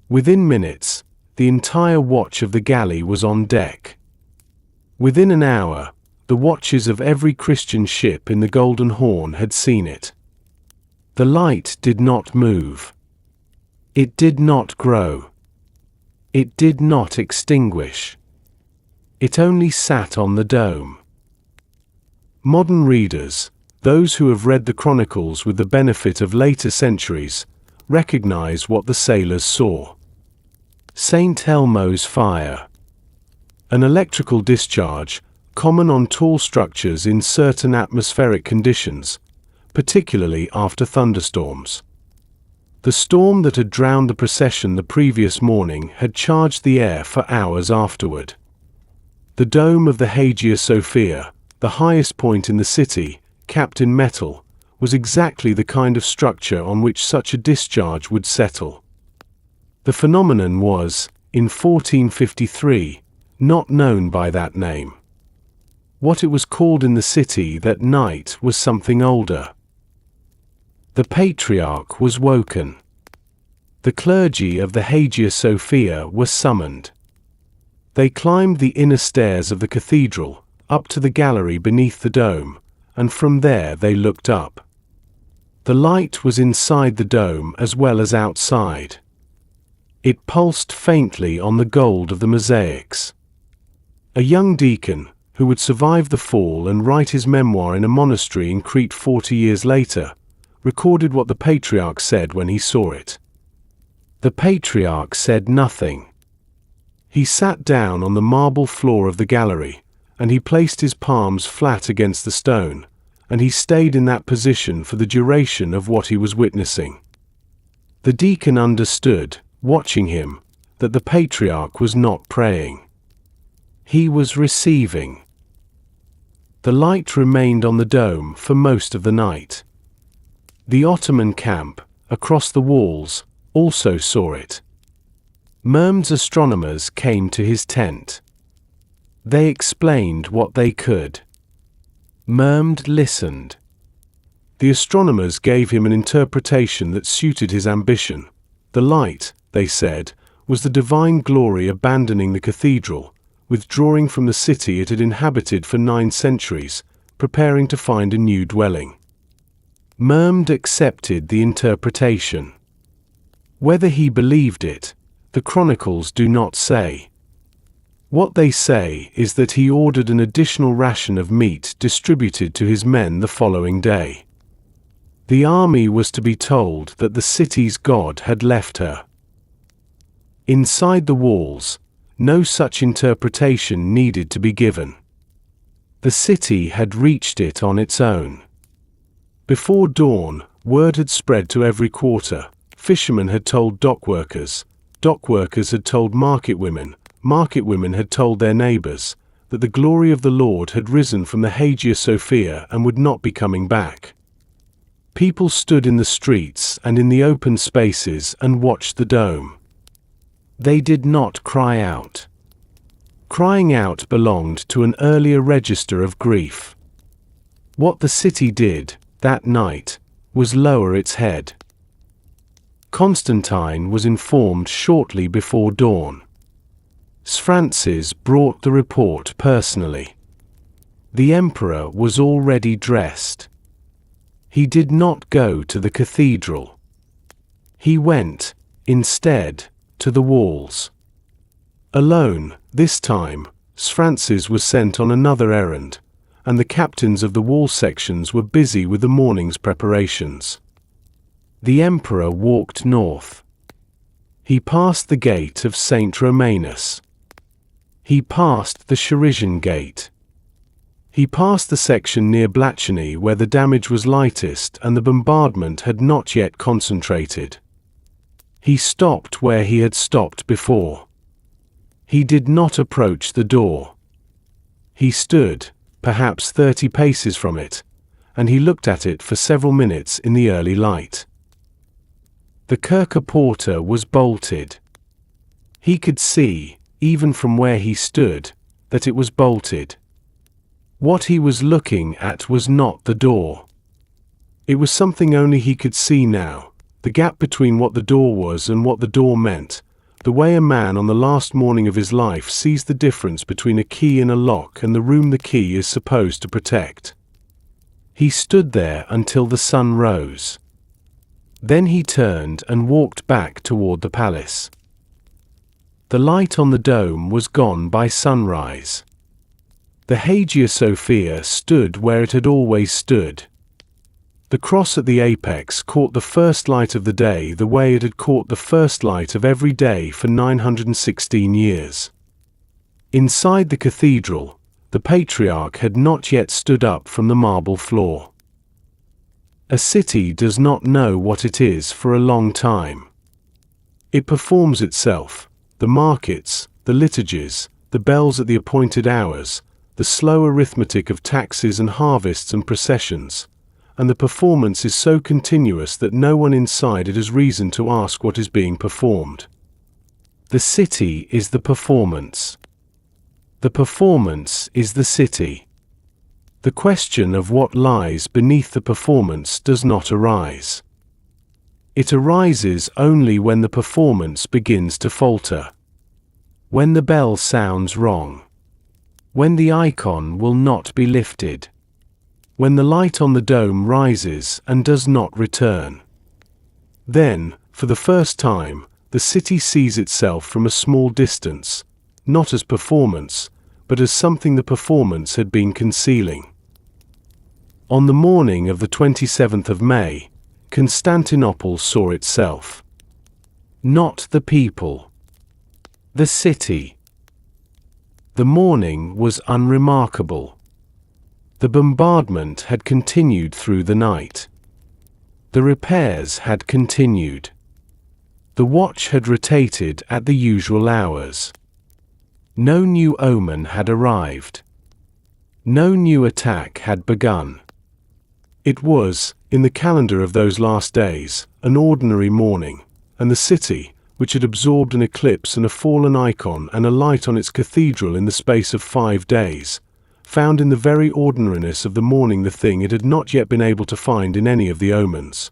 [SPEAKER 1] Within minutes, the entire watch of the galley was on deck. Within an hour, the watches of every Christian ship in the Golden Horn had seen it. The light did not move. It did not grow. It did not extinguish. It only sat on the dome. Modern readers, those who have read the Chronicles with the benefit of later centuries, recognize what the sailors saw. St. Elmo's fire. An electrical discharge, common on tall structures in certain atmospheric conditions, particularly after thunderstorms. The storm that had drowned the procession the previous morning had charged the air for hours afterward. The dome of the Hagia Sophia, the highest point in the city, capped in metal, was exactly the kind of structure on which such a discharge would settle. The phenomenon was, in 1453, not known by that name. What it was called in the city that night was something older. The Patriarch was woken. The clergy of the Hagia Sophia were summoned. They climbed the inner stairs of the cathedral, up to the gallery beneath the dome, and from there they looked up. The light was inside the dome as well as outside. It pulsed faintly on the gold of the mosaics. A young deacon, who would survive the fall and write his memoir in a monastery in Crete 40 years later, recorded what the Patriarch said when he saw it. The Patriarch said nothing. He sat down on the marble floor of the gallery, and he placed his palms flat against the stone, and he stayed in that position for the duration of what he was witnessing. The deacon understood, watching him, that the patriarch was not praying. He was receiving. The light remained on the dome for most of the night. The Ottoman camp, across the walls, also saw it. Merm's astronomers came to his tent. They explained what they could. Mermd listened. The astronomers gave him an interpretation that suited his ambition. The light, they said, was the divine glory abandoning the cathedral, withdrawing from the city it had inhabited for 9 centuries, preparing to find a new dwelling. Mermd accepted the interpretation. Whether he believed it, the chronicles do not say. What they say is that he ordered an additional ration of meat distributed to his men the following day. The army was to be told that the city's god had left her. Inside the walls, no such interpretation needed to be given. The city had reached it on its own. Before dawn, word had spread to every quarter. Fishermen had told dockworkers had told market women had told their neighbors, that the glory of the Lord had risen from the Hagia Sophia and would not be coming back. People stood in the streets and in the open spaces and watched the dome. They did not cry out. Crying out belonged to an earlier register of grief. What the city did, that night, was lower its head. Constantine was informed shortly before dawn. Francis brought the report personally. The emperor was already dressed. He did not go to the cathedral. He went, instead, to the walls. Alone, this time, Francis was sent on another errand, and the captains of the wall sections were busy with the morning's preparations. The emperor walked north. He passed the gate of St. Romanus. He passed the Charisian gate. He passed the section near Blachany where the damage was lightest and the bombardment had not yet concentrated. He stopped where he had stopped before. He did not approach the door. He stood, perhaps 30 paces from it, and he looked at it for several minutes in the early light. The Kirche Porta was bolted. He could see, even from where he stood, that it was bolted. What he was looking at was not the door. It was something only he could see now, the gap between what the door was and what the door meant, the way a man on the last morning of his life sees the difference between a key in a lock and the room the key is supposed to protect. He stood there until the sun rose. Then he turned and walked back toward the palace. The light on the dome was gone by sunrise. The Hagia Sophia stood where it had always stood. The cross at the apex caught the first light of the day the way it had caught the first light of every day for 916 years. Inside the cathedral, the patriarch had not yet stood up from the marble floor. A city does not know what it is for a long time. It performs itself, the markets, the liturgies, the bells at the appointed hours, the slow arithmetic of taxes and harvests and processions, and the performance is so continuous that no one inside it has reason to ask what is being performed. The city is the performance. The performance is the city. The question of what lies beneath the performance does not arise. It arises only when the performance begins to falter. When the bell sounds wrong. When the icon will not be lifted. When the light on the dome rises and does not return. Then, for the first time, the city sees itself from a small distance, not as performance, but as something the performance had been concealing. On the morning of the 27th of May, Constantinople saw itself. Not the people. The city. The morning was unremarkable. The bombardment had continued through the night. The repairs had continued. The watch had rotated at the usual hours. No new omen had arrived. No new attack had begun. It was, in the calendar of those last days, an ordinary morning, and the city, which had absorbed an eclipse and a fallen icon and a light on its cathedral in the space of 5 days, found in the very ordinariness of the morning the thing it had not yet been able to find in any of the omens.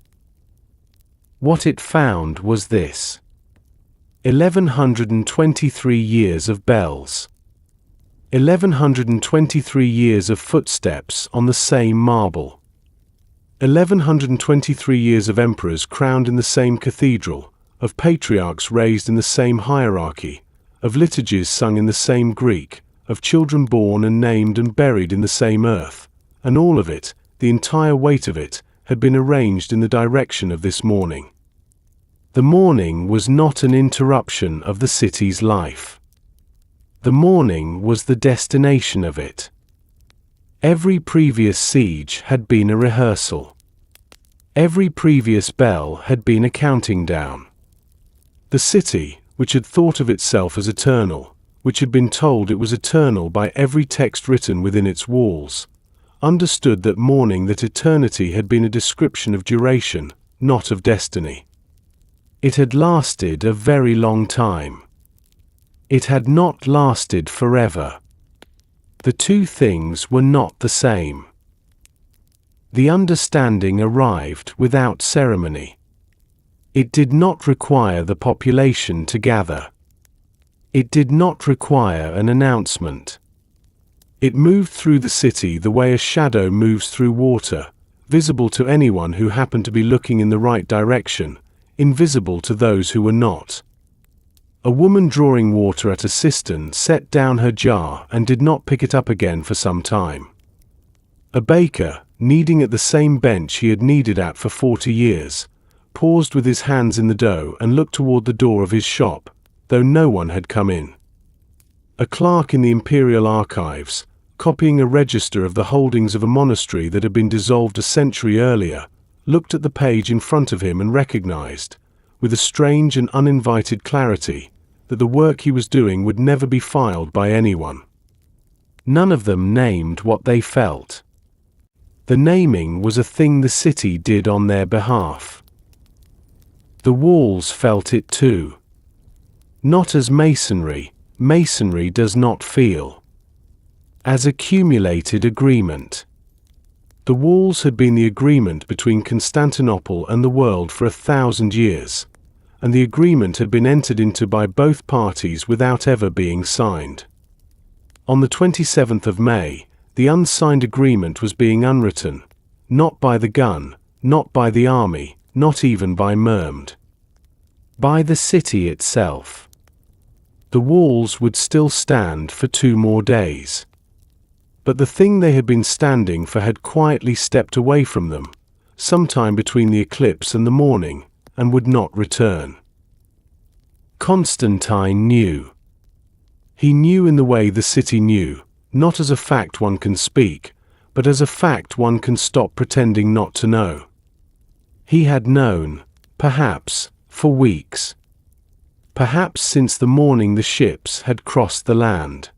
[SPEAKER 1] What it found was this: 1123 years of bells. 1123 years of footsteps on the same marble. 1123 years of emperors crowned in the same cathedral, of patriarchs raised in the same hierarchy, of liturgies sung in the same Greek, of children born and named and buried in the same earth, and all of it, the entire weight of it, had been arranged in the direction of this morning. The morning was not an interruption of the city's life. The morning was the destination of it. Every previous siege had been a rehearsal. Every previous bell had been a counting down. The city, which had thought of itself as eternal, which had been told it was eternal by every text written within its walls, understood that morning, that eternity had been a description of duration, not of destiny. It had lasted a very long time. It had not lasted forever. The two things were not the same. The understanding arrived without ceremony. It did not require the population to gather. It did not require an announcement. It moved through the city the way a shadow moves through water, visible to anyone who happened to be looking in the right direction, invisible to those who were not. A woman drawing water at a cistern set down her jar and did not pick it up again for some time. A baker, kneading at the same bench he had kneaded at for 40 years, paused with his hands in the dough and looked toward the door of his shop, though no one had come in. A clerk in the imperial archives, copying a register of the holdings of a monastery that had been dissolved a century earlier, looked at the page in front of him and recognized, with a strange and uninvited clarity, that the work he was doing would never be filed by anyone. None of them named what they felt. The naming was a thing the city did on their behalf. The walls felt it too. Not as masonry. Masonry does not feel. As accumulated agreement. The walls had been the agreement between Constantinople and the world for 1,000 years, and the agreement had been entered into by both parties without ever being signed. On the 27th of May, the unsigned agreement was being unwritten, not by the gun, not by the army, not even by Murmd. By the city itself. The walls would still stand for 2 more days. But the thing they had been standing for had quietly stepped away from them, sometime between the eclipse and the morning, and would not return. Constantine knew. He knew in the way the city knew, not as a fact one can speak, but as a fact one can stop pretending not to know. He had known, perhaps, for weeks. Perhaps since the morning the ships had crossed the land.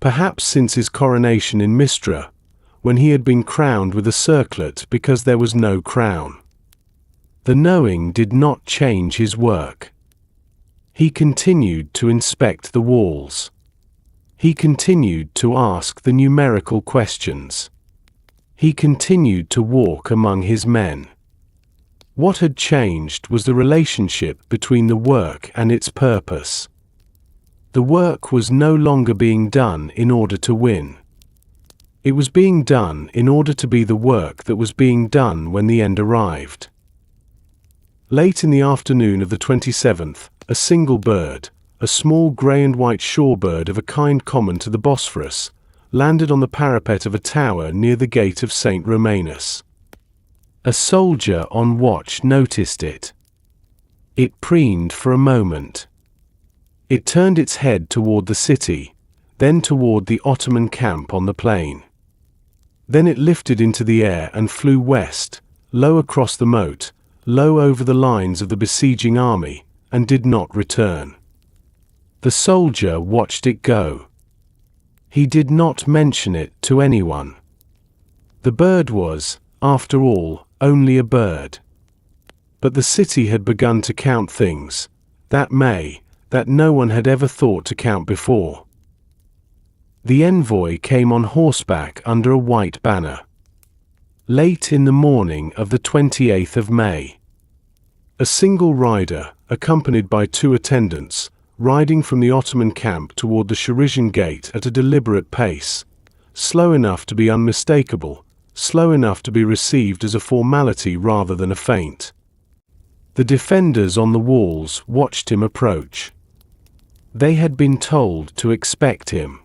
[SPEAKER 1] Perhaps since his coronation in Mistra, when he had been crowned with a circlet because there was no crown. The knowing did not change his work. He continued to inspect the walls. He continued to ask the numerical questions. He continued to walk among his men. What had changed was the relationship between the work and its purpose. The work was no longer being done in order to win. It was being done in order to be the work that was being done when the end arrived. Late in the afternoon of the 27th, a single bird, a small grey and white shorebird of a kind common to the Bosphorus, landed on the parapet of a tower near the gate of St. Romanus. A soldier on watch noticed it. It preened for a moment. It turned its head toward the city, then toward the Ottoman camp on the plain. Then it lifted into the air and flew west, low across the moat, low over the lines of the besieging army, and did not return. The soldier watched it go. He did not mention it to anyone. The bird was, after all, only a bird. But the city had begun to count things, that no one had ever thought to count before. The envoy came on horseback under a white banner. Late in the morning of the 28th of May. A single rider, accompanied by 2 attendants, riding from the Ottoman camp toward the Sharizan gate at a deliberate pace, slow enough to be unmistakable, slow enough to be received as a formality rather than a feint. The defenders on the walls watched him approach. They had been told to expect him.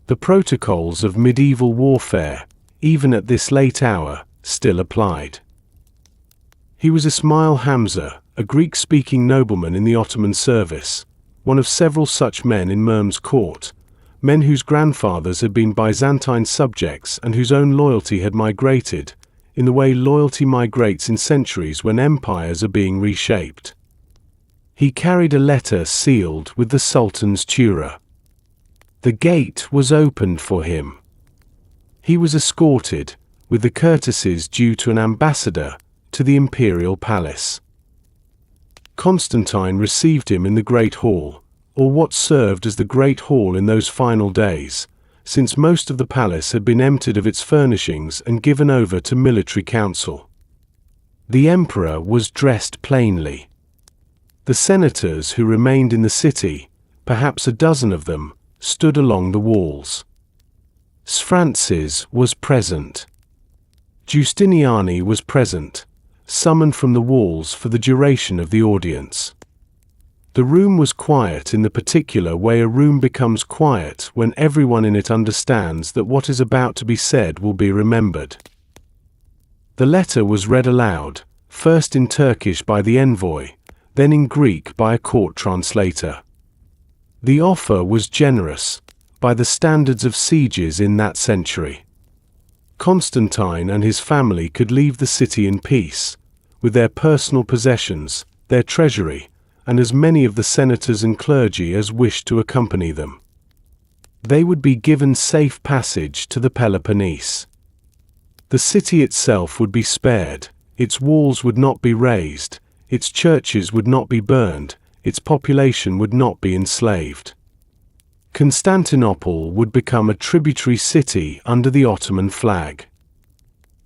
[SPEAKER 1] The protocols of medieval warfare, even at this late hour, still applied. He was Ismail Hamza, a Greek-speaking nobleman in the Ottoman service, one of several such men in Mehmed's court, men whose grandfathers had been Byzantine subjects and whose own loyalty had migrated, in the way loyalty migrates in centuries when empires are being reshaped. He carried a letter sealed with the Sultan's tura. The gate was opened for him. He was escorted, with the courtesies due to an ambassador, to the imperial palace. Constantine received him in the Great Hall, or what served as the Great Hall in those final days, since most of the palace had been emptied of its furnishings and given over to military council. The emperor was dressed plainly. The senators who remained in the city, perhaps a dozen of them, stood along the walls. Francis was present. Giustiniani was present, summoned from the walls for the duration of the audience. The room was quiet in the particular way a room becomes quiet when everyone in it understands that what is about to be said will be remembered. The letter was read aloud, first in Turkish by the envoy, then in Greek by a court translator. The offer was generous, by the standards of sieges in that century. Constantine and his family could leave the city in peace, with their personal possessions, their treasury, and as many of the senators and clergy as wished to accompany them. They would be given safe passage to the Peloponnese. The city itself would be spared, its walls would not be razed, its churches would not be burned, its population would not be enslaved. Constantinople would become a tributary city under the Ottoman flag.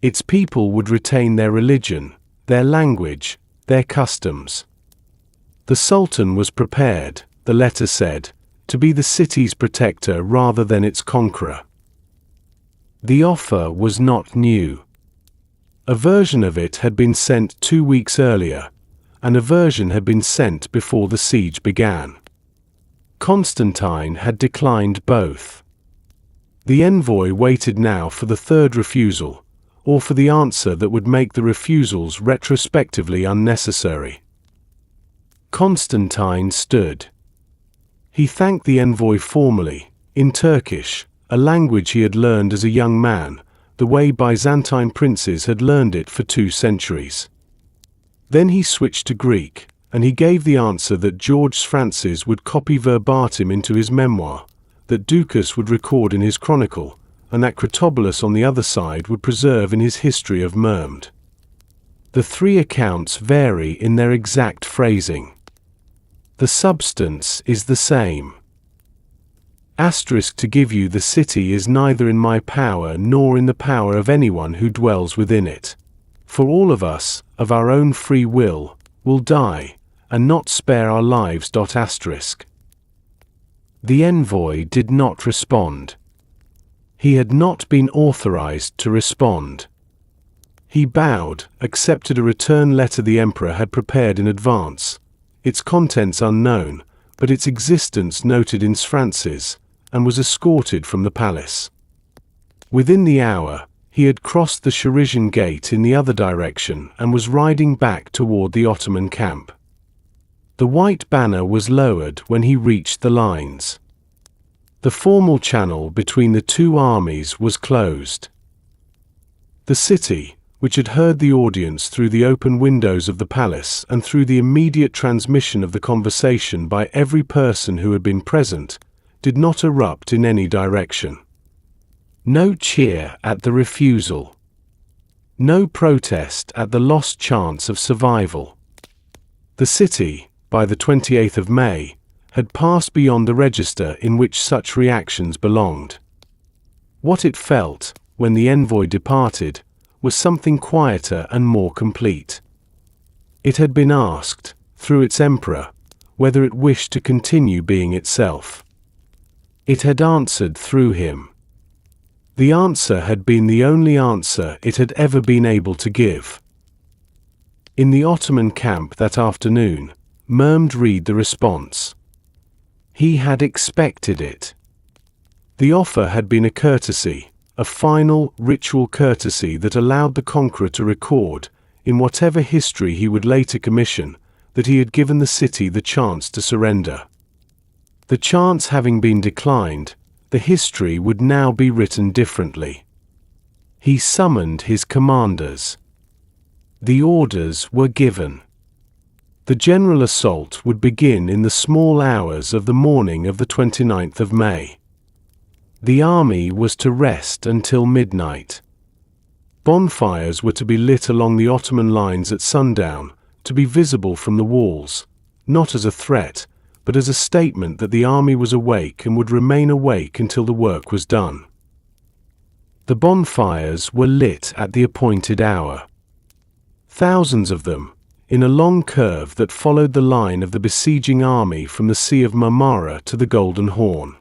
[SPEAKER 1] Its people would retain their religion, their language, their customs. The Sultan was prepared, the letter said, to be the city's protector rather than its conqueror. The offer was not new. A version of it had been sent 2 weeks earlier, and a version had been sent before the siege began. Constantine had declined both. The envoy waited now for the third refusal, or for the answer that would make the refusals retrospectively unnecessary. Constantine stood. He thanked the envoy formally, in Turkish, a language he had learned as a young man, the way Byzantine princes had learned it for 2 centuries. Then he switched to Greek, and he gave the answer that George Francis would copy verbatim into his memoir, that Ducas would record in his chronicle, and that Critobulus on the other side would preserve in his history of Mehmed. The 3 accounts vary in their exact phrasing. The substance is the same. To give you the city is neither in my power nor in the power of anyone who dwells within it. For all of us, of our own free will, will die, and not spare our lives. The envoy did not respond. He had not been authorized to respond. He bowed, accepted a return letter the emperor had prepared in advance, its contents unknown, but its existence noted in Francis, and was escorted from the palace. Within the hour, he had crossed the Sharizan gate in the other direction and was riding back toward the Ottoman camp. The white banner was lowered when he reached the lines. The formal channel between the two armies was closed. The city, which had heard the audience through the open windows of the palace and through the immediate transmission of the conversation by every person who had been present, did not erupt in any direction. No cheer at the refusal. No protest at the lost chance of survival. The city, by the 28th of May, had passed beyond the register in which such reactions belonged. What it felt, when the envoy departed, was something quieter and more complete. It had been asked, through its emperor, whether it wished to continue being itself. It had answered through him. The answer had been the only answer it had ever been able to give. In the Ottoman camp that afternoon, murmured read the response. He had expected it. The offer had been a courtesy, a final, ritual courtesy that allowed the conqueror to record, in whatever history he would later commission, that he had given the city the chance to surrender. The chance having been declined, the history would now be written differently. He summoned his commanders. The orders were given. The general assault would begin in the small hours of the morning of the 29th of May. The army was to rest until midnight. Bonfires were to be lit along the Ottoman lines at sundown, to be visible from the walls, not as a threat, but as a statement that the army was awake and would remain awake until the work was done. The bonfires were lit at the appointed hour. Thousands of them, in a long curve that followed the line of the besieging army from the Sea of Marmara to the Golden Horn.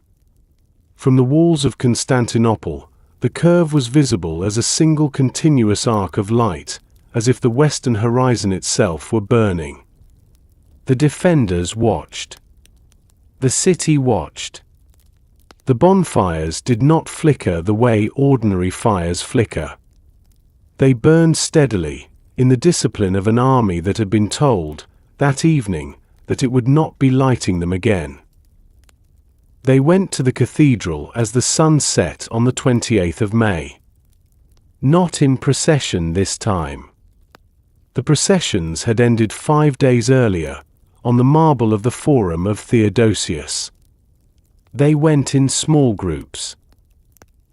[SPEAKER 1] From the walls of Constantinople, the curve was visible as a single continuous arc of light, as if the western horizon itself were burning. The defenders watched. The city watched. The bonfires did not flicker the way ordinary fires flicker. They burned steadily, in the discipline of an army that had been told, that evening, that it would not be lighting them again. They went to the cathedral as the sun set on the 28th of May. Not in procession this time. The processions had ended 5 days earlier, on the marble of the Forum of Theodosius. They went in small groups.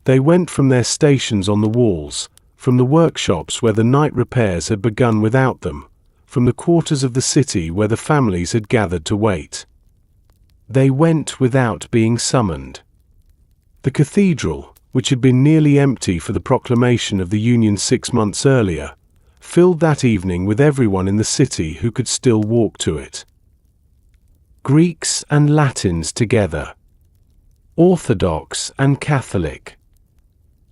[SPEAKER 1] They went from their stations on the walls, from the workshops where the night repairs had begun without them, from the quarters of the city where the families had gathered to wait. They went without being summoned. The cathedral, which had been nearly empty for the proclamation of the Union 6 months earlier, filled that evening with everyone in the city who could still walk to it. Greeks and Latins together. Orthodox and Catholic.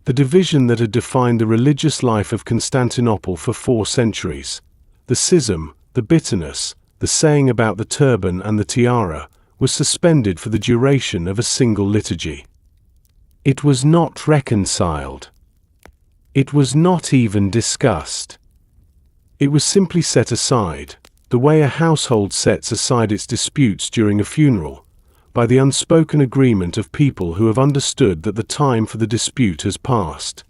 [SPEAKER 1] The division that had defined the religious life of Constantinople for 4 centuries, the schism, the bitterness, the saying about the turban and the tiara, was suspended for the duration of a single liturgy. It was not reconciled. It was not even discussed. It was simply set aside, the way a household sets aside its disputes during a funeral, by the unspoken agreement of people who have understood that the time for the dispute has passed.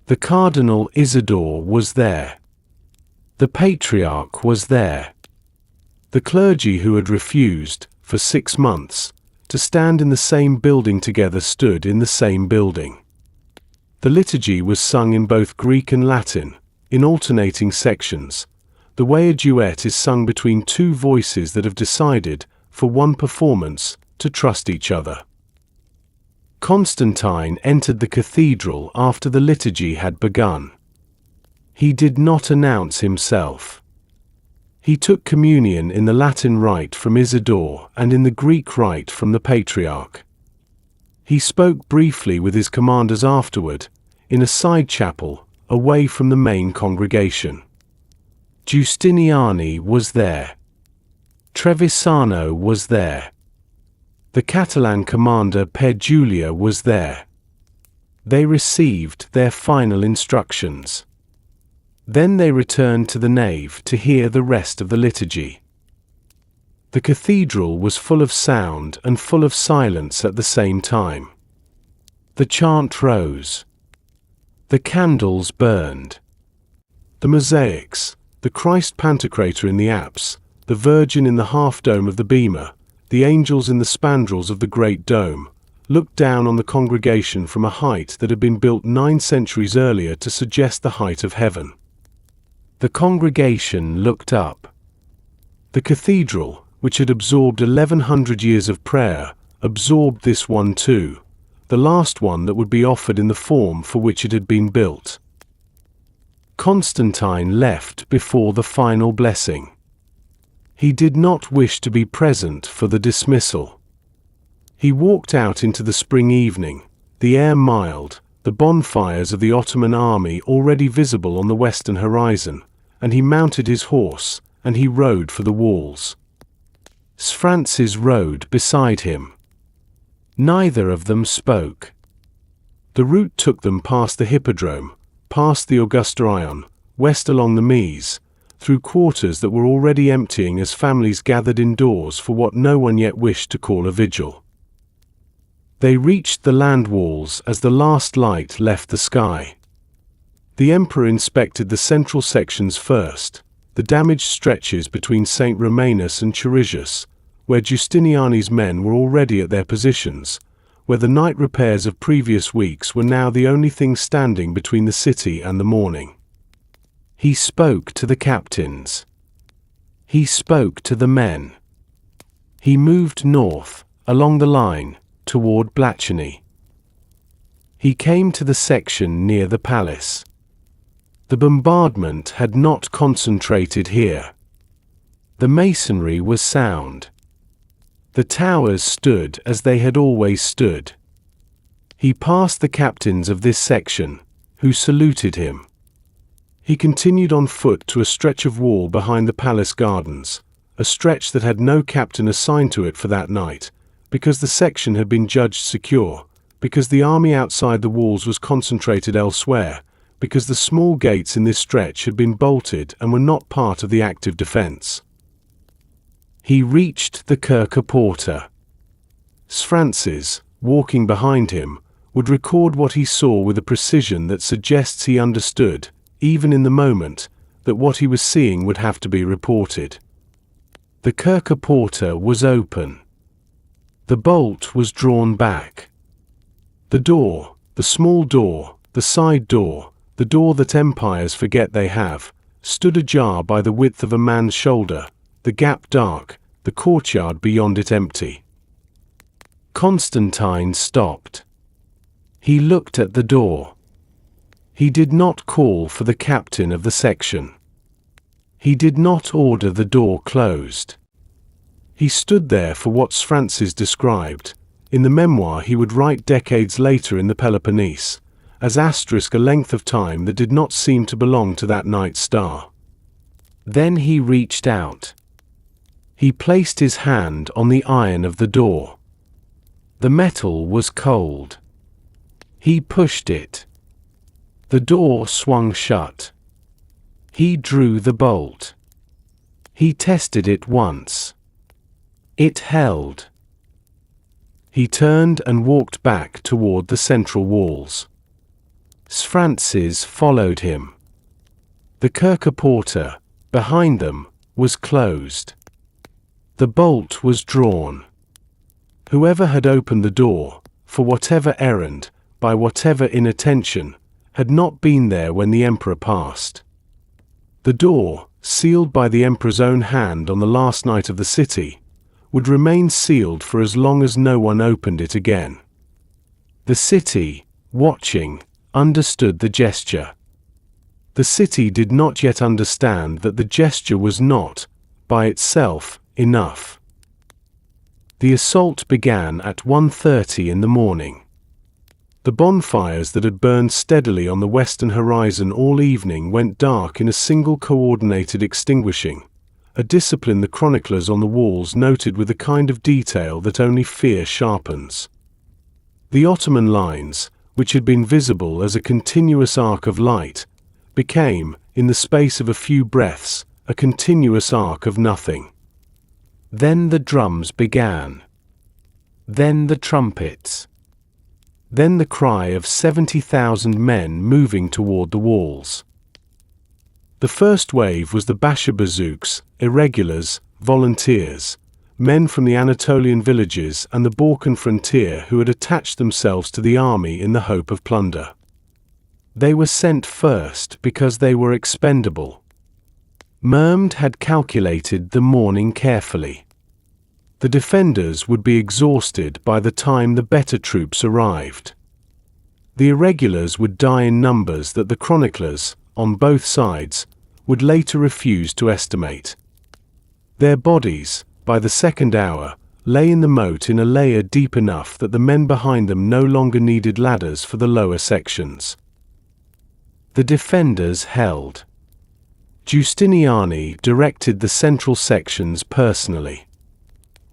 [SPEAKER 1] The Cardinal Isidore was there. The Patriarch was there. The clergy who had refused, for 6 months, to stand in the same building together stood in the same building. The liturgy was sung in both Greek and Latin, in alternating sections, the way a duet is sung between 2 voices that have decided, for one performance, to trust each other. Constantine entered the cathedral after the liturgy had begun. He did not announce himself. He took communion in the Latin rite from Isidore and in the Greek rite from the Patriarch. He spoke briefly with his commanders afterward, in a side chapel, away from the main congregation. Giustiniani was there. Trevisano was there. The Catalan commander Per Julia was there. They received their final instructions. Then they returned to the nave to hear the rest of the liturgy. The cathedral was full of sound and full of silence at the same time. The chant rose. The candles burned. The mosaics, the Christ Pantocrator in the apse, the Virgin in the half-dome of the bema, the angels in the spandrels of the great dome, looked down on the congregation from a height that had been built 9 centuries earlier to suggest the height of heaven. The congregation looked up. The cathedral, which had absorbed 1100 years of prayer, absorbed this one too, the last one that would be offered in the form for which it had been built. Constantine left before the final blessing. He did not wish to be present for the dismissal. He walked out into the spring evening, the air mild, the bonfires of the Ottoman army already visible on the western horizon, and he mounted his horse, and he rode for the walls. Francis rode beside him. Neither of them spoke. The route took them past the Hippodrome, past the Augustarion, west along the Meuse, through quarters that were already emptying as families gathered indoors for what no one yet wished to call a vigil. They reached the land walls as the last light left the sky. The emperor inspected the central sections first, the damaged stretches between St. Romanus and Cherisius, where Justiniani's men were already at their positions, where the night repairs of previous weeks were now the only thing standing between the city and the morning. He spoke to the captains. He spoke to the men. He moved north, along the line, toward Blachany. He came to the section near the palace. The bombardment had not concentrated here. The masonry was sound. The towers stood as they had always stood. He passed the captains of this section, who saluted him. He continued on foot to a stretch of wall behind the palace gardens, a stretch that had no captain assigned to it for that night, because the section had been judged secure, because the army outside the walls was concentrated elsewhere, because the small gates in this stretch had been bolted and were not part of the active defense. He reached the Kirche Porta. Francis, walking behind him, would record what he saw with a precision that suggests he understood, even in the moment, that what he was seeing would have to be reported. The Kirche Porta was open. The bolt was drawn back. The door, the small door, the side door, the door that empires forget they have, stood ajar by the width of a man's shoulder, the gap dark, the courtyard beyond it empty. Constantine stopped. He looked at the door. He did not call for the captain of the section. He did not order the door closed. He stood there for what Francis described, in the memoir he would write decades later in the Peloponnese, as asterisk a length of time that did not seem to belong to that night's star. Then he reached out. He placed his hand on the iron of the door. The metal was cold. He pushed it. The door swung shut. He drew the bolt. He tested it once. It held. He turned and walked back toward the central walls. Francis followed him. The Kirche Porta, behind them, was closed. The bolt was drawn. Whoever had opened the door, for whatever errand, by whatever inattention, had not been there when the emperor passed. The door, sealed by the emperor's own hand on the last night of the city, would remain sealed for as long as no one opened it again. The city, watching, understood the gesture. The city did not yet understand that the gesture was not, by itself, enough. The assault began at 1:30 in the morning. The bonfires that had burned steadily on the western horizon all evening went dark in a single coordinated extinguishing, a discipline the chroniclers on the walls noted with a kind of detail that only fear sharpens. The Ottoman lines, which had been visible as a continuous arc of light, became, in the space of a few breaths, a continuous arc of nothing. Then the drums began. Then the trumpets. Then the cry of 70,000 men moving toward the walls. The first wave was the Bashabazouks, irregulars, volunteers, men from the Anatolian villages and the Balkan frontier who had attached themselves to the army in the hope of plunder. They were sent first because they were expendable. Mehmed had calculated the morning carefully. The defenders would be exhausted by the time the better troops arrived. The irregulars would die in numbers that the chroniclers, on both sides, would later refuse to estimate. Their bodies, by the second hour, lay in the moat in a layer deep enough that the men behind them no longer needed ladders for the lower sections. The defenders held. Giustiniani directed the central sections personally.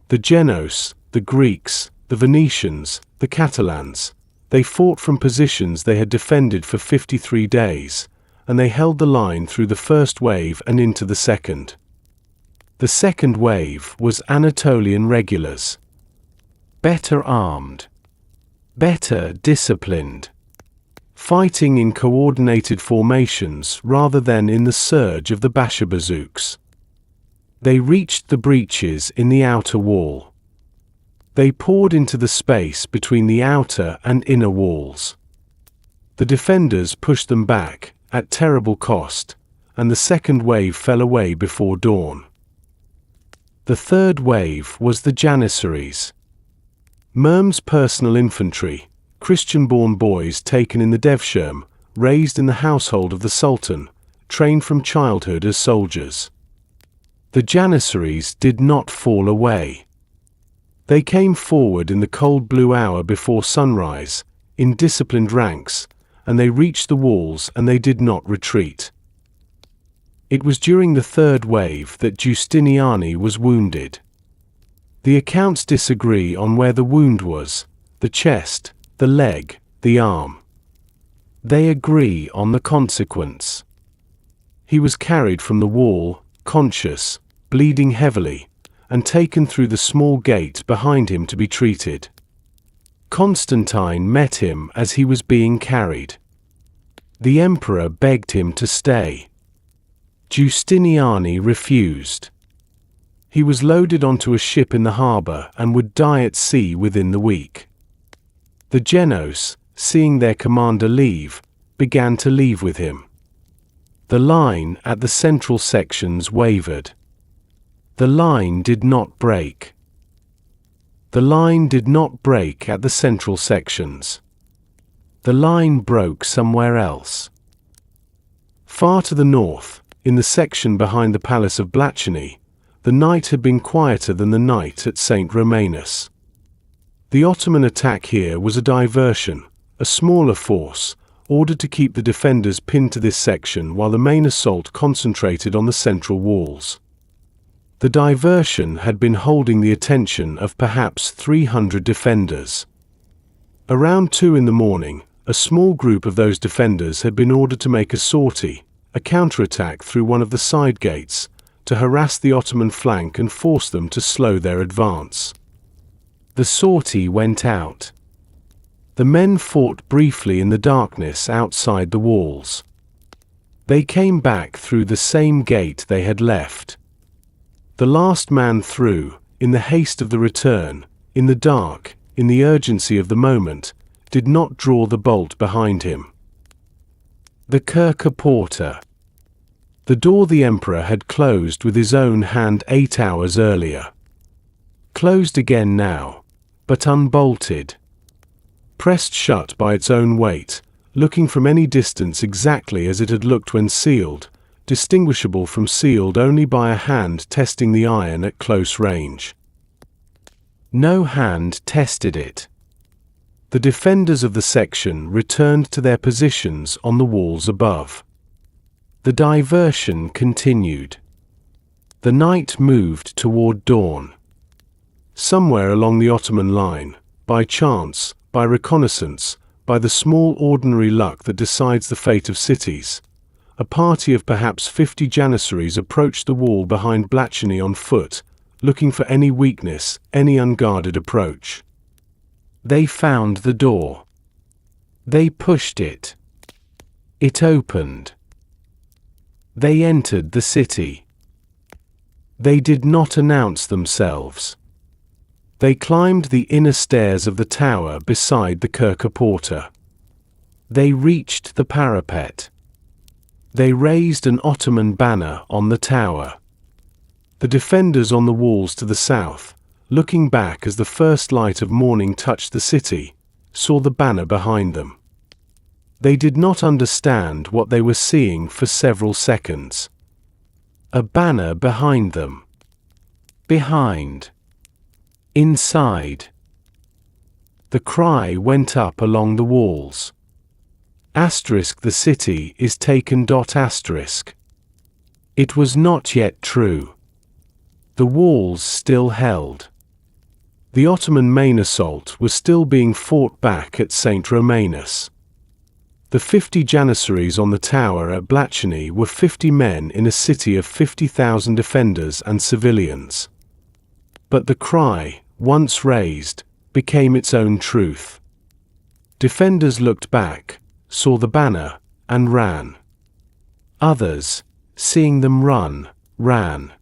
[SPEAKER 1] The Genos, the Greeks, the Venetians, the Catalans, they fought from positions they had defended for 53 days, and they held the line through the first wave and into the second. The second wave was Anatolian regulars. Better armed. Better disciplined. Fighting in coordinated formations rather than in the surge of the Bashabazouks. They reached the breaches in the outer wall. They poured into the space between the outer and inner walls. The defenders pushed them back, at terrible cost, and the second wave fell away before dawn. The third wave was the Janissaries. Mehmed's personal infantry, Christian-born boys taken in the Devshirme, raised in the household of the Sultan, trained from childhood as soldiers. The Janissaries did not fall away. They came forward in the cold blue hour before sunrise, in disciplined ranks, and they reached the walls and they did not retreat. It was during the third wave that Giustiniani was wounded. The accounts disagree on where the wound was, the chest, the leg, the arm. They agree on the consequence. He was carried from the wall, conscious, bleeding heavily, and taken through the small gate behind him to be treated. Constantine met him as he was being carried. The emperor begged him to stay. Giustiniani refused. He was loaded onto a ship in the harbor and would die at sea within the week. The Genos, seeing their commander leave, began to leave with him. The line at the central sections wavered. The line did not break. The line did not break at the central sections. The line broke somewhere else. Far to the north, in the section behind the Palace of Blachany, the night had been quieter than the night at St. Romanus. The Ottoman attack here was a diversion, a smaller force, ordered to keep the defenders pinned to this section while the main assault concentrated on the central walls. The diversion had been holding the attention of perhaps 300 defenders. Around 2 in the morning, a small group of those defenders had been ordered to make a sortie, a counterattack through one of the side gates, to harass the Ottoman flank and force them to slow their advance. The sortie went out. The men fought briefly in the darkness outside the walls. They came back through the same gate they had left. The last man through, in the haste of the return, in the dark, in the urgency of the moment, did not draw the bolt behind him. The Kirche Porta. The door the emperor had closed with his own hand 8 hours earlier. Closed again now, but unbolted. Pressed shut by its own weight, looking from any distance exactly as it had looked when sealed, distinguishable from sealed only by a hand testing the iron at close range. No hand tested it. The defenders of the section returned to their positions on the walls above. The diversion continued. The night moved toward dawn. Somewhere along the Ottoman line, by chance, by reconnaissance, by the small ordinary luck that decides the fate of cities, a party of perhaps 50 Janissaries approached the wall behind Blachany on foot, looking for any weakness, any unguarded approach. They found the door. They pushed it. It opened. They entered the city. They did not announce themselves. They climbed the inner stairs of the tower beside the Kerkerporta. They reached the parapet. They raised an Ottoman banner on the tower. The defenders on the walls to the south, looking back as the first light of morning touched the city, saw the banner behind them. They did not understand what they were seeing for several seconds. A banner behind them. Behind. Inside. The cry went up along the walls. Asterisk, the city is taken. Asterisk. It was not yet true. The walls still held. The Ottoman main assault was still being fought back at St. Romanus. The 50 Janissaries on the tower at Blachany were 50 men in a city of 50,000 defenders and civilians. But the cry, once raised, became its own truth. Defenders looked back, saw the banner, and ran. Others, seeing them run, ran.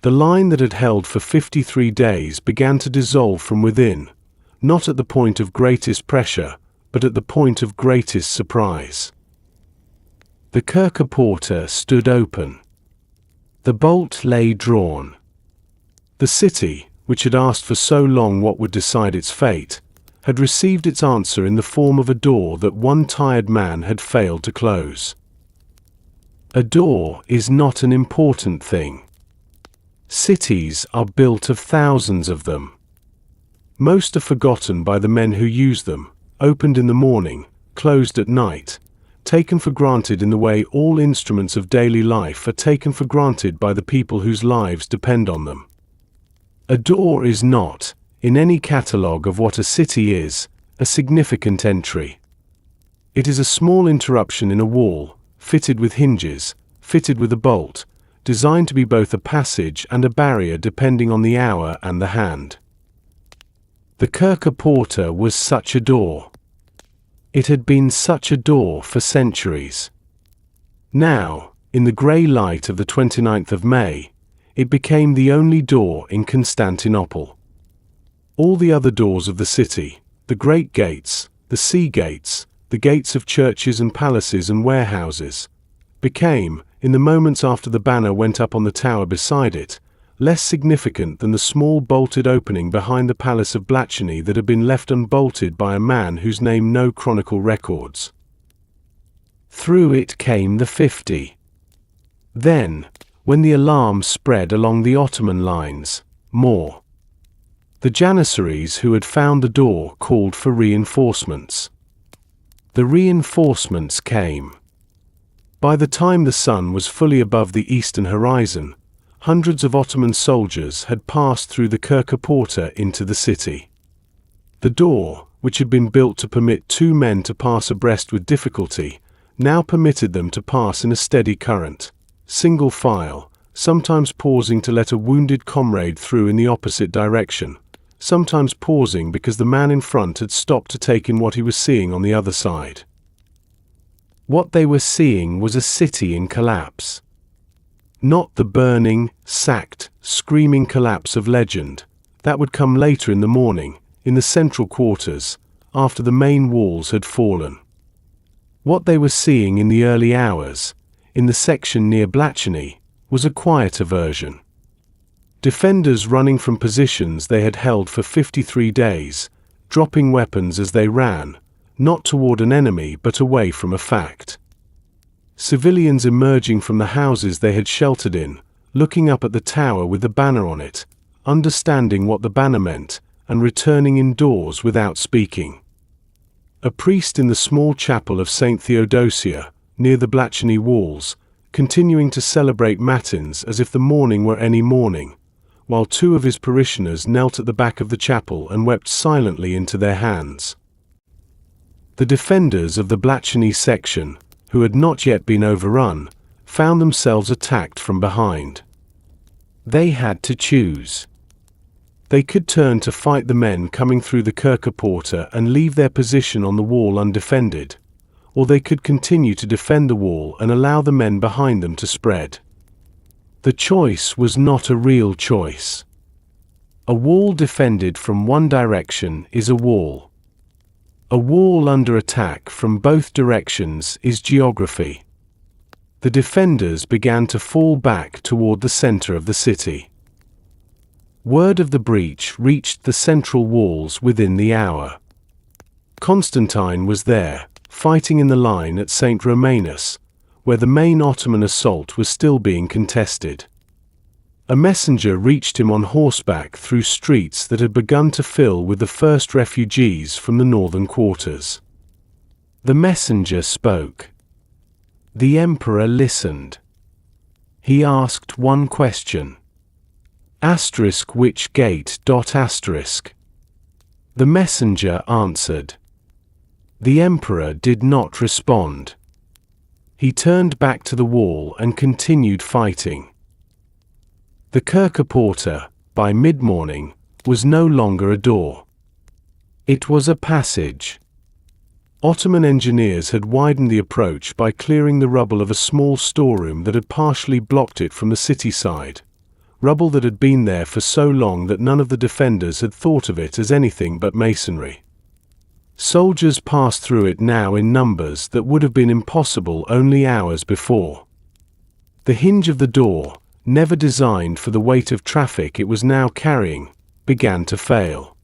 [SPEAKER 1] The line that had held for 53 days began to dissolve from within, not at the point of greatest pressure, but at the point of greatest surprise. The Kerkerporta stood open. The bolt lay drawn. The city, which had asked for so long what would decide its fate, had received its answer in the form of a door that one tired man had failed to close. A door is not an important thing. Cities are built of thousands of them. Most are forgotten by the men who use them, opened in the morning, closed at night, taken for granted in the way all instruments of daily life are taken for granted by the people whose lives depend on them. A door is not, in any catalogue of what a city is, a significant entry. It is a small interruption in a wall, fitted with hinges, fitted with a bolt, designed to be both a passage and a barrier depending on the hour and the hand. The Kerkerporta was such a door. It had been such a door for centuries. Now, in the grey light of the 29th of May, it became the only door in Constantinople. All the other doors of the city, the great gates, the sea gates, the gates of churches and palaces and warehouses, became, in the moments after the banner went up on the tower beside it, less significant than the small bolted opening behind the palace of Blachany that had been left unbolted by a man whose name no chronicle records. Through it came the 50. Then, when the alarm spread along the Ottoman lines, more. The Janissaries who had found the door called for reinforcements. The reinforcements came. By the time the sun was fully above the eastern horizon, hundreds of Ottoman soldiers had passed through the Kerkerporta into the city. The door, which had been built to permit 2 men to pass abreast with difficulty, now permitted them to pass in a steady current, single file, sometimes pausing to let a wounded comrade through in the opposite direction, sometimes pausing because the man in front had stopped to take in what he was seeing on the other side. What they were seeing was a city in collapse. Not the burning, sacked, screaming collapse of legend. That would come later in the morning, in the central quarters, after the main walls had fallen. What they were seeing in the early hours, in the section near Blachany, was a quieter version. Defenders running from positions they had held for 53 days, dropping weapons as they ran, not toward an enemy but away from a fact. Civilians emerging from the houses they had sheltered in, looking up at the tower with the banner on it, understanding what the banner meant, and returning indoors without speaking. A priest in the small chapel of St. Theodosia, near the Blachany walls, continuing to celebrate matins as if the morning were any morning, while 2 of his parishioners knelt at the back of the chapel and wept silently into their hands. The defenders of the Blachany section, who had not yet been overrun, found themselves attacked from behind. They had to choose. They could turn to fight the men coming through the Kerkerporta and leave their position on the wall undefended, or they could continue to defend the wall and allow the men behind them to spread. The choice was not a real choice. A wall defended from one direction is a wall. A wall under attack from both directions is geography. The defenders began to fall back toward the center of the city. Word of the breach reached the central walls within the hour. Constantine was there, fighting in the line at St. Romanus, where the main Ottoman assault was still being contested. A messenger reached him on horseback through streets that had begun to fill with the first refugees from the northern quarters. The messenger spoke. The emperor listened. He asked one question. Which gate? The messenger answered. The emperor did not respond. He turned back to the wall and continued fighting. The Kerkerporta, by mid-morning, was no longer a door. It was a passage. Ottoman engineers had widened the approach by clearing the rubble of a small storeroom that had partially blocked it from the city side, rubble that had been there for so long that none of the defenders had thought of it as anything but masonry. Soldiers passed through it now in numbers that would have been impossible only hours before. The hinge of the door, never designed for the weight of traffic it was now carrying, began to fail.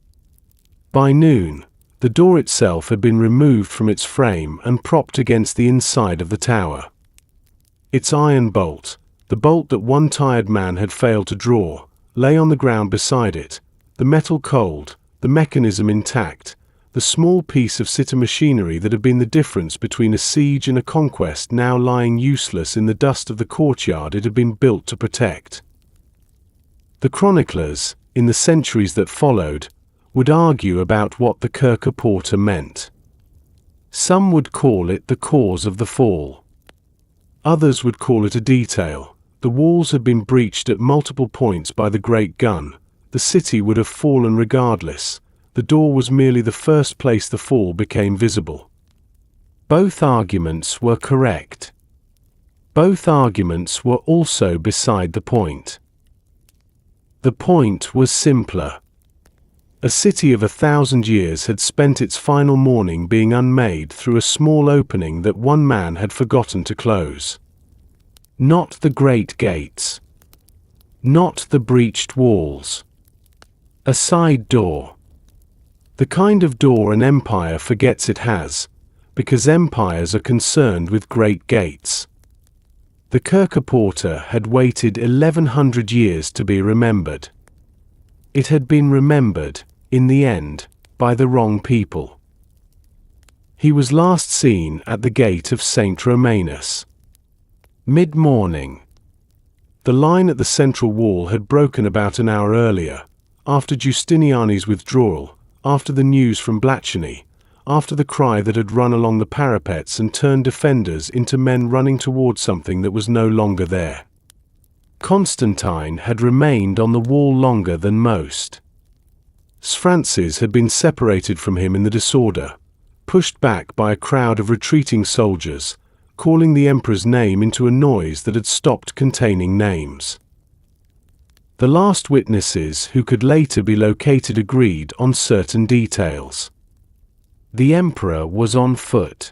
[SPEAKER 1] By noon, the door itself had been removed from its frame and propped against the inside of the tower. Its iron bolt, the bolt that one tired man had failed to draw, lay on the ground beside it, the metal cold, the mechanism intact, the small piece of city machinery that had been the difference between a siege and a conquest now lying useless in the dust of the courtyard it had been built to protect. The chroniclers, in the centuries that followed, would argue about what the Kerkerporta meant. Some would call it the cause of the fall. Others would call it a detail. The walls had been breached at multiple points by the great gun. The city would have fallen regardless. The door was merely the first place the fall became visible. Both arguments were correct. Both arguments were also beside the point. The point was simpler. A city of 1,000 years had spent its final morning being unmade through a small opening that one man had forgotten to close. Not the great gates. Not the breached walls. A side door. The kind of door an empire forgets it has, because empires are concerned with great gates. The Kerkerporta had waited 1,100 years to be remembered. It had been remembered, in the end, by the wrong people. He was last seen at the gate of St. Romanus. Mid-morning. The line at the central wall had broken about an hour earlier, after Justiniani's withdrawal, after the news from Blachany, after the cry that had run along the parapets and turned defenders into men running toward something that was no longer there. Constantine had remained on the wall longer than most. Francis had been separated from him in the disorder, pushed back by a crowd of retreating soldiers, calling the emperor's name into a noise that had stopped containing names. The last witnesses who could later be located agreed on certain details. The emperor was on foot.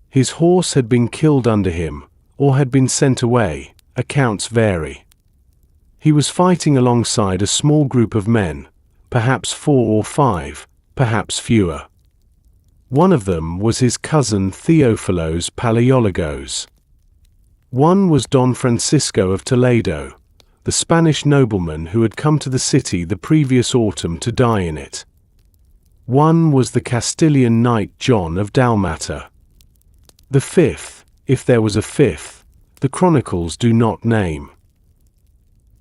[SPEAKER 1] His horse had been killed under him, or had been sent away, accounts vary. He was fighting alongside a small group of men, perhaps 4 or 5, perhaps fewer. One of them was his cousin Theophilos Palaiologos. One was Don Francisco of Toledo, the Spanish nobleman who had come to the city the previous autumn to die in it. One was the Castilian knight John of Dalmatia. The fifth, if there was a fifth, the chronicles do not name.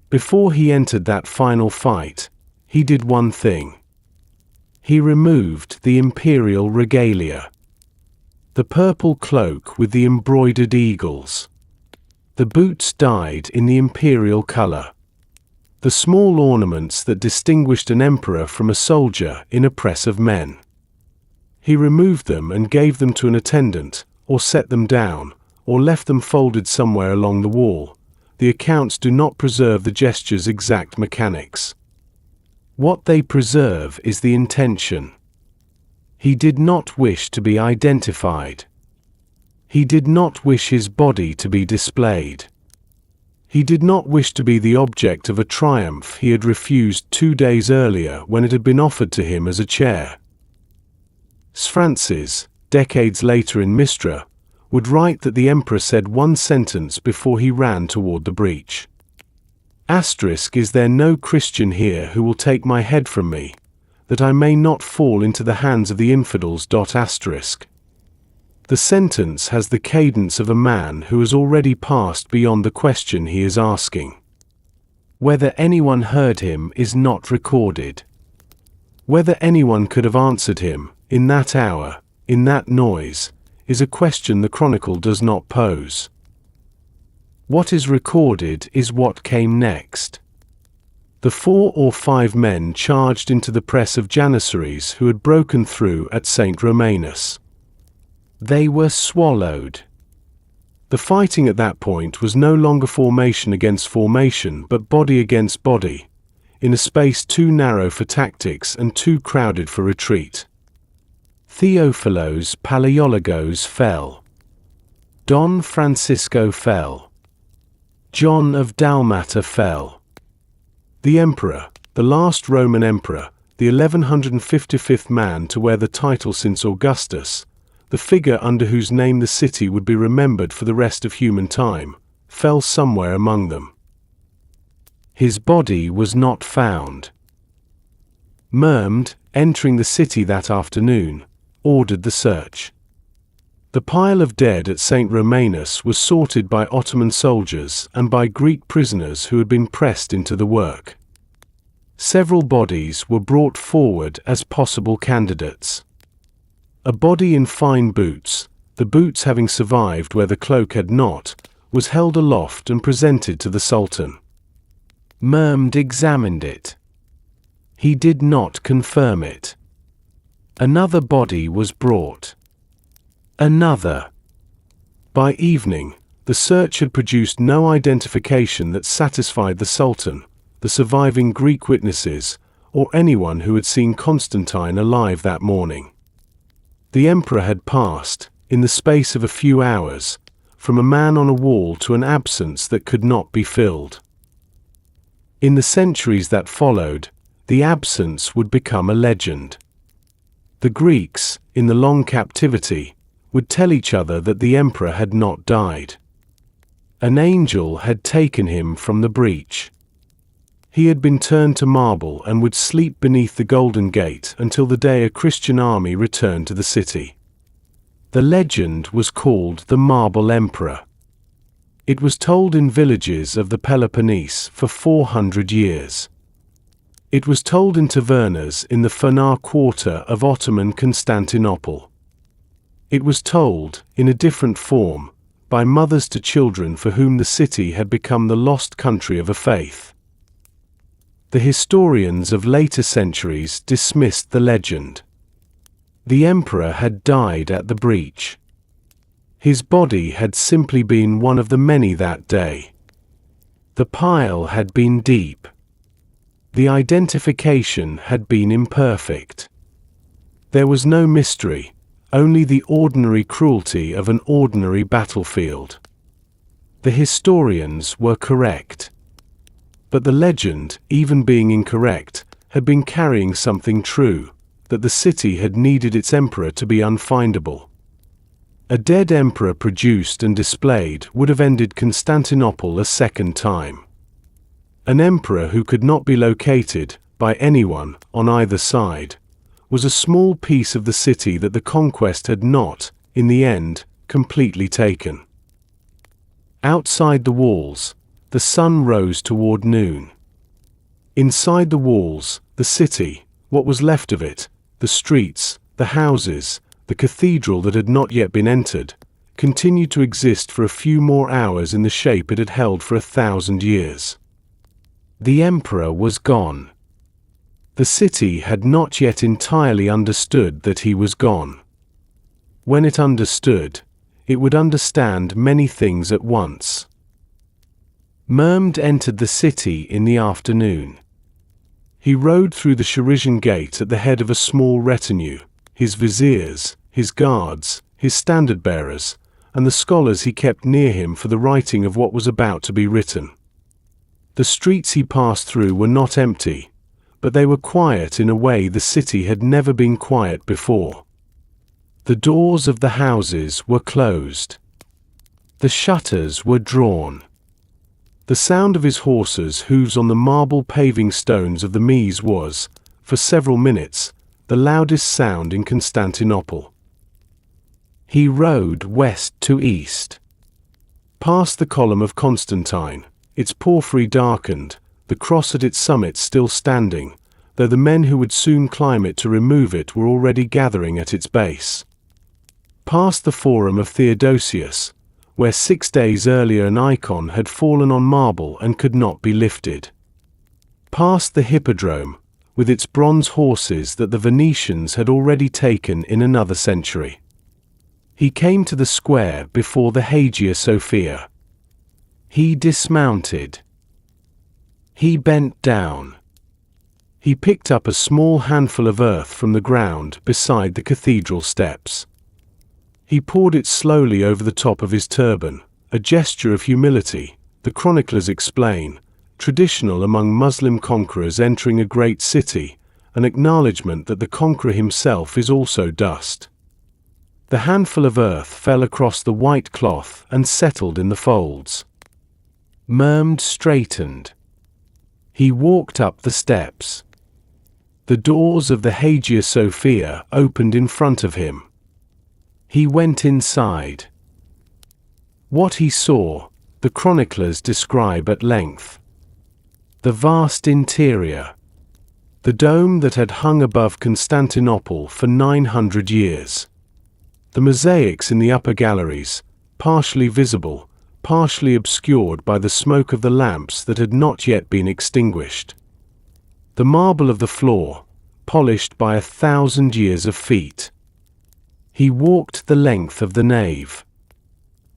[SPEAKER 1] Before he entered that final fight, he did one thing. He removed the imperial regalia. The purple cloak with the embroidered eagles. The boots dyed in the imperial color. the small ornaments that distinguished an emperor from a soldier in a press of men. He removed them and gave them to an attendant, or set them down, or left them folded somewhere along the wall. The accounts do not preserve the gesture's exact mechanics. What they preserve is the intention. He did not wish to be identified. He did not wish his body to be displayed. He did not wish to be the object of a triumph he had refused 2 days earlier when it had been offered to him as a chair. Francis, decades later in Mistra, would write that the emperor said one sentence before he ran toward the breach. Is there no Christian here who will take my head from me, that I may not fall into the hands of the infidels? The sentence has the cadence of a man who has already passed beyond the question he is asking. Whether anyone heard him is not recorded. Whether anyone could have answered him, in that hour, in that noise, is a question the chronicle does not pose. What is recorded is what came next. The 4 or 5 men charged into the press of Janissaries who had broken through at St. Romanus. They were swallowed. The fighting at that point was no longer formation against formation but body against body, in a space too narrow for tactics and too crowded for retreat. Theophilos Palaiologos fell. Don Francisco fell. John of Dalmatia fell. The emperor, the last Roman emperor, the 1155th man to wear the title since Augustus, the figure under whose name the city would be remembered for the rest of human time, fell somewhere among them. His body was not found. Mehmed, entering the city that afternoon, ordered the search. The pile of dead at St. Romanus was sorted by Ottoman soldiers and by Greek prisoners who had been pressed into the work. Several bodies were brought forward as possible candidates. A body in fine boots, the boots having survived where the cloak had not, was held aloft and presented to the Sultan. Mehmed examined it. He did not confirm it. Another body was brought. Another. By evening, the search had produced no identification that satisfied the Sultan, the surviving Greek witnesses, or anyone who had seen Constantine alive that morning. The emperor had passed, in the space of a few hours, from a man on a wall to an absence that could not be filled. In the centuries that followed, the absence would become a legend. The Greeks, in the long captivity, would tell each other that the emperor had not died. An angel had taken him from the breach. He had been turned to marble and would sleep beneath the Golden Gate until the day a Christian army returned to the city. The legend was called the Marble Emperor. It was told in villages of the Peloponnese for 400 years. It was told in tavernas in the Fenar quarter of Ottoman Constantinople. It was told, in a different form, by mothers to children for whom the city had become the lost country of a faith. The historians of later centuries dismissed the legend. The emperor had died at the breach. His body had simply been one of the many that day. The pile had been deep. The identification had been imperfect. There was no mystery, only the ordinary cruelty of an ordinary battlefield. The historians were correct. But the legend, even being incorrect, had been carrying something true, that the city had needed its emperor to be unfindable. A dead emperor produced and displayed would have ended Constantinople a second time. An emperor who could not be located, by anyone, on either side, was a small piece of the city that the conquest had not, in the end, completely taken. Outside the walls, the sun rose toward noon. Inside the walls, the city, what was left of it, the streets, the houses, the cathedral that had not yet been entered, continued to exist for a few more hours in the shape it had held for 1,000 years. The emperor was gone. The city had not yet entirely understood that he was gone. When it understood, it would understand many things at once. Mehmed entered the city in the afternoon. He rode through the Sharizian gate at the head of a small retinue, his viziers, his guards, his standard-bearers, and the scholars he kept near him for the writing of what was about to be written. The streets he passed through were not empty, but they were quiet in a way the city had never been quiet before. The doors of the houses were closed. The shutters were drawn. The sound of his horses' hooves on the marble paving stones of the Mies was, for several minutes, the loudest sound in Constantinople. He rode west to east. Past the column of Constantine, its porphyry darkened, the cross at its summit still standing, though the men who would soon climb it to remove it were already gathering at its base. Past the Forum of Theodosius, where 6 days earlier an icon had fallen on marble and could not be lifted. Past the Hippodrome, with its bronze horses that the Venetians had already taken in another century. He came to the square before the Hagia Sophia. He dismounted. He bent down. He picked up a small handful of earth from the ground beside the cathedral steps. He poured it slowly over the top of his turban, a gesture of humility, the chroniclers explain, traditional among Muslim conquerors entering a great city, an acknowledgement that the conqueror himself is also dust. The handful of earth fell across the white cloth and settled in the folds. Mehmed straightened. He walked up the steps. The doors of the Hagia Sophia opened in front of him. He went inside. What he saw, the chroniclers describe at length. The vast interior. The dome that had hung above Constantinople for 900 years. The mosaics in the upper galleries, partially visible, partially obscured by the smoke of the lamps that had not yet been extinguished. The marble of the floor, polished by 1,000 years of feet. He walked the length of the nave.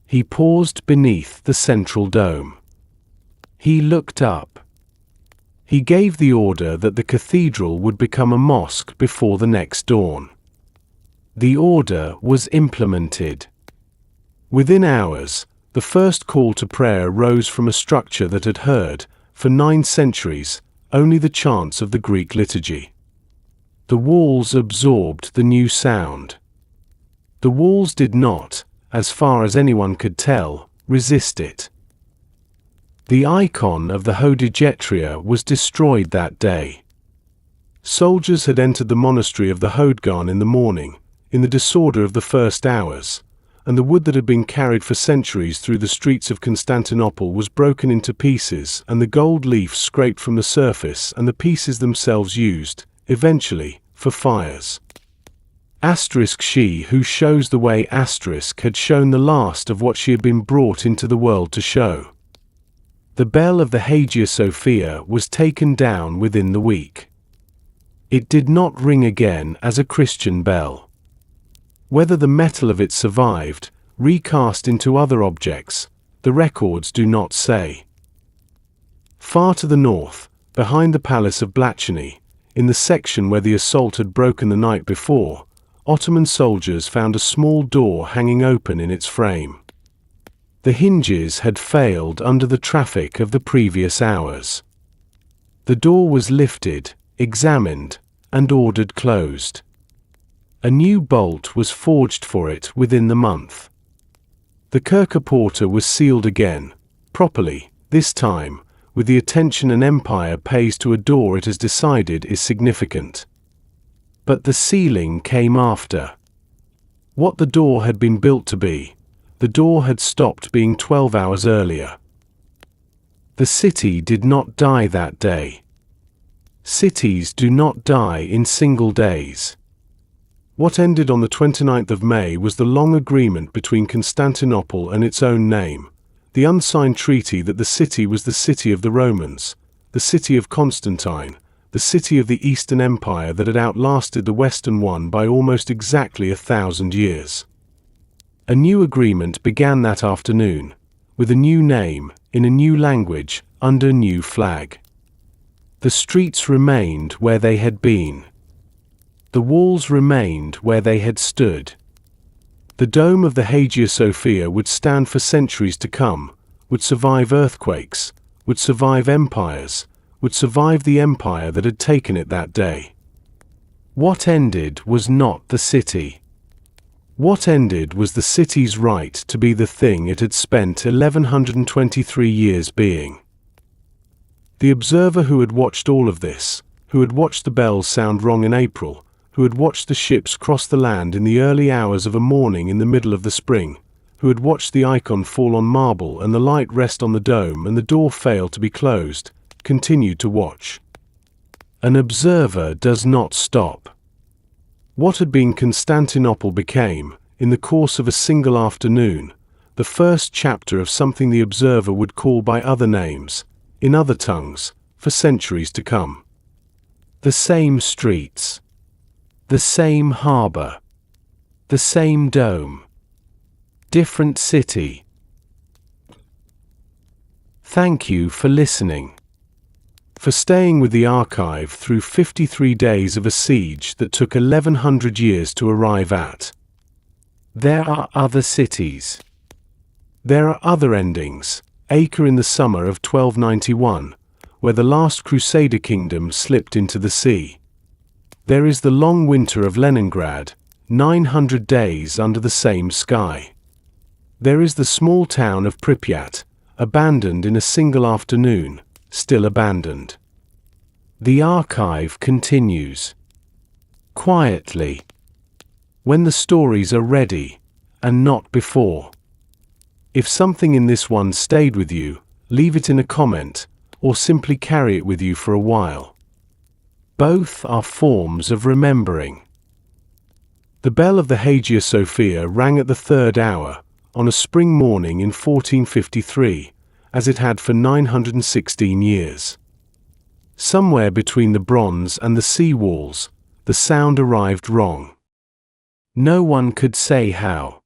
[SPEAKER 1] He paused beneath the central dome. He looked up. He gave the order that the cathedral would become a mosque before the next dawn. The order was implemented. Within hours, the first call to prayer rose from a structure that had heard, for 9 centuries, only the chants of the Greek liturgy. The walls absorbed the new sound. The walls did not, as far as anyone could tell, resist it. The icon of the Hodegetria was destroyed that day. Soldiers had entered the monastery of the Hodgan in the morning, in the disorder of the first hours, and the wood that had been carried for centuries through the streets of Constantinople was broken into pieces and the gold leaf scraped from the surface and the pieces themselves used, eventually, for fires. She who shows the way had shown the last of what she had been brought into the world to show. The bell of the Hagia Sophia was taken down within the week. It did not ring again as a Christian bell. Whether the metal of it survived, recast into other objects, the records do not say. Far to the north, behind the palace of Blachany, in the section where the assault had broken the night before, Ottoman soldiers found a small door hanging open in its frame. The hinges had failed under the traffic of the previous hours. The door was lifted, examined, and ordered closed. A new bolt was forged for it within the month. The Kerkerporta was sealed again, properly, this time, with the attention an empire pays to a door it has decided is significant. But the sealing came after. What the door had been built to be, the door had stopped being 12 hours earlier. The city did not die that day. Cities do not die in single days. What ended on the 29th of May was the long agreement between Constantinople and its own name, the unsigned treaty that the city was the city of the Romans, the city of Constantine, the city of the Eastern Empire that had outlasted the Western one by almost exactly 1,000 years. A new agreement began that afternoon, with a new name, in a new language, under a new flag. The streets remained where they had been. The walls remained where they had stood. The dome of the Hagia Sophia would stand for centuries to come, would survive earthquakes, would survive empires, would survive the empire that had taken it that day. What ended was not the city. What ended was the city's right to be the thing it had spent 1123 years being. The observer who had watched all of this, who had watched the bells sound wrong in April, who had watched the ships cross the land in the early hours of a morning in the middle of the spring, who had watched the icon fall on marble and the light rest on the dome and the door fail to be closed, continued to watch. An observer does not stop. What had been Constantinople became, in the course of a single afternoon, the first chapter of something the observer would call by other names, in other tongues, for centuries to come. The same streets. The same harbor. The same dome. Different city. Thank you for listening. For staying with the archive through 53 days of a siege that took 1100 years to arrive at. There are other cities. There are other endings. Acre in the summer of 1291, where the last Crusader kingdom slipped into the sea. There is the long winter of Leningrad, 900 days under the same sky. There is the small town of Pripyat, abandoned in a single afternoon, still abandoned. The archive continues. Quietly. When the stories are ready, and not before. If something in this one stayed with you, leave it in a comment, or simply carry it with you for a while. Both are forms of remembering. The bell of the Hagia Sophia rang at the 3rd hour, on a spring morning in 1453, as it had for 916 years. Somewhere between the bronze and the sea walls, the sound arrived wrong. No one could say how.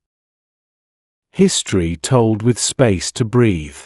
[SPEAKER 1] History told with space to breathe.